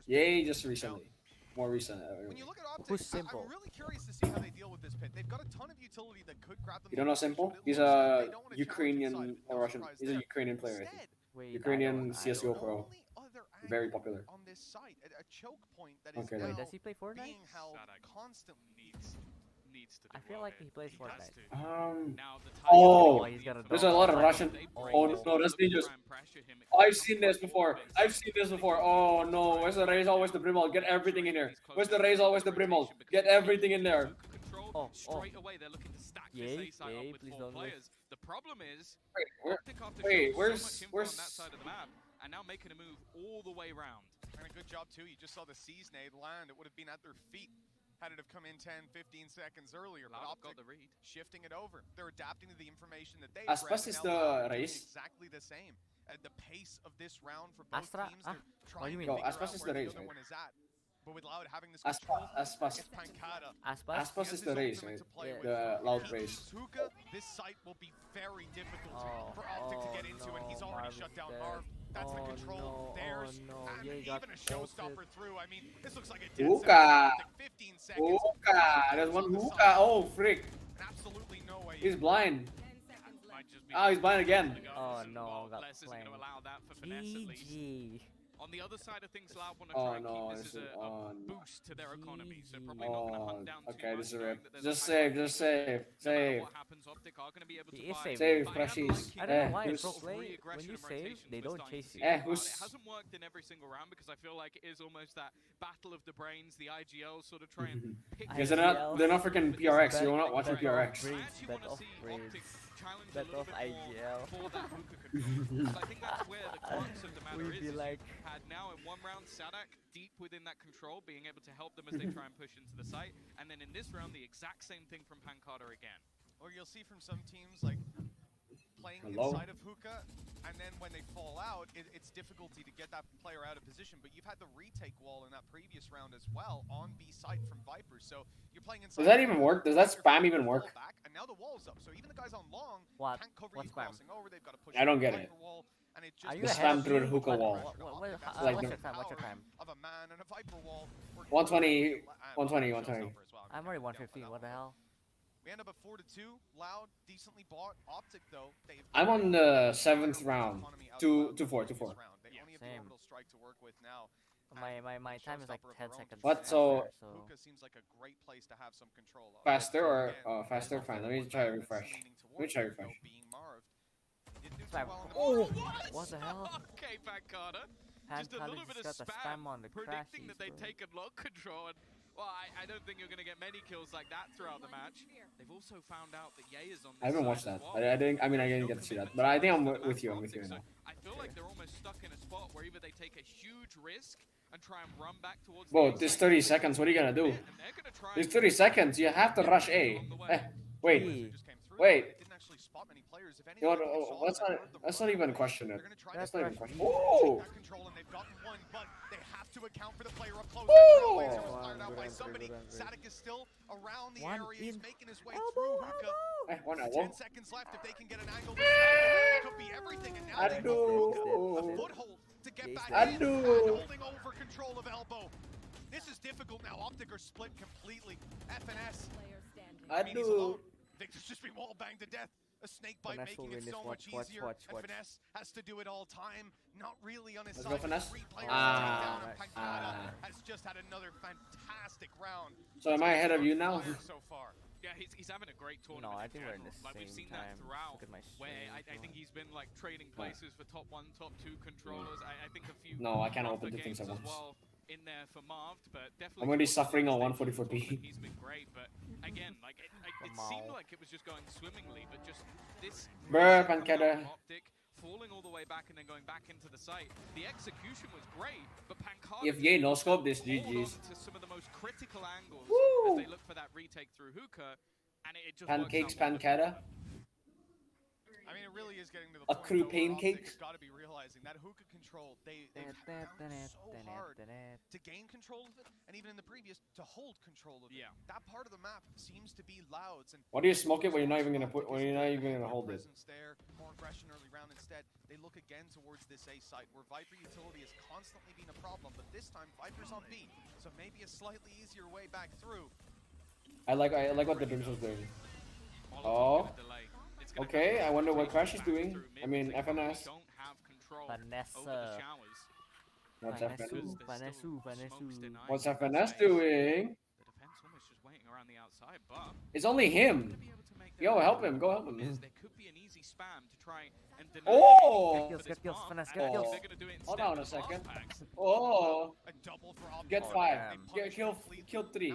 S13: Ye just recently, more recent.
S14: When you look at Optic,
S1: Who's Simple?
S14: I'm really curious to see how they deal with this pit. They've got a ton of utility that could grab them.
S13: You don't know Simple?
S14: but it
S13: He's
S14: looks like
S13: a
S14: they don't wanna challenge
S13: Ukrainian
S14: inside.
S13: or
S14: No
S13: Russian.
S14: surprise
S13: He's a
S14: there.
S13: Ukrainian player, I think.
S14: Instead,
S1: Wait,
S13: Ukrainian
S1: I
S13: CS:GO
S1: don't know.
S13: pro.
S14: only other
S13: Very
S14: angle
S13: popular.
S14: on this site, a choke point that is
S13: Okay,
S14: now
S13: then.
S1: Does he play Fortnite?
S14: being held
S15: Sadak
S14: constantly.
S15: Needs to do
S1: I feel
S15: well
S1: like
S15: here.
S1: he plays
S15: has
S1: Fortnite.
S15: to. Now the
S13: Oh,
S1: Oh, he's got a
S13: there's a
S1: dog.
S13: lot of Russian.
S15: They
S1: Oh,
S15: break
S13: Oh
S15: this,
S13: no, that's
S15: look to
S13: dangerous.
S15: try and pressure him. It
S13: I've
S15: comes
S13: seen
S15: from
S13: this
S15: all
S13: before.
S15: base.
S13: I've seen this before. Oh no, where's the Razor? Where's the Brimall? Get everything in here. Where's the Razor? Where's the Brimall? Get everything in there.
S1: Oh,
S15: Straight away, they're looking to stack
S1: Yay,
S15: this A side
S1: yay,
S15: up with
S1: please
S15: 4
S1: don't lose.
S15: players. The problem is,
S13: Wait, where?
S15: Optic after
S13: wait,
S15: showing so
S13: where's-
S15: much info
S13: where's-
S15: on that side of the map, and now making a move all the way round.
S14: And a good job too. You just saw the Seas nade land. It would have been at their feet had it have come in 10, 15 seconds earlier. But
S15: Loud got
S14: Optic
S15: the read.
S14: shifting it over. They're adapting to the information that they've
S13: Aspas
S14: read,
S13: is
S14: and now
S13: the
S14: Loud doing
S13: race.
S14: exactly the same. At the pace of this round for both
S1: Astra?
S14: teams,
S1: Ah,
S14: they're
S1: what do
S14: trying
S1: you
S14: to
S1: mean?
S14: figure
S13: Aspas
S14: out
S13: is
S14: where
S13: the
S14: the
S13: race,
S14: other
S13: right?
S14: one is at. But with Loud having this
S13: Aspas,
S14: control,
S13: Aspas.
S14: it's Pancada.
S1: Aspas?
S13: Aspas is the race, right? The loud race.
S14: Hookah, this site will be very difficult
S1: Oh,
S14: for Optic to
S1: oh
S14: get into, and he's
S1: no,
S14: already
S1: Marv
S14: shut
S1: is
S14: down
S1: dead.
S14: Marv. That's the
S1: Oh
S14: control
S1: no,
S14: theirs,
S1: oh no,
S14: and
S1: Ye got
S14: even a showstopper
S1: bolted.
S14: through. I mean, this looks like a dead
S13: Hookah.
S14: center for Optic. 15 seconds.
S13: Hookah! There's one hookah! Oh, frick!
S14: Absolutely no way.
S13: He's blind.
S5: 10 seconds left.
S15: Might just be
S13: Ah, he's blind again.
S1: Oh no, got
S15: Les isn't
S1: flamed.
S15: going to allow that for finesse at least.
S1: GG.
S15: On the other side of things, Loud want to
S13: Oh
S15: try and
S13: no,
S15: keep
S13: this
S15: this
S13: is
S15: as a boost to their economy, so probably not going to hunt down too
S13: okay,
S15: much.
S13: this is a
S15: knowing
S13: rip.
S15: that there's
S13: Just
S15: a
S13: save,
S15: high
S13: just save,
S15: no matter
S13: save.
S15: what happens, Optic are going to be able to
S1: He is
S15: buy.
S1: saving.
S13: Save,
S15: But I am
S13: Crashies.
S15: liking
S1: I don't know why
S13: who's-
S1: pro
S15: sort of
S1: play, when
S15: re-aggression
S1: you
S15: and
S1: save,
S15: rotations
S1: they
S15: we're
S1: don't
S15: starting to
S1: chase
S15: see
S1: you.
S15: from Loud.
S13: who's-
S15: It hasn't worked in every single round because I feel like it is almost that battle of the brains, the IGL sort of try and pick.
S13: Because they're not freaking PRX. You're not watching PRX.
S15: I actually want to see Optic challenge a little bit more for that hookah control. Because I think that's where the crux of the matter
S1: We'd be
S15: is
S1: like-
S15: you had now in one round Sadak deep within that control, being able to help them as they try and push into the site, and then in this round the exact same thing from Pancada again.
S14: Or you'll see from some teams like playing
S13: Hello?
S14: inside of hookah, and then when they fall out, it's difficulty to get that player out of position. But you've had the retake wall in that previous round as well on B site from Viper. So you're playing inside.
S13: Does that even work? Does that spam even work?
S14: Back, and now the wall's up. So even the guys on long
S1: What?
S14: can't cover
S1: What
S14: you
S1: spam?
S14: crossing over. They've got to push.
S13: I don't
S14: through
S13: get
S14: the
S13: it.
S14: Viper wall, and it
S1: Are
S14: just
S1: you
S13: The
S1: ahead
S13: spam
S1: of
S13: through
S1: me?
S13: the hookah
S1: What-
S13: wall.
S1: what-
S13: Like
S1: what's
S13: the-
S1: your time? What's your time?
S14: Of a man and a Viper wall.
S13: 120, 120, 120.
S1: I'm already 115. What the hell?
S14: We end up at 4-2. Loud, decently bought. Optic though, they've
S13: I'm on the 7th round. 2-4, 2-4.
S14: They only have the
S1: Same.
S14: orbital strike to work with now.
S1: My time is like 10 seconds.
S13: What, so-
S1: faster, so
S14: Hookah seems like a great place to have some control of.
S13: Faster or
S14: Again,
S13: faster? Fine. Let me try refresh.
S14: leaning
S13: Let me
S14: towards
S13: try
S14: Hugo
S13: refresh.
S14: being marved. Didn't do too
S1: Spam.
S14: well in the
S1: Oh,
S14: morning.
S1: what the hell?
S15: Okay, Pancada. Just a
S1: Pancada
S15: little bit of
S1: just got the
S15: spam,
S1: spam on the
S15: predicting
S1: crashies,
S15: that they'd
S1: bro.
S15: taken lock control. And, well, I don't think you're going to get many kills like that throughout the match. They've also found out that Ye is on this
S13: I haven't
S15: side
S13: watched
S15: as
S13: that.
S15: well.
S13: I didn't. I mean, I didn't get to see that. But I think I'm with you. I'm with you
S15: So
S13: now.
S15: I feel like they're almost stuck in a spot where either they take a huge risk and try and run back towards
S13: Whoa,
S15: the
S13: this
S15: exit,
S13: 30 seconds. What are you gonna do?
S15: and they're going to try
S13: There's
S15: and
S13: 30 seconds. You have to rush A. Wait. Wait.
S14: They didn't actually spot many players. If
S13: You know
S14: anything,
S13: what,
S14: they saw
S13: let's
S14: them and
S13: not.
S14: heard them
S13: Let's
S14: run
S13: not even
S14: away.
S13: question it.
S14: They're gonna try
S13: That's
S14: to
S13: not even
S14: push
S13: question.
S14: take
S13: Oh.
S14: that control, and they've gotten one, but they have to account for the player up close.
S13: Woo!
S14: That trailblazer was fired out by somebody. Sadik is still around the
S1: One
S14: area. He's
S1: in.
S14: making his way through Hookah.
S13: One
S14: 10
S13: elbow.
S14: seconds left. If they can get an angle, this could be everything. And now they give Hookah a foothold to get back in and holding over control of elbow. This is difficult now. Optic are split completely. FNS. I mean, he's alone. Victor's just been wall banged to death. A snake bite
S1: Finesse will
S14: making
S1: win
S14: it
S1: this.
S14: so
S1: Watch,
S14: much
S1: watch,
S14: easier.
S1: watch,
S14: And
S1: watch.
S14: Finesse has to do it all time. Not really on his
S13: Let's
S14: side.
S13: go, Finesse.
S14: Three players
S13: Ah.
S14: down, and
S1: Nice.
S14: Pancada has just had another fantastic round.
S13: So am I ahead of you now?
S14: So far.
S15: Yeah, he's having a great tournament.
S1: No, I
S15: in
S1: think we're in
S15: general.
S1: the
S15: Like we've
S1: same
S15: seen that
S1: time.
S15: throughout,
S1: Look at my
S15: where I
S1: stream.
S15: think he's been like trading places for top 1, top 2 controllers. I think a few.
S13: No, I can't
S15: rougher
S13: open the things
S15: games
S13: at
S15: as
S13: once.
S15: well in there for Marved, but definitely.
S13: I'm already
S15: towards the
S13: suffering
S15: late
S13: on
S15: stages of the
S13: 144p.
S15: tournament, He's been great, but again, like it seemed like it was just going swimmingly, but just this.
S13: Bruh,
S15: coming out
S13: Pancada.
S15: from Optic, falling all the way back and then going back into the site. The execution was great, but Pancada
S13: If Ye no scope this,
S15: hold on
S13: GG's.
S15: to some of the most critical angles
S13: Woo!
S15: as they look for that retake through Hookah, and it just
S13: Pancakes,
S15: works out
S13: Pancada.
S14: I mean, it really is getting to the
S13: A
S14: point
S13: crew
S14: though where
S13: pancakes?
S14: Optic's got to be realizing that Hookah control, they've found so hard to gain control of it, and even in the previous, to hold control of it. That part of the map seems to be Loud's. And
S13: Why do you smoke it when you're not even gonna put? When you're not even gonna hold it?
S14: presence there, more aggression early round. Instead, they look again towards this A site where Viper utility has constantly been a problem, but this time Viper's on B, so maybe a slightly easier way back through.
S13: I like what the Dims was doing. Oh. Okay, I wonder what Crash is doing. I mean, FNS.
S1: Vanessa.
S13: What's FNS?
S1: Vanessa.
S13: What's FNS doing?
S15: The defense almost just waiting around the outside, but
S13: It's only him. Yo, help him. Go help him.
S15: there could be an easy spam to try and deny
S13: Oh!
S1: Get kills, Finesse,
S15: I
S1: get
S15: think
S1: kills.
S15: they're gonna do it
S13: Hold
S15: instead
S13: on a
S15: of
S13: second.
S15: last packs.
S13: Oh!
S14: A double for Optic.
S13: Get
S1: Oh,
S13: 5.
S1: damn.
S13: Kill 3. Kill 3.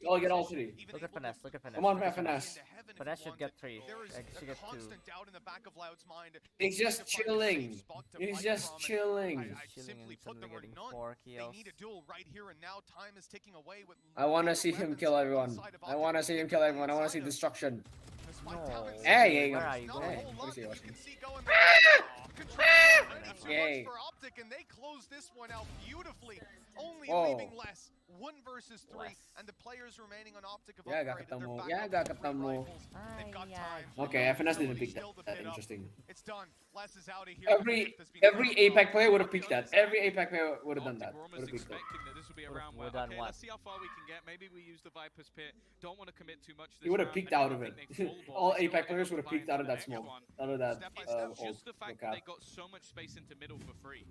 S13: Oh, get all 3.
S1: Look at Finesse, look at Finesse.
S13: Come on,
S1: look at
S13: FNS.
S1: Finesse should get 3.
S14: There is
S1: Should
S14: a
S1: get 2.
S14: constant doubt in the back of Loud's mind.
S13: He's
S14: They
S13: just
S14: need to find a safe
S13: chilling.
S14: spot to
S13: He's
S14: fight
S13: just
S14: from, and
S13: chilling.
S14: I
S1: Chilling
S14: simply
S1: and
S14: put there
S1: suddenly
S14: were
S1: getting
S14: none.
S1: 4
S14: They
S1: kills.
S14: need a duel right here and now. Time is ticking away with
S13: I want to
S14: later
S13: see him
S14: weapons
S13: kill everyone.
S14: inside of
S13: I want to
S14: Optic.
S13: see him kill everyone. I want to see
S14: Inside of-
S13: destruction.
S14: Despite
S1: No.
S14: having
S13: Hey,
S1: Where are you
S14: not a
S1: going?
S14: whole
S13: Let me
S14: lot
S13: see
S14: that
S13: what's
S14: you can
S13: in.
S14: see going there. Control already too
S13: Yay.
S14: much for Optic, and they close this one out beautifully. Only
S13: Whoa.
S14: leaving less. 1 versus 3,
S1: Less.
S14: and the players remaining on Optic have
S13: Yeah,
S14: upgraded. They're
S13: ketemu.
S14: back
S13: Yeah,
S14: up
S13: got
S14: to 3
S13: ketemu.
S14: rifles. They've got time.
S13: Okay, FNS didn't pick
S14: Still to
S13: that.
S14: fit up.
S13: Interesting.
S14: It's done. Les is out of here.
S13: Every APAC player would have picked that. Every APAC player would have done that.
S15: We're
S13: Would
S15: almost
S13: have picked that.
S15: expecting that this would be a round where,
S1: Would've done
S15: okay,
S1: what?
S15: let's see how far we can get. Maybe we use the Viper's Pit. Don't want to commit too much this
S13: He would have
S15: round,
S13: peeked
S15: and
S13: out of
S15: then
S13: it.
S15: I think they full ball.
S13: All
S15: They still
S13: APAC
S15: end
S13: players
S15: up
S13: would have
S15: buying
S13: peeked out of
S15: the
S13: that
S15: next
S13: smoke.
S15: one.
S13: Out of that
S14: Step by
S15: It's
S14: step,
S15: just the fact that
S13: lookout.
S15: they got so much space into middle for free.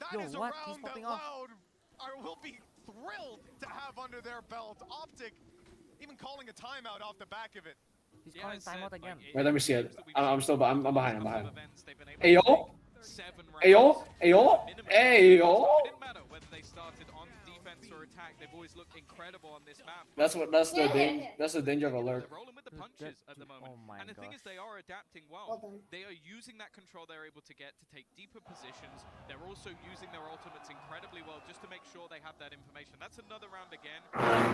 S14: That
S1: Yo,
S14: is a
S1: what? He's
S14: round that
S1: popping off.
S14: Loud will be thrilled to have under their belt. Optic even calling a timeout off the back of it.
S1: He's calling timeout again.
S13: Wait, let me see it. I'm behind. Ayo? Ayo? Ayo? Ayo?
S15: Didn't matter whether they started on defense or attack. They've always looked incredible on this map.
S13: That's the danger of alert.
S15: They're rolling with the punches at the moment.
S1: Oh my
S15: And the thing is, they are adapting well. They are using that control they're able to get to take deeper positions. They're also using their ultimates incredibly well just to make sure they have that information. That's another round again.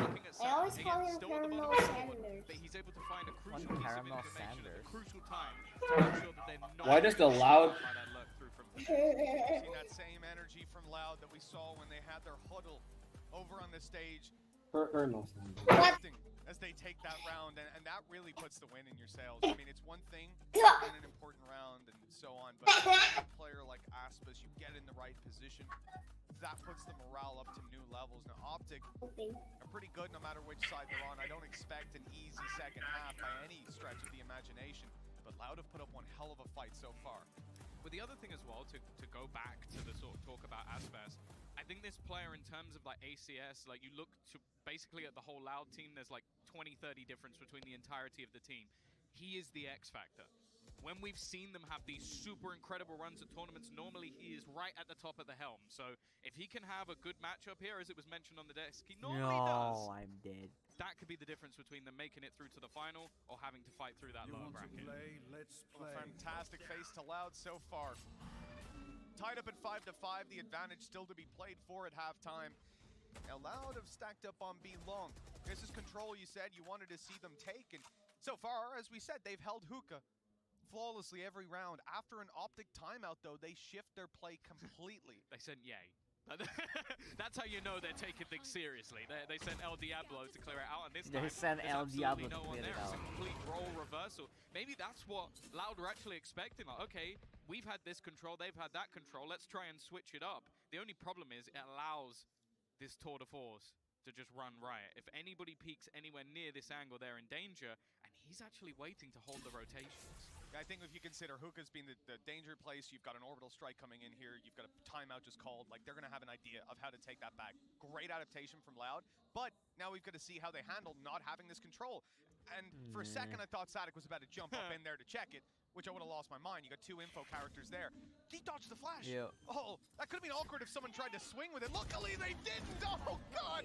S15: Looking at
S16: I always call him
S15: still at the
S16: Caramel
S15: bottom of the board,
S16: Sanders.
S15: but he's able to find a crucial piece of
S1: Caramel
S15: information at
S1: Sanders.
S15: a crucial time to make sure that they're not.
S13: Why does the loud?
S15: by that lurk through from
S14: Seen that same energy from Loud that we saw when they had their huddle over on the stage.
S13: Colonel.
S14: As they take that round, and that really puts the win in your sails. I mean, it's one thing to win an important round and so on, but a player like Aspas, you get in the right position, that puts the morale up to new levels. Now, Optic are pretty good no matter which side they're on. I don't expect an easy second half by any stretch of the imagination, but Loud have put up one hell of a fight so far.
S15: But the other thing as well, to go back to the sort of talk about Aspas, I think this player in terms of like ACS, like you look to basically at the whole Loud team, there's like 20-30 difference between the entirety of the team. He is the X factor. When we've seen them have these super incredible runs at tournaments, normally he is right at the top of the helm. So if he can have a good matchup here, as it was mentioned on the desk, he normally does.
S1: No, I'm dead.
S15: That could be the difference between them making it through to the final or having to fight through that lower bracket.
S10: Let's
S14: Well,
S10: play.
S14: fantastic face to Loud so far. Tied up at 5-5, the advantage still to be played for at halftime. Now Loud have stacked up on B long. This is control you said you wanted to see them take, and so far, as we said, they've held hookah flawlessly every round. After an Optic timeout, though, they shift their play completely.
S15: They sent Yay. That's how you know they're taking things seriously. They sent El Diablo to clear it out, and this time
S1: sent
S15: there's
S1: El Diablo
S15: absolutely
S1: to
S15: no one
S1: clear it
S15: there. It's a
S1: out.
S15: complete role reversal. Maybe that's what Loud were actually expecting. Like, okay, we've had this control, they've had that control. Let's try and switch it up. The only problem is it allows this tour de force to just run riot. If anybody peeks anywhere near this angle, they're in danger, and he's actually waiting to hold the rotations.
S14: I think if you consider hookah's being the danger place, you've got an orbital strike coming in here, you've got a timeout just called, like they're going to have an idea of how to take that back. Great adaptation from Loud, but now we've got to see how they handle not having this control. And for a second I thought Sadik was about to jump up in there to check it, which I would have lost my mind. You got two info characters there. He dodged the flash.
S1: Yeah.
S14: Oh, that could have been awkward if someone tried to swing with it. Luckily they didn't. Oh God,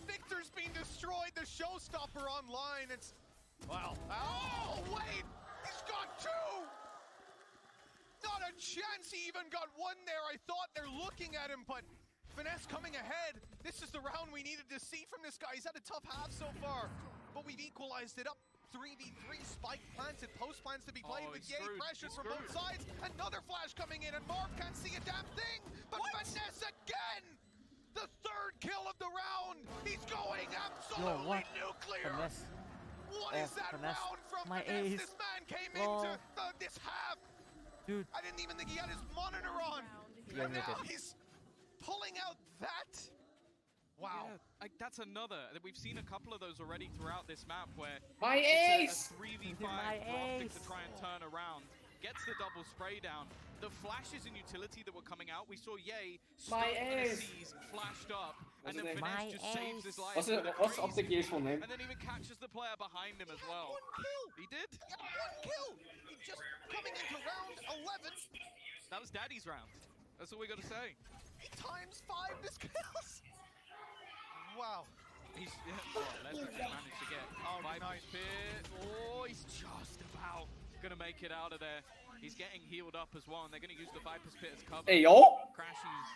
S14: Victor's being destroyed. The showstopper online. It's, well, oh wait. He's got two! Not a chance he even got one there. I thought they're looking at him, but Finesse coming ahead. This is the round we needed to see from this guy. He's had a tough half so far, but we've equalized it up. 3v3, spike planted, post plans to be played with Yay pressure from both sides. Another flash coming in, and Marv can't see a damn thing, but Finesse again! The third kill of the round! He's going absolutely nuclear!
S1: Finesse.
S14: What is that
S1: Finesse.
S14: round from
S1: My
S14: Finesse?
S1: ace.
S14: This man came
S1: Lol.
S14: into this half.
S1: Dude.
S14: I didn't even think he had his monitor on.
S1: Yeah,
S14: And now he's pulling out that. Wow.
S15: Yeah, like that's another. We've seen a couple of those already throughout this map where
S13: My
S15: it's
S13: ace!
S15: a 3v5
S1: My
S15: for Optic
S1: ace!
S15: to try and turn around. Gets the double spray down. The flashes in utility that were coming out, we saw Yay
S13: My
S15: stop in a
S13: ace!
S15: seize, flashed up,
S13: What's
S15: and
S13: his
S15: then
S13: name?
S15: Finesse
S1: My
S15: just saves his life.
S13: What's Optic Gear's full name?
S15: And then even catches the player behind him as well.
S14: One kill.
S15: He did?
S14: He got one kill. He just coming into round 11.
S15: That was Daddy's round. That's all we got to say.
S14: He times 5 his kills. Wow.
S15: He's Lesnar just managed to get Viper's Pit. Oh, he's just about gonna make it out of there. He's getting healed up as well, and they're gonna use the Viper's Pit as cover.
S13: Hey, yo!
S15: Crashy's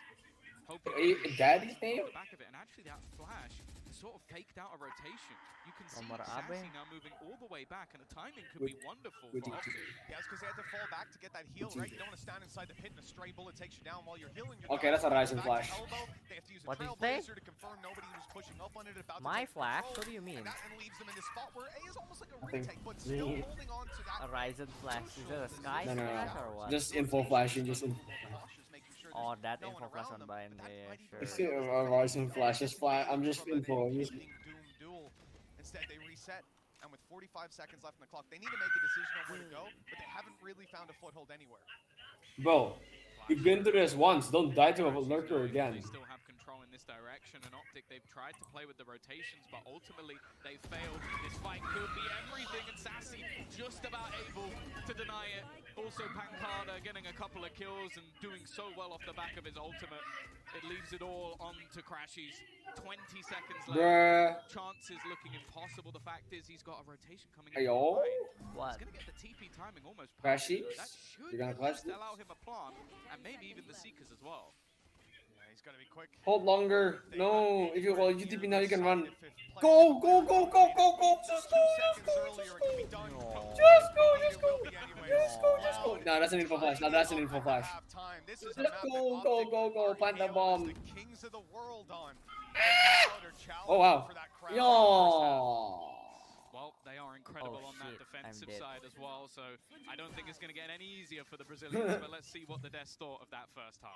S15: hoping
S13: Daddy's name?
S15: the back of it, and actually that flash sort of faked out a rotation. You can see
S1: Omar
S15: Sassy
S1: Abe.
S15: now moving all the way back, and the timing could be wonderful for Optic.
S14: Yeah, it's because they had to fall back to get that heal, right? You don't want to stand inside the pit and a stray bullet takes you down while you're healing.
S13: Okay, that's a Ryzen
S14: Back to
S13: flash.
S14: elbow. They have to use a
S1: What did you
S14: trailblazer to confirm nobody was pushing up on it. About to
S1: My
S14: take
S1: flash?
S14: control,
S1: What do you mean?
S14: And that then leaves them in this spot where A is almost like a
S13: Nothing.
S14: retake, but still holding on to that.
S1: A Ryzen flash. Is it a sky
S13: No, no,
S1: flash
S13: no.
S1: or what?
S13: Just info flashing, just info.
S14: Cautious, making sure
S1: Oh,
S14: there's
S1: that
S14: no one
S1: info flash
S14: around
S1: on
S14: them,
S1: Brian.
S14: but that
S1: Yeah,
S14: might even
S1: sure.
S14: be
S13: Ryzen flash, just fly. I'm just info.
S14: Doom duel. Instead, they reset, and with 45 seconds left on the clock, they need to make a decision on where to go, but they haven't really found a foothold anywhere.
S13: Bro, we've been through this once. Don't die to a lurker again.
S15: They still have control in this this direction, and Optic, they've tried to play with the rotations, but ultimately they failed. This fight could be everything, and Sassy just about able to deny it. Also Pancada getting a couple of kills and doing so well off the back of his ultimate. It leaves it all on to Crashies. 20 seconds left.
S13: Bruh.
S15: Chances looking impossible. The fact is he's got a rotation coming in.
S13: Ayo.
S15: He's going to get the TP timing almost
S13: Crashies?
S15: perfect. That should
S13: You're gonna
S15: at
S13: clash
S15: least allow him a plant, and maybe even the Seekers as well.
S14: Yeah, he's got to be quick.
S13: Hold longer. No, if you hold UTP now, you can run. Go, go, go, go, go, go. Just go, just go, just go. Just go, just go. Just go, just go. No, that's an info flash. No, that's an info flash. Just go, go, go, go. Plant the bomb.
S14: Kings of the world on.
S13: Oh, wow. Yo.
S15: Well, they are incredible on that defensive side as well, so I don't think it's going to get any easier for the Brazilians, but let's see what the Des thought of that first half.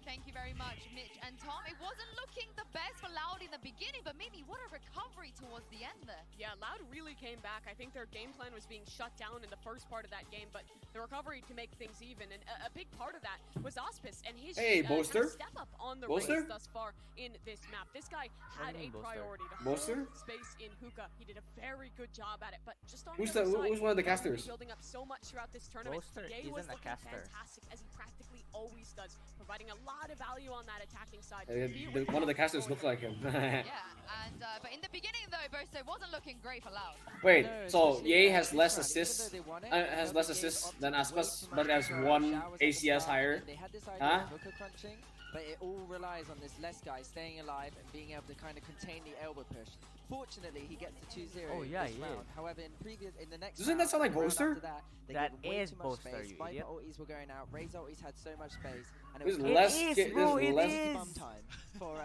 S8: Thank you very much, Mitch and Tom. It wasn't looking the best for Loud in the beginning, but maybe what a recovery towards the end there.
S12: Yeah, Loud really came back. I think their game plan was being shut down in the first part of that game, but the recovery to make things even, and a big part of that was Auspice and his kind of step up on the race thus far in this map. This guy had a priority to hold space in hookah. He did a very good job at it, but just on
S13: who's
S12: the other side,
S13: who's one of the casters?
S12: Building up so much throughout this tournament. Ye was looking
S1: caster.
S12: fantastic, as he practically always does, providing a lot of value on that attacking side.
S13: One of the casters looks like him.
S8: Yeah, and but in the beginning though, Bosto, it wasn't looking great for Loud.
S13: Wait, so Ye has less assists, than Aspas, but has one ACS higher. Huh?
S7: But it all relies on this less guy staying alive and being able to kind of contain the elbow push. Fortunately, he gets to 2-0 this round. However, in the next
S13: Doesn't that sound like Boaster?
S7: That
S1: is Boaster, you
S7: Viper
S1: idiot.
S7: ultis were going out, Raze ultis had so much space, and it
S13: There's
S7: was
S13: less
S7: bum time for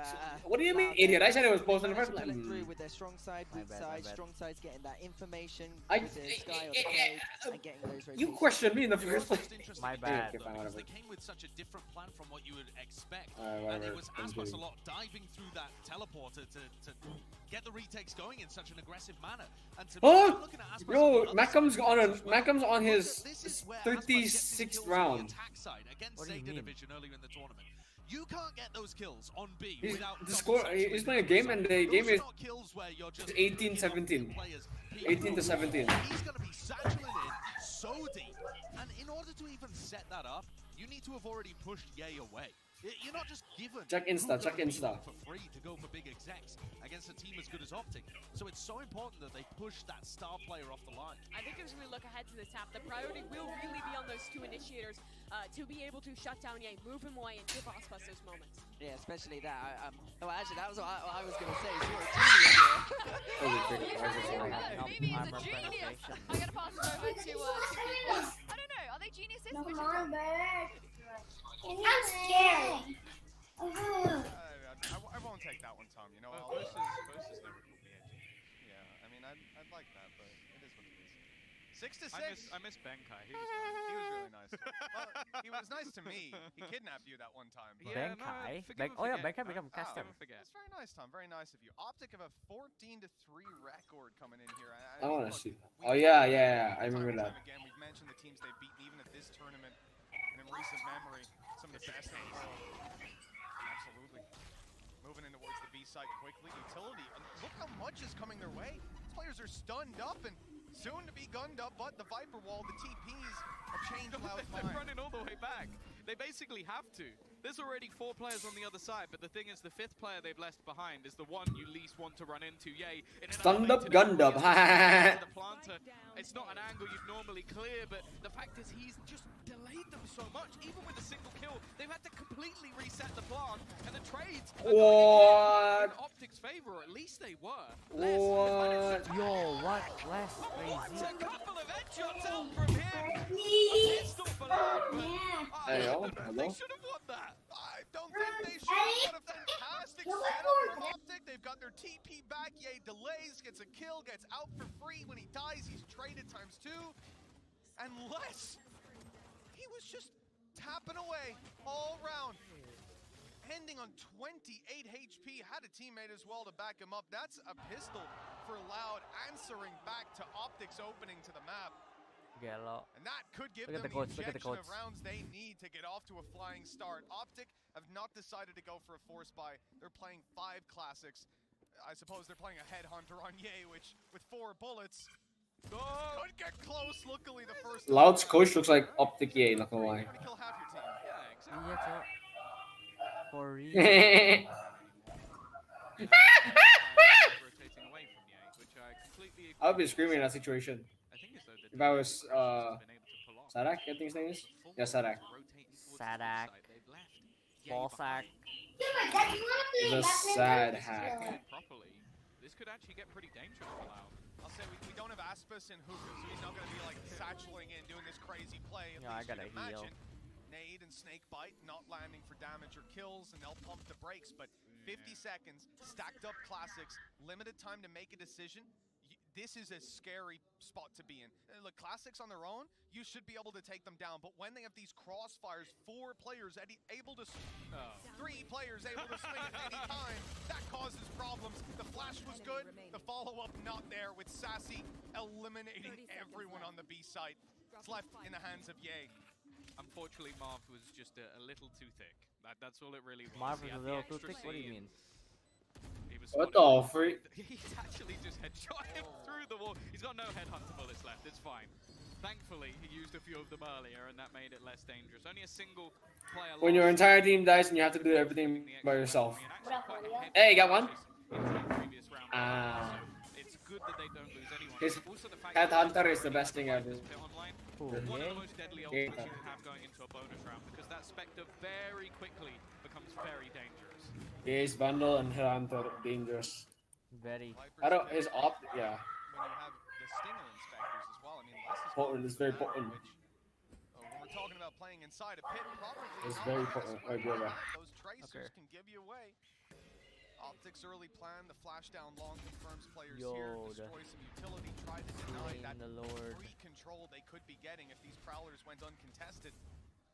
S13: what do you mean, idiot? I said it was Boaster in the first place.
S7: through with their strong side, weak side, strong side's getting that information
S13: I-
S7: with the Sky or the Cage, and getting those rotations.
S13: You questioned me in the first place.
S1: My bad.
S11: Though, because they came with such a different plan from what you would expect.
S13: Whatever.
S11: And it was Aspas a lot diving through that teleporter to get the retakes going in such an aggressive manner. And to
S13: Oh,
S11: looking at Aspas
S13: yo,
S11: on the
S13: Macum's on his
S11: this is where Aspas gets his
S13: 36th
S11: kills on the
S13: round.
S11: attack side against
S1: What do you
S11: Zeta
S1: mean?
S11: Division earlier in the tournament. You can't get those kills on B
S13: He's
S11: without
S13: the score. He's playing a game, and the game is
S11: kills where you're just
S13: 18-17. 18 to 17.
S11: He's going to be satchel in so deep, and in order to even set that up, you need to have already pushed Ye away. You're not just given
S13: Check Insta, check Insta.
S11: for free to go for big execs against a team as good as Optic. So it's so important that they push that star player off the line.
S12: I think as we look ahead to the tap, the priority will really be on those two initiators to be able to shut down Ye, move him away, and give Aspas those moments.
S7: Yeah, especially that. Well, actually, that was what I was going to say. You're a genius there.
S8: Maybe he's a genius. I'm gonna pass it over to people. I don't know. Are they geniuses?
S16: No more bird. I'm scared.
S14: I won't take that one, Tom. You know,
S15: Boast is never called me edgy.
S14: yeah. I mean, I'd like that, but it is what it is. 6 to 6.
S15: I miss Benkai.
S14: He was nice. He was really nice. Well, he was nice to me. He kidnapped you that one time. But
S15: Yeah,
S1: Benkai?
S15: forgive and
S1: Oh yeah,
S15: forget.
S1: Benkai become caster.
S15: Never forget.
S14: That's very nice, Tom. Very nice of you. Optic have a 14-3 record coming in here.
S13: I want to
S14: look,
S13: see.
S14: we-
S13: Oh yeah, I remember
S14: time and
S13: that.
S14: time again, we've mentioned the teams they've beaten even at this tournament and in recent memory. Some of the best in the world. Absolutely. Moving in towards the B site quickly. Utility. Look how much is coming their way. These players are stunned up and soon to be gunned up, but the Viper Wall, the TPs have changed Loud's
S15: They're
S14: mind.
S15: running all the way back. They basically have to. There's already 4 players on the other side, but the thing is, the 5th player they've left behind is the one you least want to run into. Yay!
S13: Stunned up, gunned up.
S15: The planter. It's not an angle you'd normally clear, but the fact is he's just delayed them so much. Even with a single kill, they've had to completely reset the plant, and the trades are going in Optic's favor, or at least they were.
S13: What?
S1: Yo, what? Less
S15: It's
S1: crazy.
S15: a couple of headshots out from him. A pistol for Loud, but
S13: Hello?
S15: they should have won that.
S14: I don't think they should. What a fantastic setup from Optic. They've got their TP back. Ye delays, gets a kill, gets out for free. When he dies, he's traded ×2. Unless he was just tapping away all round. Ending on 28 HP, had a teammate as well to back him up. That's a pistol for Loud, answering back to Optic's opening to the map.
S1: Gelo.
S14: And that could give
S1: Look at
S14: them
S1: the coach,
S14: the
S1: look at the
S14: injection
S1: coach.
S14: of rounds they need to get off to a flying start. Optic have not decided to go for a force buy. They're playing 5 classics. I suppose they're playing a headhunter on Ye, which with 4 bullets could get close. Luckily, the first
S13: Loud's coach looks like Optic Ye, not gonna lie.
S14: kill half your team.
S11: Yeah, exactly.
S1: Iya, Cok. For real.
S15: Rotating away from Ye, which I completely agree.
S13: I would be screaming in that situation.
S15: I think as though the
S13: If I was
S15: defensive pressures has been able to pull off.
S13: Sadak, I think his name is? Yeah, Sadak.
S1: Sadak. Ballsack.
S13: The sad hack.
S15: Properly, this could actually get pretty dangerous for Loud.
S14: I'll say we don't have Aspas and Hookah, so he's not going to be like satcheling in, doing this crazy play. At
S1: Yeah, I
S14: least
S1: gotta
S14: you'd
S1: heal.
S14: imagine. Nade and Snake Bite not landing for damage or kills, and they'll pump the brakes. But 50 seconds, stacked up classics, limited time to make a decision. This is a scary spot to be in. Look, classics on their own, you should be able to take them down. But when they have these crossfires, 4 players able to, 3 players able to swing at any time, that causes problems. The flash was good, the follow-up not there, with Sassy eliminating everyone on the B site. It's left in the hands of Ye.
S15: Unfortunately, Marv was just a little too thick. That's all it really was.
S1: Marv
S15: He
S1: is a
S15: had the
S1: little too
S15: extra
S1: thick? What do you
S15: C
S1: mean?
S15: He was
S13: What
S15: spotted.
S13: the freak?
S15: He's actually just headshot him through the wall. He's got no headhunter bullets left. It's fine. Thankfully, he used a few of them earlier, and that made it less dangerous. Only a single player.
S13: When your entire team dies and you have to do everything by yourself. Hey, you got one? Ah.
S15: It's good that they don't lose anyone.
S13: His
S15: Also, the fact
S13: headhunter is the best thing ever.
S15: one of the most deadly
S13: Yeah.
S15: ultimates you can have going into a bonus round, because that Spectre very quickly becomes very dangerous.
S13: His bundle and headhunter dangerous.
S1: Very.
S13: I don't. His op. Yeah.
S14: When you have the Stinger inspectors as well, I mean, less is
S13: Potent. It's very potent.
S14: when we're talking about playing inside a pit, probably
S13: It's
S14: not
S13: very
S14: the best
S13: potent.
S14: way
S13: I agree
S14: to
S13: with
S14: have
S13: that.
S14: those tracers can give you away. Optic's early plan, the flash down long confirms players here, destroy some utility, try to deny that free control they could be getting if these prowlers went uncontested.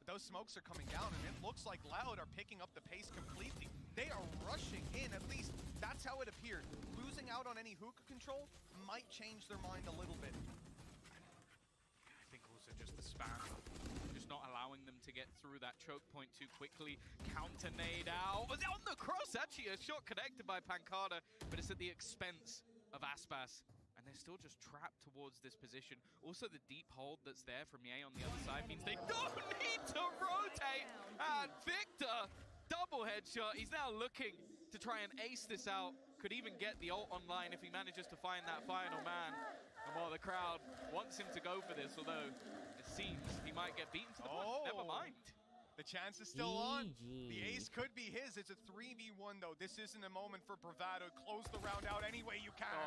S14: But those smokes are coming down, and it looks like Loud are picking up the pace completely. They are rushing in, at least that's how it appeared. Losing out on any hookah control might change their mind a little bit.
S15: I think also just the spam, just not allowing them to get through that choke point too quickly. Counter nade out. Was on the cross, actually, a shot connected by Pancada, but it's at the expense of Aspas. And they're still just trapped towards this position. Also, the deep hold that's there from Ye on the other side means they don't need to rotate. And Victor, double headshot. He's now looking to try and ace this out. Could even get the ult online if he manages to find that final man. And while the crowd wants him to go for this, although it seems he might get beaten to the punch. Never mind.
S14: The chance is still on. The ace could be his. It's a 3v1 though. This isn't a moment for bravado. Close the round out any way you can.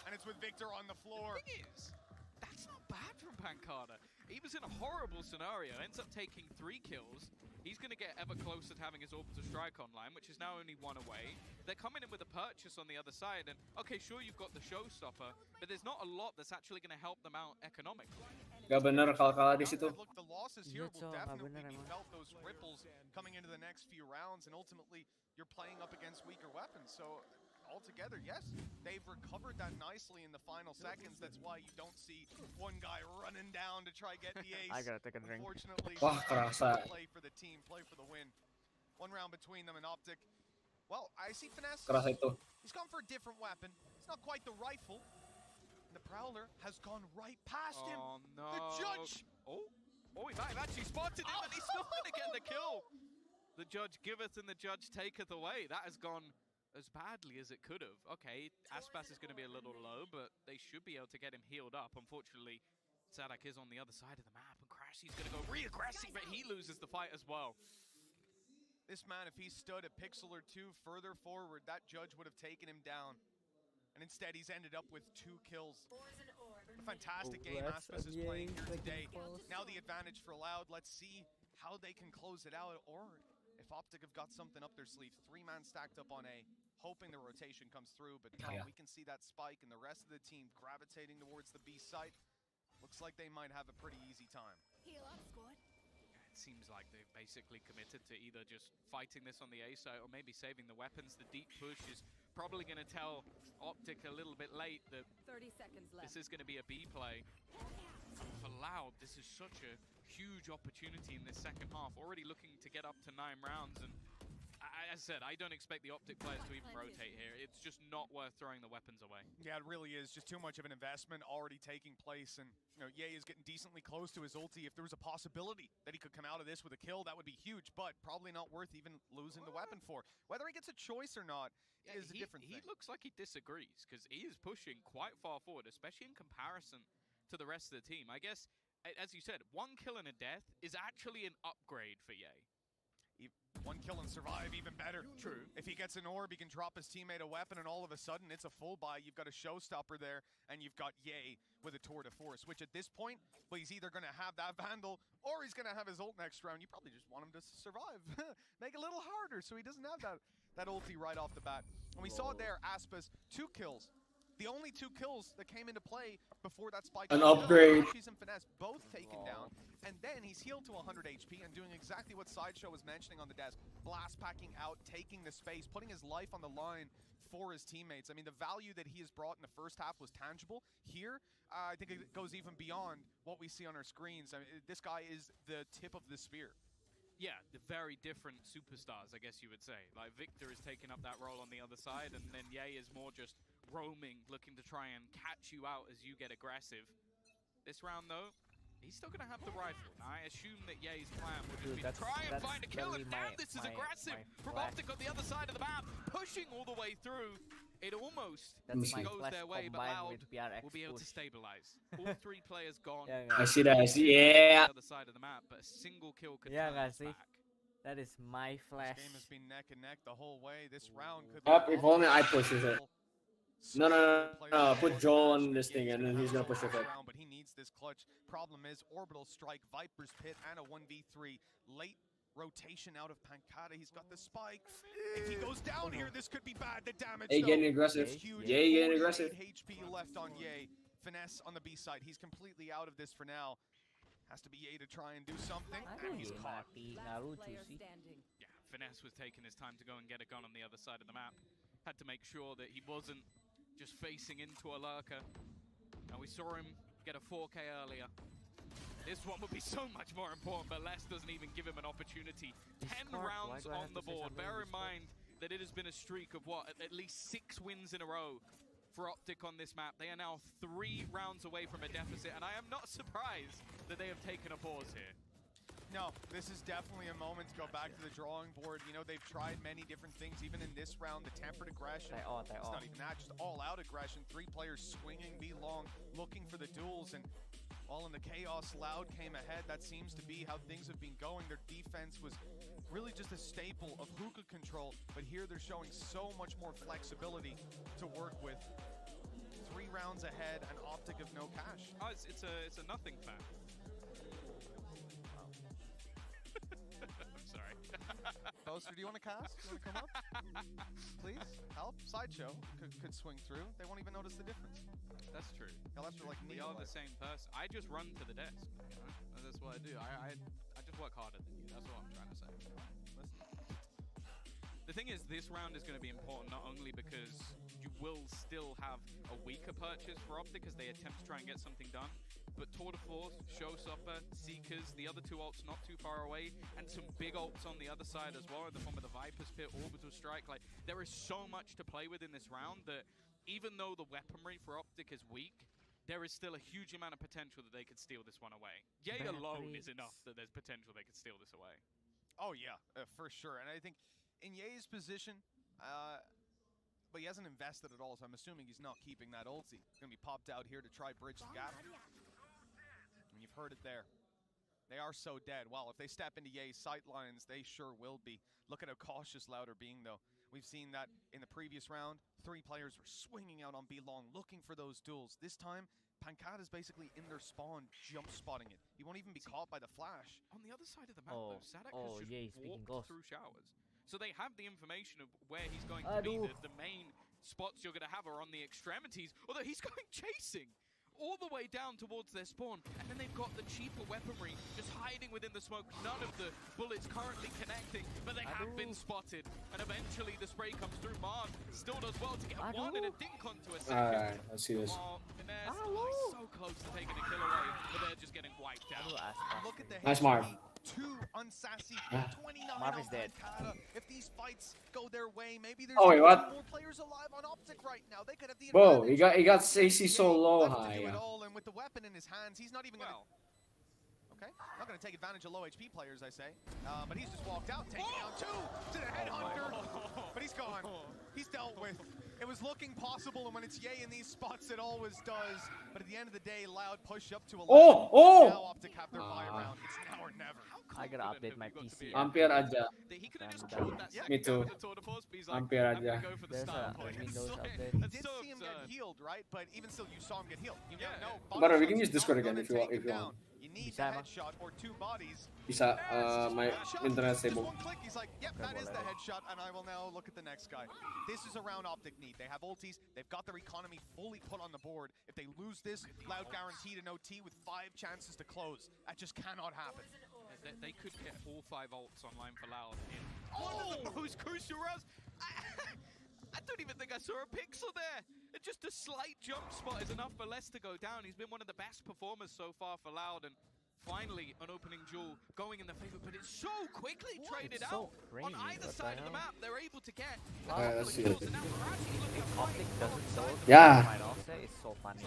S14: And it's with Victor on the floor.
S15: The thing is, that's not bad from Pancada. He was in a horrible scenario, ends up taking 3 kills. He's going to get ever closer to having his orbital strike online, which is now only 1 away. They're coming in with a purchase on the other side, and okay, sure, you've got the showstopper, but there's not a lot that's actually going to help them out economically.
S13: Gak bener kal-kala di situ.
S14: Look, the losses here will definitely be felt, those ripples coming into the next few rounds, and ultimately, you're playing up against weaker weapons, so altogether, yes, they've recovered that nicely in the final seconds. That's why you don't see one guy running down to try get the ace.
S1: I gotta take a drink.
S14: Unfortunately,
S13: Wah, kerasa.
S14: play for the team, play for the win. 1 round between them and Optic. Well, I see Finesse.
S13: Kerasa itu.
S14: He's gone for a different weapon. It's not quite the rifle. And the Prowler has gone right past him.
S15: Oh, no.
S14: The judge.
S15: Oh, he might have actually spotted him, and he's still going to get the kill. The judge giveth and the judge taketh away. That has gone as badly as it could have. Okay, Aspas is going to be a little low, but they should be able to get him healed up. Unfortunately, Sadak is on the other side of the map, and Crashy's going to go re-aggressive, but he loses the fight as well.
S14: This man, if he stood a pixel or 2 further forward, that judge would have taken him down. And instead, he's ended up with 2 kills. A fantastic game Aspas is playing here today. Now the advantage for Loud. Let's see how they can close it out, or if Optic have got something up their sleeve. 3-man stacked up on A, hoping the rotation comes through, but we can see that spike and the rest of the team gravitating towards the B site. Looks like they might have a pretty easy time.
S3: Heal up, squad.
S15: It seems like they've basically committed to either just fighting this on the A side or maybe saving the weapons. The deep push is probably going to tell Optic a little bit late that
S5: 30 seconds left.
S15: this is going to be a B play. For Loud, this is such a huge opportunity in this second half. Already looking to get up to 9 rounds, and as I said, I don't expect the Optic players to even rotate here. It's just not worth throwing the weapons away.
S14: Yeah, it really is. Just too much of an investment already taking place. And, you know, Ye is getting decently close to his ulti. If there was a possibility that he could come out of this with a kill, that would be huge, but probably not worth even losing the weapon for. Whether he gets a choice or not is a different thing.
S15: He looks like he disagrees, because he is pushing quite far forward, especially in comparison to the rest of the team. I guess, as you said, 1 kill and a death is actually an upgrade for Ye.
S14: 1 kill and survive, even better.
S15: True.
S14: If he gets an orb, he can drop his teammate a weapon, and all of a sudden, it's a full buy. You've got a showstopper there, and you've got Ye with a tour de force, which at this point, well, he's either going to have that Vandal, or he's going to have his ult next round. You probably just want him to survive. Make it a little harder so he doesn't have that ulti right off the bat. And we saw there, Aspas, 2 kills. The only 2 kills that came into play before that spike.
S13: An upgrade.
S14: She's and Finesse both taken down. And then he's healed to 100 HP and doing exactly what Sideshow was mentioning on the desk. Blast packing out, taking the space, putting his life on the line for his teammates. I mean, the value that he has brought in the first half was tangible. Here, I think it goes even beyond what we see on our screens. I mean, this guy is the tip of the spear.
S15: Yeah, the very different superstars, I guess you would say. Like, Victor is taking up that role on the other side, and then Ye is more just roaming, looking to try and catch you out as you get aggressive. This round, though, he's still going to have the rifle. Now, I assume that Ye's plan would just be to try and find a kill, and now this is aggressive from Optic on the other side of the map, pushing all the way through. It almost goes their way, but Loud will be able to stabilize. All 3 players gone.
S13: I see that. I see. Yeah.
S15: The other side of the map, but a single kill could turn us back.
S1: That is my flash.
S14: This game has been neck and neck the whole way. This round could.
S13: If only I pushes it. No. Put Joel on this thing, and then he's gonna push it.
S14: But he needs this clutch. Problem is, Orbital Strike, Viper's Pit, and a 1v3 late. Rotation out of Pancada. He's got the spike. If he goes down here, this could be bad. The damage.
S13: Ye getting aggressive. Ye getting aggressive.
S14: HP left on Ye. Finesse on the B side. He's completely out of this for now. Has to be Ye to try and do something. And he's caught.
S15: Yeah, Finesse was taking his time to go and get a gun on the other side of the map. Had to make sure that he wasn't just facing into a lurker. And we saw him get a 4K earlier. This one would be so much more important, but Les doesn't even give him an opportunity. 10 rounds on the board. Bear in mind that it has been a streak of what, at least 6 wins in a row for Optic on this map. They are now 3 rounds away from a deficit, and I am not surprised that they have taken a pause here.
S14: No, this is definitely a moment to go back to the drawing board. You know, they've tried many different things, even in this round. The tempered aggression, it's not even that, just all-out aggression. 3 players swinging B-long, looking for the duels, and all in the chaos, Loud came ahead. That seems to be how things have been going. Their defense was really just a staple of hookah control, but here they're showing so much more flexibility to work with. 3 rounds ahead, and Optic of no cash.
S15: Oh, it's a nothing fact. I'm sorry.
S14: Poster, do you want to cast? Do you want to come up? Please, help. Sideshow could swing through. They won't even notice the difference.
S15: That's true.
S14: They'll have to like
S15: we are the same person. I just run to the desk. You know? That's what I do. I just work harder than you. That's what I'm trying to say. Listen. The thing is, this round is going to be important not only because you will still have a weaker purchase for Optic as they attempt to try and get something done, but Tour de Force, Showstopper, Seekers, the other 2 ults not too far away, and some big ults on the other side as well, the one with the Viper's Pit, Orbital Strike. Like, there is so much to play with in this round that even though the weaponry for Optic is weak, there is still a huge amount of potential that they could steal this one away. Ye alone is enough that there's potential they could steal this away.
S14: Oh yeah, for sure. And I think in Ye's position, but he hasn't invested at all, so I'm assuming he's not keeping that ulti. He's going to be popped out here to try bridge the gap. And you've heard it there. They are so dead. Well, if they step into Ye's sight lines, they sure will be. Look at how cautious Loud are being, though. We've seen that in the previous round. 3 players were swinging out on B-long, looking for those duels. This time, Pancada's basically in their spawn, jump spotting it. He won't even be caught by the flash.
S15: On the other side of the map, though, Sadak has just walked through showers. So they have the information of where he's going to be. The main spots you're going to have are on the extremities, although he's going chasing all the way down towards their spawn, and then they've got the cheaper weaponry just hiding within the smoke. None of the bullets currently connecting, but they have been spotted, and eventually the spray comes through. Marv still does well to get 1 and a dink onto a second.
S13: Let's see this.
S15: Finesse so close to taking a kill away, but they're
S1: last question.
S14: Look at the
S13: Nice Marv.
S14: Two unsassy, 29
S1: Marv
S14: on
S1: is dead.
S14: Pancata. If these fights go their way, maybe there's
S13: Oh, wait,
S14: even
S13: what?
S14: two more players alive on Optic right now. They could have the
S13: Bro,
S14: advantage.
S13: he got AC so low
S14: Left to
S13: high.
S14: do it
S13: Yeah.
S14: all, and with the weapon in his hands, he's not even gonna. Okay, not gonna take advantage of low HP players, I say. But he's just walked out, taking down two to the headhunter. But he's gone. He's dealt with. It was looking possible, and when it's Ye in these spots, it always does. But at the end of the day, Loud push up to 11.
S13: Oh!
S14: Now Optic have their buy round. It's now or never.
S1: I gotta update my PC.
S13: Hampir aja. Me too.
S11: He's like,
S13: Hampir
S11: I'm
S13: aja.
S11: gonna go for the
S1: There's
S11: start
S1: a
S11: point.
S1: Windows
S11: It's
S1: update.
S14: I did see him get healed, right? But even still, you saw him get healed. You know,
S13: But we can use Discord again if you want.
S14: You need a headshot or two bodies.
S13: Bisa, my internet
S14: Just
S13: stable.
S14: one click, he's like, yep, that is the headshot, and I will now look at the next guy. This is a round Optic need. They have ultis, they've got their economy fully put on the board. If they lose this, Loud guaranteed an OT with 5 chances to close. That just cannot happen.
S11: They could get all 5 ults online for Loud in one of the most crucial rounds. I don't even think I saw a pixel there. Just a slight jump spot is enough for Les to go down. He's been one of the best performers so far for Loud, and finally an opening duel going in the favor, but it's so quickly traded out on either side of the map. They're able to get
S13: Let's see it.
S1: Optic doesn't know.
S13: Yeah.
S1: Might all say it's so funny.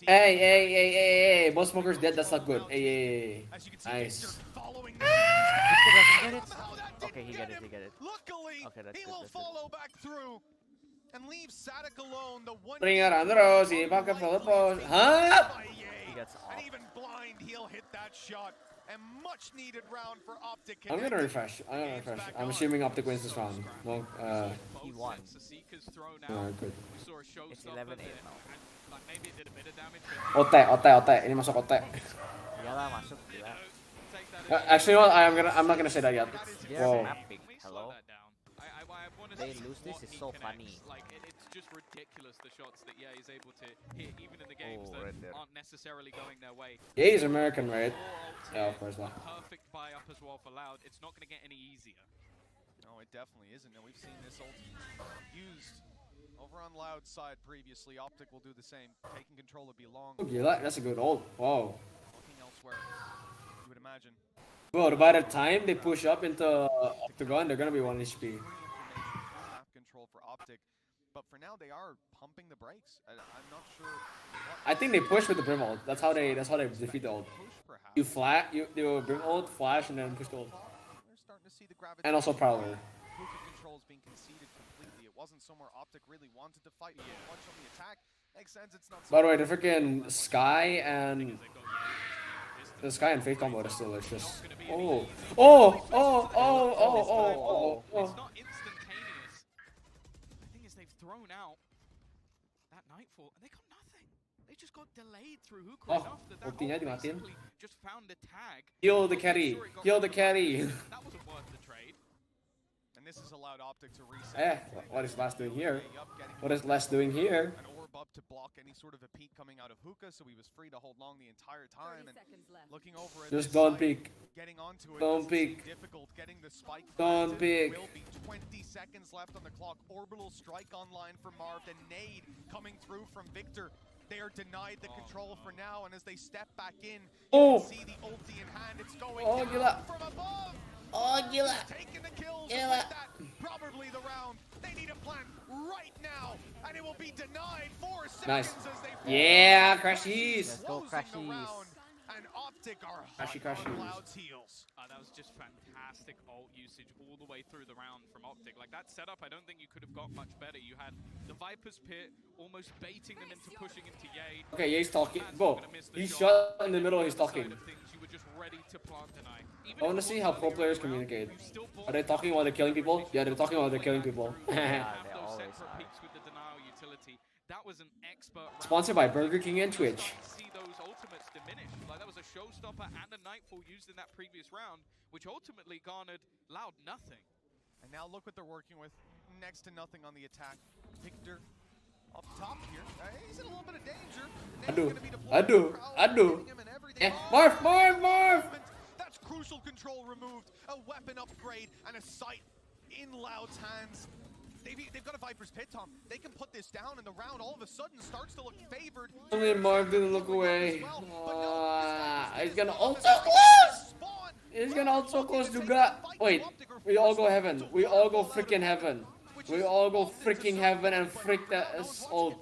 S13: Hey, Boss Smoker's dead, that's not good. Hey. Nice.
S1: Okay, he get it.
S14: Luckily,
S1: Okay, that's
S14: he
S1: good,
S14: will
S1: that's
S14: follow back through and leave Sadik alone. The one
S13: Ringan terus, si pakai Philippos. Hah?
S1: He gets off.
S14: and even blind, he'll hit that shot. And much needed round for Optic.
S13: I'm gonna refresh. I'm assuming Optic wins this round. No,
S1: He won.
S13: good.
S1: It's 11-8 now.
S11: Maybe it did a bit of damage.
S13: OT. Ini masuk OT.
S1: Iyalah masuk gila.
S13: Actually, what? I'm not gonna say that yet.
S1: They're
S13: Whoa.
S1: mapping. Hello. They lose this is so funny.
S11: Like it's just ridiculous the shots that Ye is able to hit, even in the games
S1: Oh, right
S11: that
S1: there.
S11: aren't necessarily going their way.
S13: Yeah, he's American, right? Yeah, of course not.
S11: Perfect buy up as well for Loud. It's not going to get any easier.
S14: No, it definitely isn't. And we've seen this ult used over on Loud's side previously. Optic will do the same, taking control of Belong.
S13: Oh, gila, that's a good ult. Wow.
S14: Looking elsewhere, you would imagine.
S13: Well, by the time they push up into Octagon, they're gonna be 1 HP.
S14: Map control for Optic, but for now they are pumping the brakes. I'm not sure.
S13: I think they push with the Brim ult. That's how they defeat the ult. You do Brim ult, flash, and then push the ult.
S14: We're starting to see the gravity.
S13: And also Prowler.
S14: Hookah control is being conceded completely. It wasn't somewhere Optic really wanted to fight much on the attack. Makes sense. It's not.
S13: By the way, the freaking Sky and Faith combo is still delicious. Oh.
S11: It's not instantaneous. The thing is, they've thrown out that Nightfall, and they got nothing. They just got delayed through hookah enough that
S13: ultinya
S11: ult
S13: dimatiin.
S11: basically just found a tag.
S13: Heal the carry. Heal the carry.
S11: That wasn't worth the trade.
S14: And this has allowed Optic to reset.
S13: What is Les doing here? What is Les doing here?
S14: An orb up to block any sort of a peek coming out of hookah, so he was free to hold long the entire time. And looking over at
S13: Just
S14: this
S13: don't
S14: side,
S13: peek.
S14: Getting onto it.
S13: Don't
S14: doesn't seem
S13: peek.
S14: difficult. Getting the spike.
S13: Don't
S14: planted.
S13: peek.
S14: Will be 20 seconds left on the clock. Orbital strike online for Marv. The nade coming through from Victor. They are denied the control for now, and as they step back in, you can see the ulti in hand. It's going down
S13: gila.
S14: from above.
S13: Gila.
S14: Taking the kills.
S13: Gila.
S14: With that, probably the round. They need a plan right now, and it will be denied 4 seconds
S13: Nice.
S14: as they
S13: Yeah, Crashies.
S1: Let's go,
S14: closing the
S1: Crashies.
S14: round, and Optic are
S13: Crashy,
S14: hot
S13: crashy.
S14: on Cloud's heels.
S11: That was just fantastic ult usage all the way through the round from Optic. Like that setup, I don't think you could have got much better. You had the Viper's Pit almost baiting them into pushing into Ye.
S13: Okay, Ye's talking. Bro, he's shot in the middle, he's talking.
S11: You were just ready to plant deny.
S13: I want to see how pro players communicate. Are they talking while they're killing people? Yeah, they're talking while they're killing people.
S11: That was an expert round.
S13: Sponsored by Burger King and Twitch.
S11: See those ultimates diminish. Like that was a showstopper and a Nightfall used in that previous round, which ultimately garnered Loud nothing.
S14: And now look what they're working with. Next to nothing on the attack. Victor up top here. He's in a little bit of danger.
S13: Aduh. Marv!
S14: That's crucial control removed. A weapon upgrade and a sight in Loud's hands. They've got a Viper's Pit, Tom. They can put this down, and the round all of a sudden starts to look favored.
S13: Only Marv didn't look away. He's gonna ult so close! He's gonna ult so close juga. Wait, we all go heaven. We all go freaking heaven. We all go freaking heaven and frick that ult.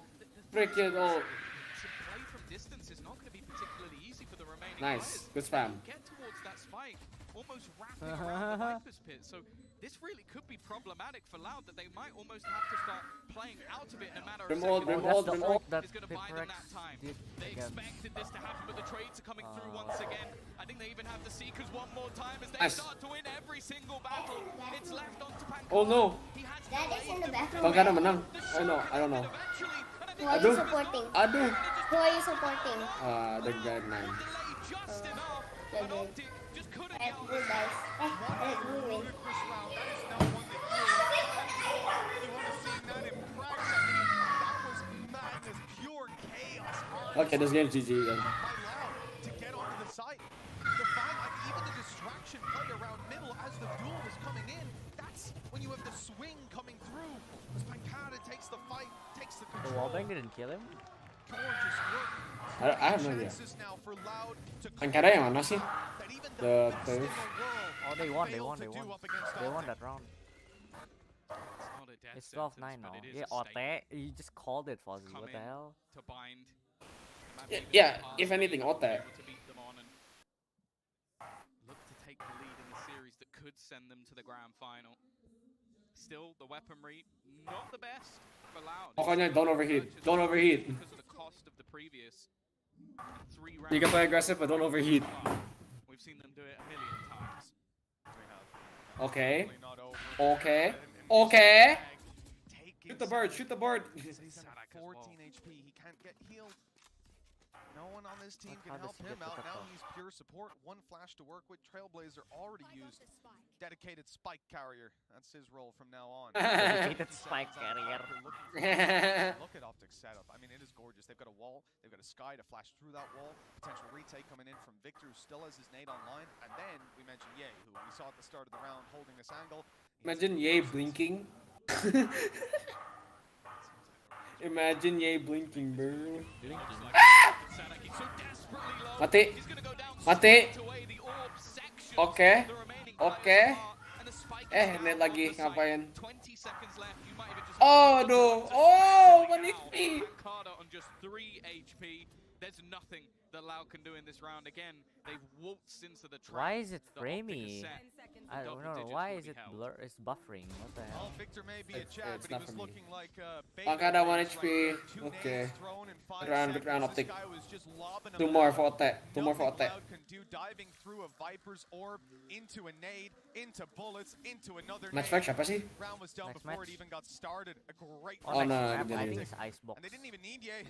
S13: Frick it ult.
S15: Play from distance is not going to be particularly easy for the remaining
S13: Nice,
S15: players.
S13: good spam.
S15: Get towards that spike, almost wrapping around the Viper's pit. So this really could be problematic for Loud, that they might almost have to start playing out of it in a matter of
S13: Remote,
S15: seconds.
S13: remote,
S1: That's the
S13: remote.
S1: ult that
S15: Is going to buy them that time. They expected this to happen, but the trades are coming through once again. I think they even have the Seekers one more time as they
S13: Nice.
S15: start to win every single battle. It's left onto Pancada.
S13: Oh no.
S16: That is in the bathroom.
S13: Pancada menang. I don't know.
S16: Who are you supporting?
S13: Aduh.
S16: Who are you supporting?
S13: The Grand 9.
S16: Red Bull. Red Bull guys. Red Bull win.
S13: Okay, this game's GG then.
S14: To get onto the site, to find like even the distraction play around middle as the duel was coming in. That's when you have the swing coming through. As Pancada takes the fight, takes the
S1: The
S14: control.
S1: wallbang didn't kill him.
S14: Gorgeous work.
S13: I have no idea.
S14: Chances now for Loud to
S13: Pancada yang mana sih?
S14: that even
S13: The
S14: best in
S13: players.
S14: the world
S1: Oh, they won, they
S14: failed
S1: won,
S14: to
S1: they
S14: do
S1: won.
S14: up against
S1: They won
S14: Optic.
S1: that round.
S15: Not a death
S1: It's 12-9
S15: sentence,
S1: now.
S15: but it is
S1: Yeah,
S15: a stake.
S1: Ote, you just called it, Fozzy.
S15: Come
S1: What the
S15: in
S1: hell?
S15: to bind.
S13: Yeah, if anything, Ote.
S15: Able to beat them on and look to take the lead in the series that could send them to the grand final. Still, the weaponry not the best for Loud.
S13: Pokoknya don't overheat. Don't overheat.
S15: Because of the cost of the previous 3 rounds.
S13: You can play aggressive, but don't overheat.
S15: We've seen them do it a million times.
S13: Okay. Okay. Okay. Shoot the bird. Shoot the bird.
S14: 14 HP. He can't get healed. No one on this team can
S1: How does
S14: help
S1: he
S14: him
S1: get
S14: out.
S1: the
S14: Now
S1: cutoff?
S14: he's pure support. One flash to work with. Trailblazer already used. Dedicated spike carrier. That's his role from now on.
S1: Dedicated spike carrier.
S14: Look at Optic's setup. I mean, it is gorgeous. They've got a wall. They've got a sky to flash through that wall. Potential retake coming in from Victor, who still has his nade online. And then we mentioned Ye, who we saw at the start of the round holding this angle.
S13: Imagine Ye blinking. Imagine Ye blinking, bro. Mati. Mati. Oke. Oke. Net lagi ngapain? Oh, aduh. Oh, 1 HP.
S15: Carter on just 3 HP. There's nothing that Lau can do in this round. Again, they've waltzed into the trap.
S1: Why is it
S15: The Optic
S1: framey?
S15: is set.
S1: I don't know. Why is it blur? It's buffering. What the hell?
S14: Well, Victor may be a chat,
S13: It's
S14: but he
S13: not
S14: was
S13: for me.
S14: looking like
S13: Pancada 1 HP. Okay. Good round, Optic. 2 more for Ote. 2 more for Ote.
S14: Can do diving through a Viper's orb into a nade, into bullets, into another
S13: Match
S14: nade.
S13: match siapa sih?
S14: Round was done
S1: Next
S14: before it
S1: match.
S14: even got started. A great
S1: Oh,
S13: Oh,
S1: next
S13: no,
S1: map,
S13: they
S1: I
S13: didn't.
S1: think it's Icebox.
S14: and they didn't even need Ye.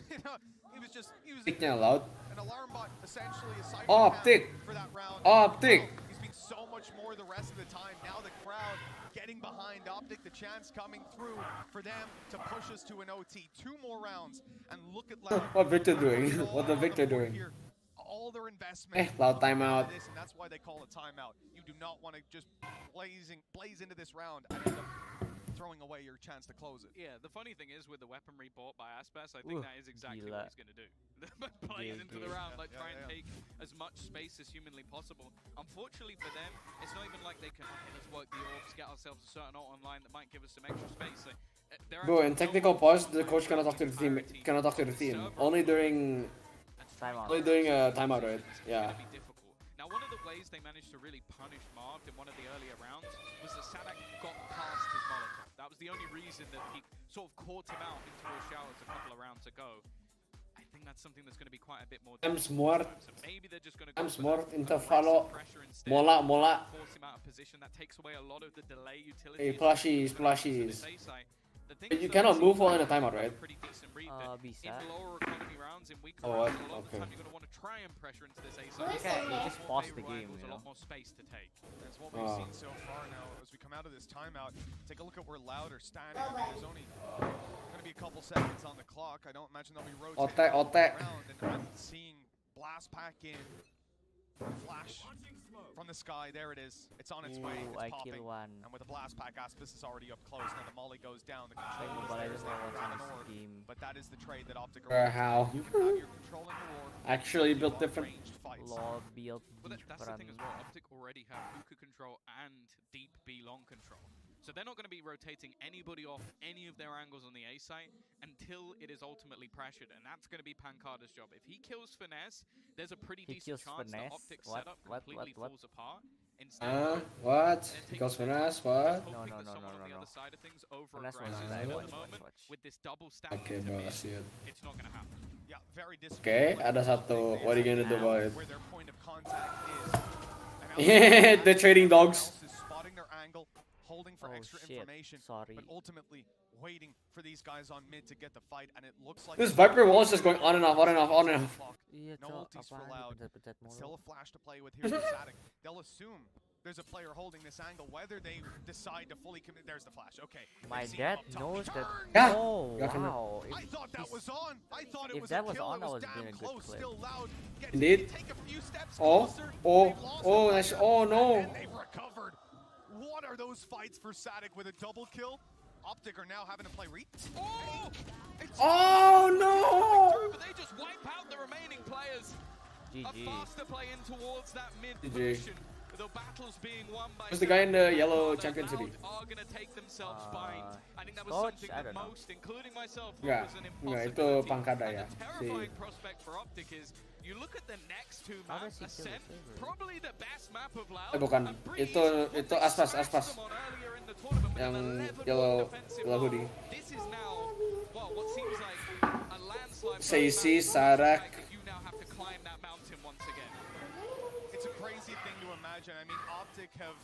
S14: He was just
S13: Opticnya loud.
S14: an alarm bot, essentially a cypher
S13: Optic.
S14: cam for that round.
S13: Optic.
S14: He's been so much more the rest of the time. Now the crowd getting behind Optic, the chance coming through for them to push us to an OT. 2 more rounds, and look at Loud.
S13: What Victor doing? What the Victor doing?
S14: Here. All their investment.
S13: Loud timeout.
S14: This, and that's why they call it timeout. You do not want to just blaze into this round and end up throwing away your chance to close it.
S15: Yeah, the funny thing is with the weaponry bought by Aspes, I think
S1: Ooh,
S15: that is exactly
S1: gila.
S15: what he's going to do. Plays into the round, like try and take as much space as humanly possible. Unfortunately for them, it's not even like they can, okay, let's work the orbs, get ourselves a certain ult online that might give us some extra space. So, they're
S13: Bro, in
S15: actually
S13: technical pause, the coach cannot talk to the team. Cannot talk to the team. Only during
S1: Timeout.
S13: a timeout, right? Yeah.
S15: Be difficult. Now, one of the ways they managed to really punish Marv in one of the earlier rounds was that Sadak got past his Molotov. That was the only reason that he sort of caught him out into a showers a couple of rounds ago. I think that's something that's going to be quite a bit more
S13: I'm smart.
S15: So maybe they're just going to
S13: I'm
S15: go for
S13: smart.
S15: that
S13: Intervallo.
S15: pressure instead.
S13: Mola, mola.
S15: Force him out of position. That takes away a lot of the delay utility.
S13: Hey, plushies, plushies. You
S15: is
S13: cannot
S15: that
S13: move
S15: Seekers
S13: while in a
S15: are
S13: timeout, right?
S15: pretty decent read that
S1: Bisa.
S15: in lower economy rounds, in weaker
S13: Oh,
S15: rounds, a lot of the
S13: okay.
S15: time you're going to want to try and pressure into this A
S16: Who
S15: side.
S16: is that?
S1: You just pause the
S15: Favourite
S1: game,
S15: angles,
S1: you
S15: a lot
S1: know.
S15: more space to take.
S14: That's what we've seen so far now. As we come out of this timeout, take a look at where Loud are standing. There's only going to be a couple seconds on the clock. I don't imagine they'll be rotating
S13: Ote.
S14: around. And I'm seeing Blast Pack in. Flash from the sky. There it is. It's on its way.
S1: Ooh,
S14: It's
S1: I
S14: popping.
S1: kill one.
S14: And with the Blast Pack, Aspis is already up close. Now the Molly goes down. The
S1: I
S14: control
S1: know,
S14: is
S1: but I
S14: there.
S1: don't know what's
S14: Grab
S1: on
S14: an
S1: this
S14: orb.
S1: game.
S14: But that is the trade that Optic
S13: How?
S14: You can have your controlling the war.
S13: Actually built
S14: Long
S13: different.
S14: ranged fight.
S1: Low build
S15: Well,
S1: di
S15: that's the thing as
S1: peran.
S15: well. Optic already have hookah control and deep B long control. So they're not going to be rotating anybody off any of their angles on the A site until it is ultimately pressured, and that's going to be Pancada's job. If he kills Finesse, there's a pretty
S1: He
S15: decent
S1: kills
S15: chance that
S1: Finesse?
S15: Optic's
S1: What?
S15: setup
S1: What?
S15: completely
S1: What?
S15: falls apart. Instead,
S13: What?
S15: they're
S13: Because
S15: taking
S13: Finesse,
S15: their time,
S13: what?
S15: just
S1: No,
S15: hoping
S1: no,
S15: that
S1: no,
S15: someone
S1: no,
S15: on the
S1: no,
S15: other side of things
S1: Finesse was
S15: over-aggresses.
S1: die.
S15: So
S1: Watch,
S15: at the
S1: watch,
S15: moment,
S1: watch.
S15: with this double stack
S13: Oke,
S15: into mid,
S13: balas yun.
S15: it's not going to happen.
S14: Yeah, very
S13: Oke,
S14: disappointing.
S13: ada satu. What are you gonna do about it?
S14: Where their point of contact is.
S13: The trading dogs.
S14: Is spotting their angle, holding for
S1: Oh,
S14: extra
S1: shit.
S14: information,
S1: Sorry.
S14: but ultimately waiting for these guys on mid to get the fight, and it looks like
S13: This Viper wall is just going on and off, on and off, on and off.
S1: Iya,
S14: No
S1: Cok.
S14: ultis for
S1: Apaan
S14: Loud.
S1: dipencet-pencet mulu.
S14: Still a flash to play with here for Static. They'll assume there's a player holding this angle, whether they decide to fully commit. There's the flash. Okay.
S1: My
S14: they've seen
S1: dad
S14: up top.
S1: knows that.
S13: Yeah.
S1: Oh,
S13: Got him.
S1: wow.
S14: I thought that was on. I thought it
S1: If
S14: was
S1: that
S14: a
S1: was
S14: kill.
S1: on,
S14: It
S1: that
S14: was
S1: was been
S14: damn
S1: a good
S14: close.
S1: clip.
S14: Still Loud. Gets
S13: Indeed.
S14: to take a few steps
S13: Oh,
S14: closer.
S13: oh,
S14: They've lost
S13: oh,
S14: the
S13: nice.
S14: player,
S13: Oh, no.
S14: and they've recovered. What are those fights for Static with a double kill? Optic are now having to play re.
S15: Oh!
S13: Oh, no.
S15: But they just wipe out the remaining players. A
S1: GG.
S15: faster play in towards that mid
S13: GG.
S15: position. The battle's being won by
S13: Who's the guy in the
S15: Static.
S13: yellow
S15: Loud
S13: champion city?
S15: are going to take themselves bind. I think that was
S1: Coach?
S15: something
S1: I
S15: that
S1: don't know.
S15: most, including myself, thought
S13: Enggak,
S15: was an
S13: enggak, itu
S15: impossibility.
S13: Pancada
S15: And
S13: ya.
S15: the
S13: Si
S15: terrifying prospect for Optic is you look at the next two
S1: How
S15: maps,
S1: does he kill
S15: Ascent,
S1: the saber?
S15: probably the best map of Loud.
S13: bukan.
S15: and Breeze,
S13: Itu
S15: what they
S13: Aspas,
S15: smashed
S13: Aspas.
S15: them on earlier in the tournament with
S13: Yang
S15: an 11-1
S13: yellow
S15: defensive
S13: yellow
S15: role.
S13: hoodie.
S15: This is now, well, what seems like a landslide.
S13: Seisi,
S15: roadmap.
S13: Sarak.
S15: You now have to climb that mountain once again.
S14: It's a crazy thing to imagine. I mean, Optic have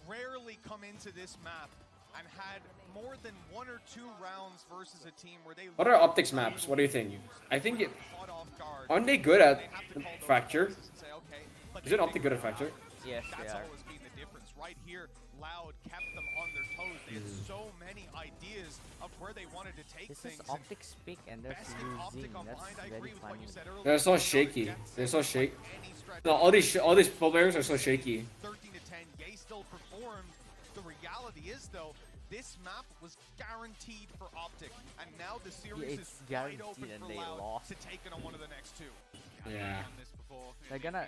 S14: rarely come into this map and had more than 1 or 2 rounds versus a team where they.
S13: What are Optics maps? What do you think? I think it.
S14: Caught off guard.
S13: Aren't they good at
S14: They have to call those
S13: Fracture?
S14: passes and say, okay, but
S13: Is
S14: they
S13: it Optic good at
S14: figured
S13: Fracture?
S1: Yes, they
S14: That's
S1: are.
S14: always been the difference. Right here, Loud kept them on their toes. They had so many ideas of where they wanted to take
S1: This
S14: things.
S1: is Optic's pick and they're
S14: Besting Optic
S1: losing.
S14: on
S1: That's
S14: blind. I
S1: very
S14: agree with what
S1: funny.
S14: you said earlier.
S13: They're so
S14: They don't
S13: shaky.
S14: get
S13: They're so shaky.
S14: any stretch.
S13: No, all these pro players are so shaky.
S14: 13 to 10. Yay still performed. The reality is though, this map was guaranteed for Optic, and now the series is
S1: it's
S14: wide
S1: guaranteed
S14: open
S1: and
S14: for
S1: they
S14: Loud
S1: lost.
S14: to take it on one of the next 2.
S13: Yeah.
S1: They're gonna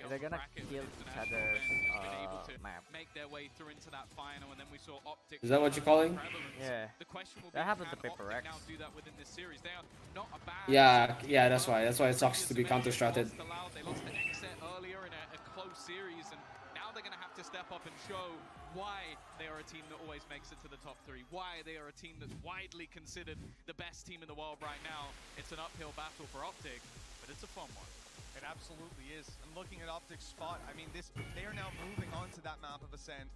S1: kill each other's map.
S15: Make their way through into that final, and then we saw Optic.
S13: Is that what you're calling?
S1: Yeah.
S15: The question will be,
S1: That happened to
S15: can
S1: Paper
S15: Optic
S1: X.
S15: now do that within this series? They are not a bad.
S13: Yeah, that's why. That's why it sucks to be counter-stratted.
S15: They lost to Xset earlier in a close series, and now they're going to have to step up and show why they are a team that always makes it to the top 3, why they are a team that's widely considered the best team in the world right now. It's an uphill battle for Optic, but it's a fun one.
S14: It absolutely is. And looking at Optic's spot, I mean, they are now moving on to that map of Ascent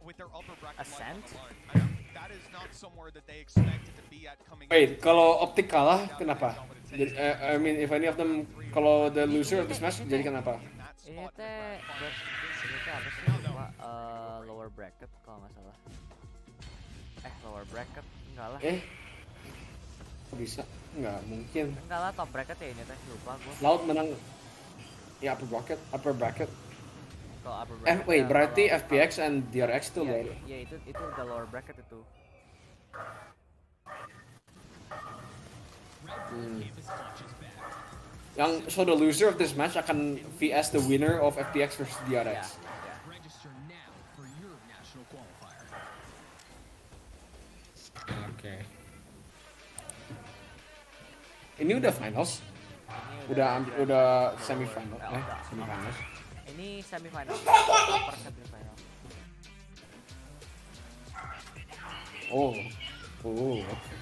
S14: with their upper bracket life on
S1: Ascent?
S14: the line. I know that is not somewhere that they expected to be at coming.
S13: Wait, kalau Optic kalah, kenapa? I mean, if any of them, kalau the loser of this match, jadi kenapa?
S1: Ini teh apa sih? Lower bracket kalau nggak salah. Lower bracket enggak lah.
S13: Bisa? Nggak mungkin.
S1: Enggak lah, top bracket ya ini teh, lupa gua.
S13: Loud menang. Ya upper bracket.
S1: Kalau upper bracket.
S13: Wait,
S1: ya,
S13: berarti
S1: kalau-
S13: FPX and DRX tuh
S1: Iya,
S13: lower.
S1: iya itu udah lower bracket itu.
S13: So the loser of this match akan VS the winner of FPX versus DRX.
S17: Register now for your national qualifier.
S13: Okay. Ini udah finals? Udah semifinal. Semifinals.
S1: Ini semifinal. Upper semifinal.
S13: Oh. Okay.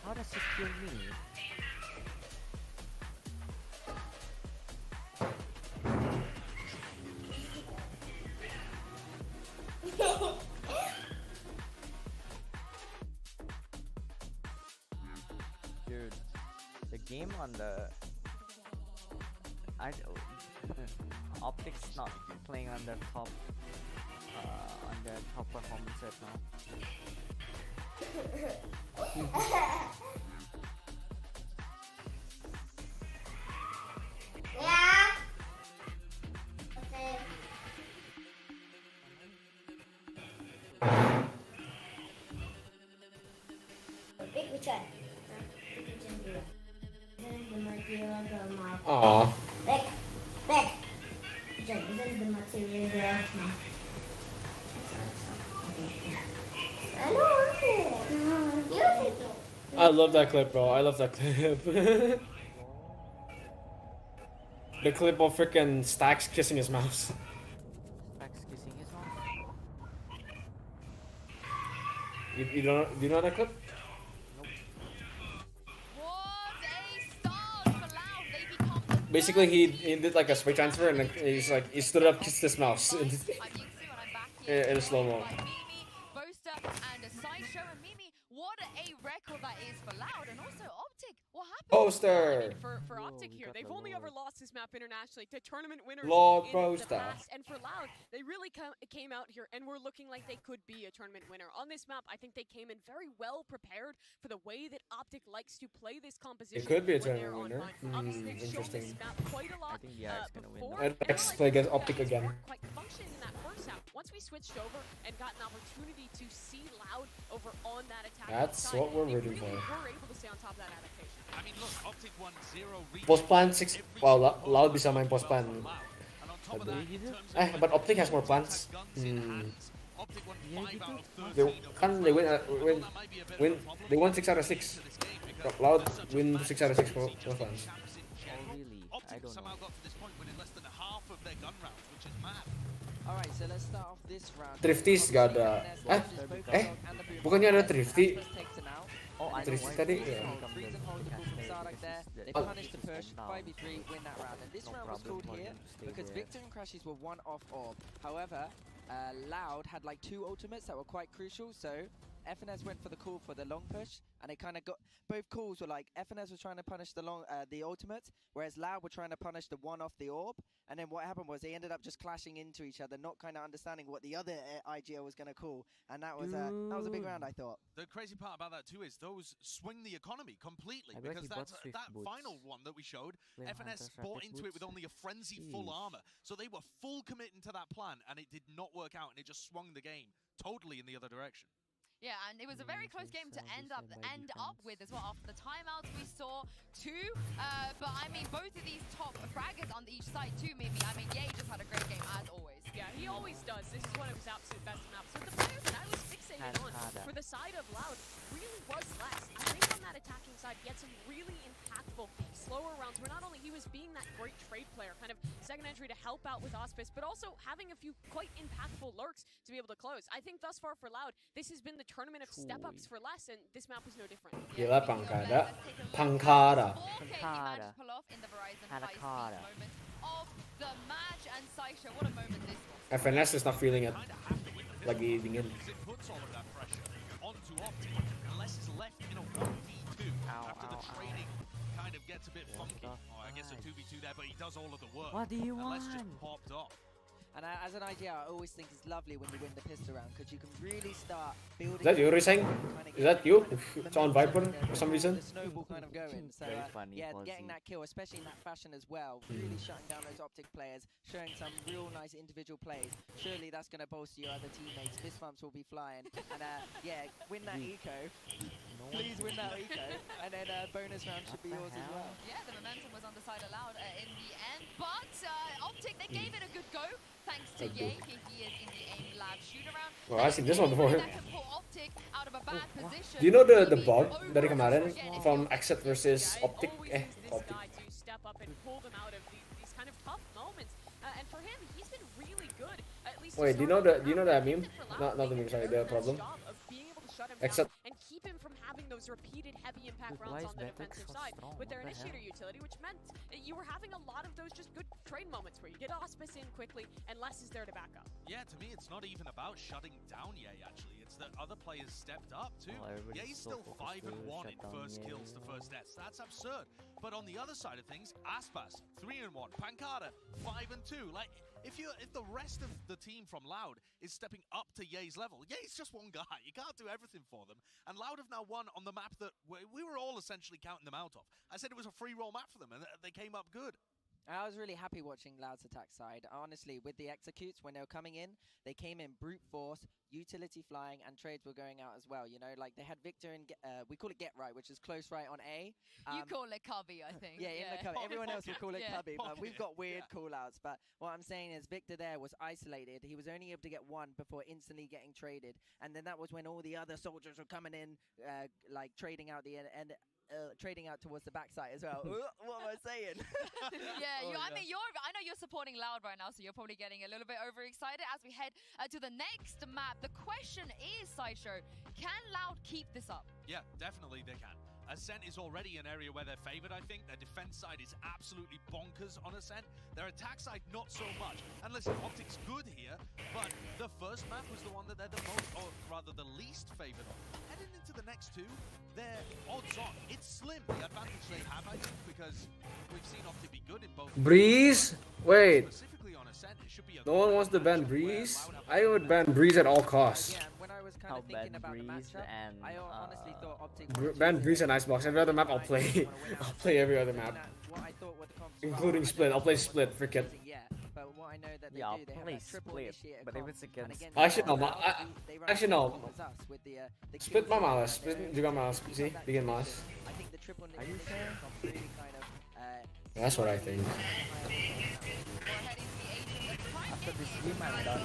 S1: How does he kill me? Dude, the game on the Optic's not playing on their top performance right now.
S16: Hujan. Hujan dulu. The material math.
S13: Aw.
S16: Back. Hujan the material math.
S13: I love that clip, bro. I love that clip. The clip of freaking Stacks kissing his mouse.
S1: Stacks kissing his mouse?
S13: You don't? Do you know that clip? Basically, he did like a spray transfer and then he's like he stood up, kissed his mouse in a slow mo.
S8: What a record that is for Loud, and also Optic. What happened?
S13: Poster.
S12: For Optic here, they've only ever lost this map internationally to tournament winners
S13: Lord
S12: in
S13: Poster.
S12: the past. And for Loud, they really came out here and were looking like they could be a tournament winner. On this map, I think they came in very well prepared for the way that Optic likes to play this composition.
S13: It could be a tournament winner. Interesting.
S1: I think the RX gonna win.
S13: I'd play against Optic again.
S12: Quite functioning in that first half. Once we switched over and got an opportunity to see Loud over on that attack.
S13: That's what we're rooting for.
S12: We're able to stay on top of that adaptation.
S11: I mean, look, Optic won 0
S13: Post plan 6. Well, Loud bisa main post plan. But Optic has more plans. They won 6 out of 6. Loud win 6 out of 6 post plans.
S11: Optic somehow got to this point winning less than half of their gun rounds, which is mad.
S7: Alright, so let's start off this round.
S13: Thrifty's gak ada. Bukannya ada Thrifty? Thrifty tadi?
S7: They punished the push, 5v3, win that round. And this round was called here because Victor and Crashies were one off orb. However, Loud had like 2 ultimates that were quite crucial, so FNS went for the call for the long push, and it kind of got both calls were like FNS was trying to punish the ultimate, whereas Loud were trying to punish the one off the orb. And then what happened was they ended up just clashing into each other, not kind of understanding what the other IGL was going to call, and that was a big round, I thought.
S11: The crazy part about that too is those swing the economy completely, because that final one that we showed, FNS bought into it with only a frenzy full armor, so they were full committing to that plan, and it did not work out, and it just swung the game totally in the other direction.
S8: Yeah, and it was a very close game to end up with as well. After the timeouts, we saw 2. But I mean, both of these top fraggers on each side too, maybe. I mean, Ye just had a great game as always.
S12: Yeah, he always does. This is one of his absolute best maps. So the players that I was fixated on for the side of Loud really was less. I think on that attacking side, he had some really impactful slower rounds where not only he was being that great trade player, kind of second entry to help out with Auspice, but also having a few quite impactful lurks to be able to close. I think thus far for Loud, this has been the tournament of step-ups for less, and this map was no different.
S13: Gila Pankada. Pankada. FNS is not feeling it. Lagi dingin.
S11: Puts all of that pressure onto Optic, unless it's left in a 1v2 after the trading kind of gets a bit funky. Oh, I guess a 2v2 there, but he does all of the work.
S1: What do you want?
S11: Unless just popped off.
S7: And as an idea, I always think it's lovely when you win the pistol round, because you can really start building.
S13: Is that you, Riseng? Is that you? It's on Viper for some reason.
S7: The snowball kind of going. So yeah, getting that kill, especially in that fashion as well, really shutting down those Optic players, showing some real nice individual plays. Surely that's going to bolster your other teammates. Fist bumps will be flying, and yeah, win that eco. Please win that eco, and then bonus round should be yours as well.
S8: Yeah, the momentum was on the side of Loud in the end, but Optic, they gave it a good go. Thanks to Ye, he is in the aim lab shoot around.
S13: Well, I've seen this one before.
S8: Out of a bad position.
S13: Do you know the bot dari kemarin from Exit versus Optic? Optic.
S12: To step up and pull them out of these kind of tough moments. And for him, he's been really good. At least
S13: Wait, do you know that meme? Not the meme, sorry, the problem. Except
S12: and keep him from having those repeated heavy impact rounds on the defensive side with their initiator utility, which meant you were having a lot of those just good trade moments where you get Auspice in quickly and Less is there to back up.
S11: Yeah, to me it's not even about shutting down Ye actually, it's that other players stepped up too. Ye's still 5-1 in first kills to first deaths, that's absurd. But on the other side of things, Aspas 3-1, Pankada 5-2. Like if the rest of the team from Loud is stepping up to Ye's level, Ye's just one guy. You can't do everything for them. And Loud have now won on the map that we were all essentially counting them out of. I said it was a free roll map for them, and they came up good.
S7: I was really happy watching Loud's attack side. Honestly, with the executes, when they were coming in, they came in brute force, utility flying, and trades were going out as well. You know, like they had Victor and we call it get right, which is close right on A.
S8: You call it cubby, I think.
S7: Yeah, in the cubby. Everyone else will call it
S8: Yeah.
S7: cubby, but we've got weird call-outs. But what I'm saying is Victor there was isolated. He was only able to get one before instantly getting traded. And then that was when all the other soldiers were coming in, like trading out the end. Trading out towards the backside as well. What am I saying?
S8: Yeah,
S7: Oh,
S8: I mean, I know you're supporting Loud right now, so you're probably getting a little bit overexcited as we head to the next map. The question is, Sideshow, can Loud keep this up?
S11: Yeah, definitely they can. Ascent is already an area where they're favored, I think. Their defense side is absolutely bonkers on Ascent. Their attack side, not so much. And listen, Optic's good here, but the first map was the one that they're the most, or rather the least favored on. Heading into the next two, they're odds on. It's slim, the advantage they have, I think, because we've seen Optic be good in both.
S13: Breeze? Wait.
S11: Specifically on Ascent, it should be a
S13: No one wants to ban Breeze? I would ban Breeze at all costs.
S7: Yeah, when I was kind of thinking about the matchup, I honestly thought Optic
S13: Ban Breeze and Icebox. Every other map I'll play. I'll play every other map. Including Split. I'll play Split, frick it.
S7: But what I know that they
S1: Yeah,
S7: do, they
S1: I'll
S7: have
S1: play
S7: that triple
S1: Split,
S7: initiator
S1: but if it's against...
S13: Actually no, actually no.
S7: with the
S13: Split mah malas. Split juga malas sih, bikin malas.
S7: I think the triple initiator really kind of
S13: That's what I think.
S1: After this game, I'm done.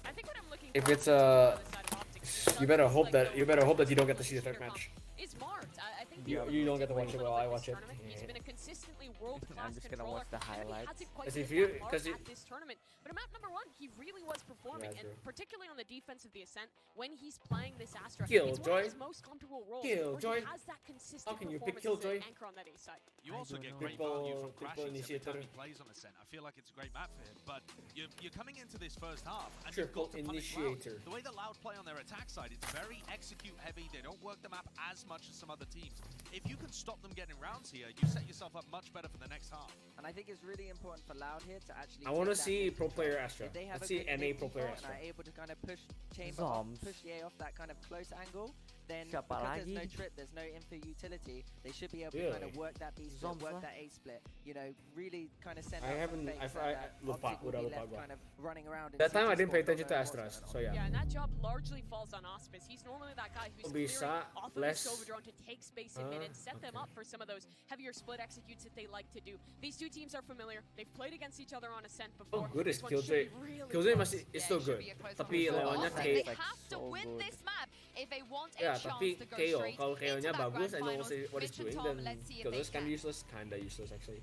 S12: I think what I'm looking
S13: If
S12: for
S13: it's
S12: on the side of Optic
S13: you better hope that you don't get to see the third match.
S12: is Mart. I think
S13: You don't get to watch it while I watch it.
S12: He's been a consistently world-class
S1: I'm just gonna
S12: controller.
S1: watch the
S12: Maybe
S1: highlights.
S12: hasn't quite
S13: As
S12: hit
S13: if you-
S12: that mark
S13: 'cause you-
S12: at this tournament, but at map number 1, he really was performing,
S13: Yeah,
S12: and
S13: true.
S12: particularly on the defense of the Ascent, when he's playing this Astra,
S13: Killjoy.
S12: it's one of his most comfortable roles. where
S13: Killjoy.
S12: He has that consistent
S13: How can you pick
S12: performance as an
S13: Killjoy?
S12: anchor on that A side.
S11: You also get great
S13: Triple-
S11: value from
S13: triple
S11: crashes every
S13: initiator.
S11: time he plays on Ascent. I feel like it's a great map for him, but you're coming into this first half and
S13: Triple
S11: you've got to punish Loud.
S13: initiator.
S11: The way that Loud play on their attack side, it's very execute heavy. They don't work the map as much as some other teams. If you can stop them getting rounds here, you set yourself up much better for the next half.
S7: And I think it's really important for Loud here to actually.
S13: I want to
S7: take that
S13: see
S7: mid
S13: pro player
S7: control.
S13: Astra.
S7: If they have
S13: Let's
S7: a
S13: see
S7: good
S13: NA
S7: mid
S13: pro player
S7: control and
S13: Astra.
S7: are able to kind of push chamber off,
S1: Zombs.
S7: push EA off that kind of close angle, then
S1: Siapa
S7: because there's no
S1: lagi?
S7: trip, there's no info utility, they should be able to kind of
S13: Really?
S7: work that B split,
S1: Zombs
S7: work
S1: lah.
S7: that A split. You know, really kind of send
S13: I
S7: out some
S13: haven't-
S7: fakes
S13: I
S7: that
S13: lupa,
S7: Optic will
S13: udah
S7: be
S13: lupa
S7: left
S13: gua.
S7: kind of running around. in
S13: That time I
S7: CT
S13: didn't pay
S7: spot,
S13: attention to
S7: not knowing
S13: Astras,
S7: what's
S13: so
S7: going on.
S13: yeah.
S12: Yeah, and that job largely falls on Auspice. He's normally that guy who's
S13: Bisa
S12: clearing off of
S13: less-
S12: the Silver Drone to take space in mid and set them
S13: okay.
S12: up for some of those heavier split executes that they like to do. These two teams are familiar. They've played against each other on Ascent
S13: Oh,
S12: before.
S13: good is
S12: This one should
S13: Killjoy.
S12: be really
S13: Killjoy
S12: close.
S13: masih is still good. Tapi
S8: So
S13: lawannya
S8: Optic,
S13: K.
S8: they have to
S1: so
S8: win
S1: good.
S8: this map if they want a
S13: Yeah,
S8: chance
S13: tapi
S8: to go
S13: KO.
S8: straight
S13: Kalau
S8: into
S13: KO-nya
S8: that
S13: bagus
S8: grand
S13: and you
S8: finals.
S13: see what it's
S8: Mitch and
S13: doing,
S8: Tom,
S13: then
S8: let's see if
S13: Killjoy's
S8: they
S13: kind of
S8: can.
S13: useless. Kinda useless, actually.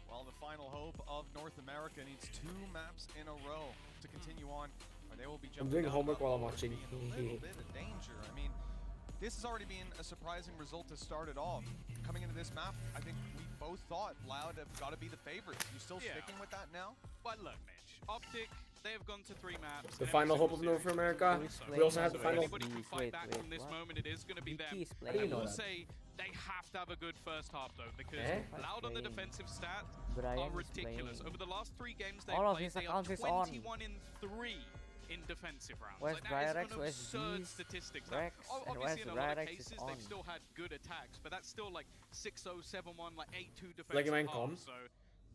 S14: Well, the final hope of North America needs 2 maps in a row to continue on, or they will be jumping
S13: doing
S14: down
S13: homework
S14: the
S13: while I'm
S14: road,
S13: watching.
S14: being in a little bit of danger. I mean, this has already been a surprising result to start it off. Coming into this map, I think we both thought Loud have got to be the favorite. You still
S15: Yeah.
S14: sticking with that now?
S15: But look, Mitch, Optic, they have gone to 3 maps.
S13: The
S15: in
S13: final
S15: every
S13: hope of
S15: single
S13: North
S15: series.
S13: America. We also have the
S15: So
S13: final.
S15: anybody can fight back from this
S1: what?
S15: moment. It is going to be them.
S1: Vicky is
S15: And I
S1: playing
S15: will
S1: that.
S15: say they have to have a good first half though, because
S13: Eh?
S15: Loud on the
S1: Playing.
S15: defensive stat
S1: Brian
S15: are
S1: is
S15: ridiculous.
S1: playing.
S15: Over the last 3 games they've
S1: All of
S15: played,
S1: his
S15: they are
S1: accounts is on.
S15: 21 in 3 in defensive rounds.
S1: Where's
S15: Like, that
S1: Ryrex?
S15: is an
S1: Where's
S15: absurd
S1: Z's?
S15: statistics. Now,
S1: Rex? And
S15: obviously,
S1: where's
S15: in a lot of
S1: Ryrex
S15: cases,
S1: is on.
S15: they've still had good attacks, but that's still like 6-0, 7-1, like 8-2 defensive
S13: Lagi main
S15: halves,
S13: com?
S15: So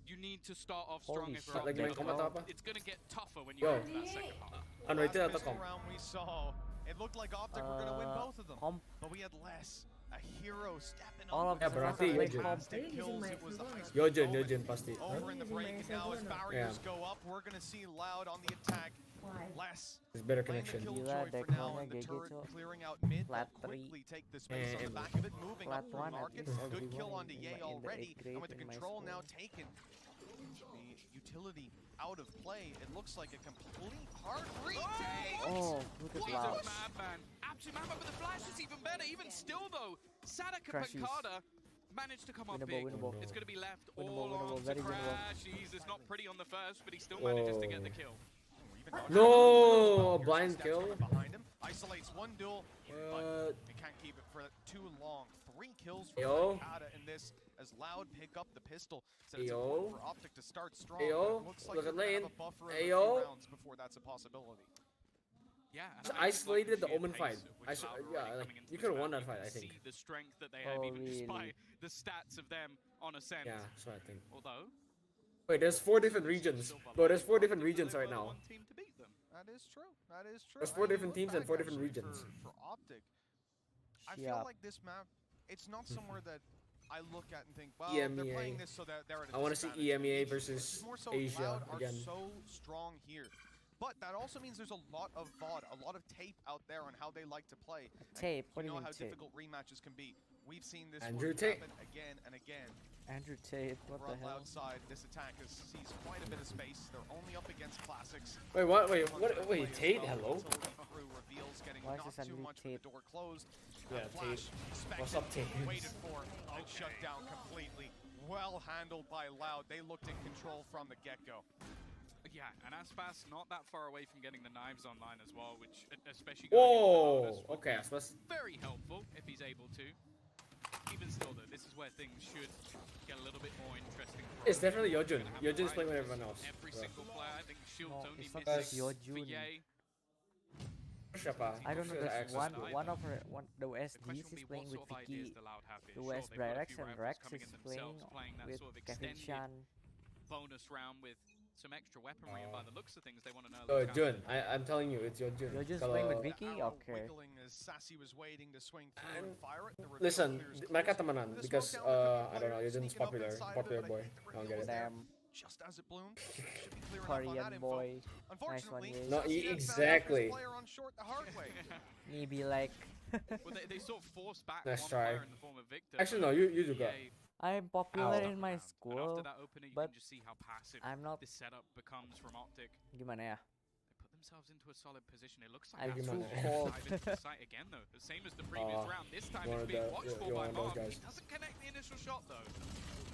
S15: you need to start off
S1: Holy
S15: strong if
S1: shit,
S15: you're
S13: lagi main
S15: Optic.
S13: com atau apa?
S15: It's going to get tougher when you
S13: Yo.
S15: go to that second half.
S13: Unrated
S14: Last
S13: atau
S14: pistol
S13: com?
S14: round we saw, it looked like Optic were going to win both of them,
S1: Comp.
S14: but we had less. A hero stepping
S1: All
S14: up.
S1: of his
S13: Yeah,
S1: accounts
S13: berarti
S1: are playing
S13: Yojin.
S1: comp.
S14: Fantastic kills. It was the high
S13: Yojin, Yojin pasti.
S14: over in the break, and now as barriers
S13: Yeah.
S14: go up, we're going to see Loud on the attack. Less.
S13: It's better
S14: Playing the
S13: connection.
S14: Killjoy
S1: Gila,
S14: for now,
S1: decknya
S14: and the
S1: GG,
S14: turret
S1: Cok.
S14: clearing out mid.
S1: Flat
S14: They'll
S1: 3.
S14: quickly take the space on the
S13: And
S14: back of it, moving
S1: flat
S14: up the
S1: 1 at
S14: market.
S1: least
S14: Good
S1: everyone
S14: kill onto
S1: in
S14: Ye
S1: the
S14: already,
S1: eighth
S14: and with the
S1: grade in my
S14: control now
S1: school.
S14: taken. The utility out of play. It looks like a complete hard retake.
S1: Oh, look at
S15: He's
S1: Loud.
S15: a madman. Absolute madman, but the flash is even better. Even still, though, Sadaka
S1: Crashes.
S15: Pankada managed to come up
S1: Winnable,
S15: big.
S1: winnable.
S15: It's going to be left
S1: Winnable,
S15: all
S1: winnable,
S15: on to
S1: very winnable.
S15: Crash. It's not pretty on the first, but he still manages to get the kill.
S13: No, a blind kill.
S14: Behind him, isolates one duel, but
S13: What?
S14: he can't keep it for too long. 3 kills
S13: Yo.
S14: from Pankada in this as Loud pick up the pistol. So it's
S13: Yo.
S14: important for Optic to start strong.
S13: Yo.
S14: But it looks like
S13: Look
S14: they're
S13: at
S14: gonna have
S13: lane.
S14: a buffer of a
S13: Hey,
S14: few
S13: yo.
S14: rounds before that's a possibility.
S15: Yeah, and
S13: Just
S15: I
S13: isolated the
S15: sheer
S13: Omen
S15: pace
S13: fight.
S15: at which Loud are
S13: Yeah,
S15: already
S13: like
S15: coming into
S13: you
S15: this
S13: could have won
S15: round.
S13: that fight,
S15: You
S13: I
S15: can
S13: think.
S15: see the strength that they have, even just by the stats of them on Ascent.
S13: Yeah, that's what I think.
S15: Although,
S13: Wait, there's 4 different regions. Bro, there's 4 different regions right now.
S15: one team to beat them.
S14: That is true. That is true.
S13: There's 4
S14: And you
S13: different
S14: look
S13: teams and
S14: back
S13: 4 different
S14: actually
S13: regions.
S14: For Optic, I feel like this map, it's not somewhere that I look at and think, well, they're playing this so that they're at a
S13: I want to see
S14: disadvantage.
S13: EMEA
S14: It's
S13: versus
S14: more so
S13: Asia
S14: Loud are
S13: again.
S14: so strong here. But that also means there's a lot of VOD, a lot of tape out there on how they like to play.
S1: Tape?
S14: And
S1: What do
S14: you
S1: you
S14: know
S1: mean
S14: how
S1: tape?
S14: difficult rematches can be. We've seen this
S13: Andrew
S14: one
S13: Tate.
S14: happen again and again.
S1: Andrew Tate, what the hell?
S14: Outside, this attack sees quite a bit of space. They're only up against classics.
S13: Wait, what? Wait, what? Wait, Tate? Hello?
S14: Reveals getting
S1: Why is
S14: not
S1: this
S14: too
S1: Andrew
S14: much with
S1: Tate?
S14: the door closed.
S13: Yeah, Tate. What's up, Tate?
S14: Waited for and shut down completely. Well handled by Loud. They looked in control from the get-go.
S15: Yeah, and Aspas not that far away from getting the knives online as well, which especially
S13: Whoa! Okay, Aspas.
S15: very helpful if he's able to. Even still, though, this is where things should get a little bit more interesting.
S13: It's definitely Yojun. Yojun's playing with everyone else.
S15: Every
S13: Bro.
S15: single player, I think Shield's
S1: No,
S15: only
S1: it's not
S15: missing
S1: like
S15: for
S1: Yojun.
S15: Yay.
S1: I don't know. There's one of the
S15: The
S1: OSDs
S15: question
S1: is
S15: will be
S1: playing
S15: what
S1: with
S15: sort of ideas
S1: Vicky.
S15: the Loud have here.
S1: The
S15: Sure,
S1: West
S15: they've got a
S1: Rex
S15: few
S1: and
S15: rivals
S1: Rex
S15: coming
S1: is
S15: in themselves,
S1: playing
S15: playing that
S1: with
S15: sort of
S1: Kevin
S15: extended
S1: Chan.
S15: bonus round with some extra weaponry, and by the looks of things, they want to know.
S13: Oh, Jun. I'm telling you, it's Yojun.
S1: Yojun's playing with Vicky? Okay.
S14: As Sassy was waiting to swing through and fire it. The
S13: Listen,
S14: reveal clears
S13: mereka
S14: close.
S13: temenan
S14: The
S13: because
S14: smoke down,
S13: I don't know, Yojun's
S14: sneaking up
S13: popular
S14: inside of it,
S13: popular
S14: but I
S13: boy.
S14: think the
S13: I don't
S14: reveal
S13: get
S14: was
S13: it.
S14: there
S1: Damn.
S14: just as it bloomed. Should be clear enough on
S1: Korean
S14: that info.
S1: boy. Nice one,
S14: Unfortunately,
S1: Ye.
S13: No,
S14: Sassy had found out
S13: exactly.
S14: his player on short the hard way.
S1: Maybe like.
S15: Well, they sort of forced back
S13: Nice
S15: one
S13: try.
S15: player in the form of Victor.
S13: Actually, no, you do go.
S15: Yay.
S1: I'm popular
S13: Ow.
S1: in my
S15: And
S1: school,
S15: after that opener, you
S1: but
S15: can just see how passive
S1: I'm not.
S15: this setup becomes from Optic.
S1: Gimana ya?
S15: They put themselves into a solid position. It looks
S1: I'm
S15: like
S1: too
S15: that's
S1: cold.
S15: dive into the site again, though. The same as the previous round. This time it's being watched for by Marv. He doesn't connect the initial shot, though.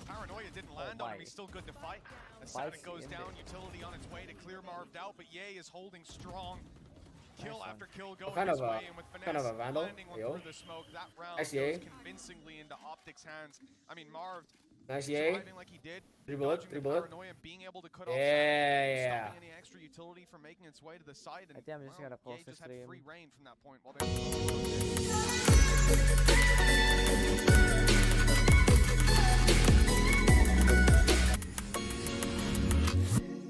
S14: Paranoia didn't land on him. He's still good to fight. Asada goes down. Utility on its way to clear Marved out, but Ye is holding strong. Kill
S1: Nice
S14: after kill going
S13: Kind
S14: his
S13: of a-
S14: way, and with finesse,
S13: kind of a vandal,
S14: landing one
S13: yo.
S14: through the smoke. That round
S13: Nice
S14: goes
S13: Ye.
S14: convincingly into Optic's hands. I mean, Marv
S13: Nice Ye.
S14: surviving like he did,
S13: 3 bullet,
S14: dodging
S13: 3
S14: the
S13: bullet.
S14: Paranoia, and being able to cut off
S13: Yeah.
S14: stopping any extra utility from making its way to the site. And
S1: I think I'm just gonna
S14: Ye
S1: close
S14: just
S1: the
S14: had
S1: stream.
S14: free reign from that point while they're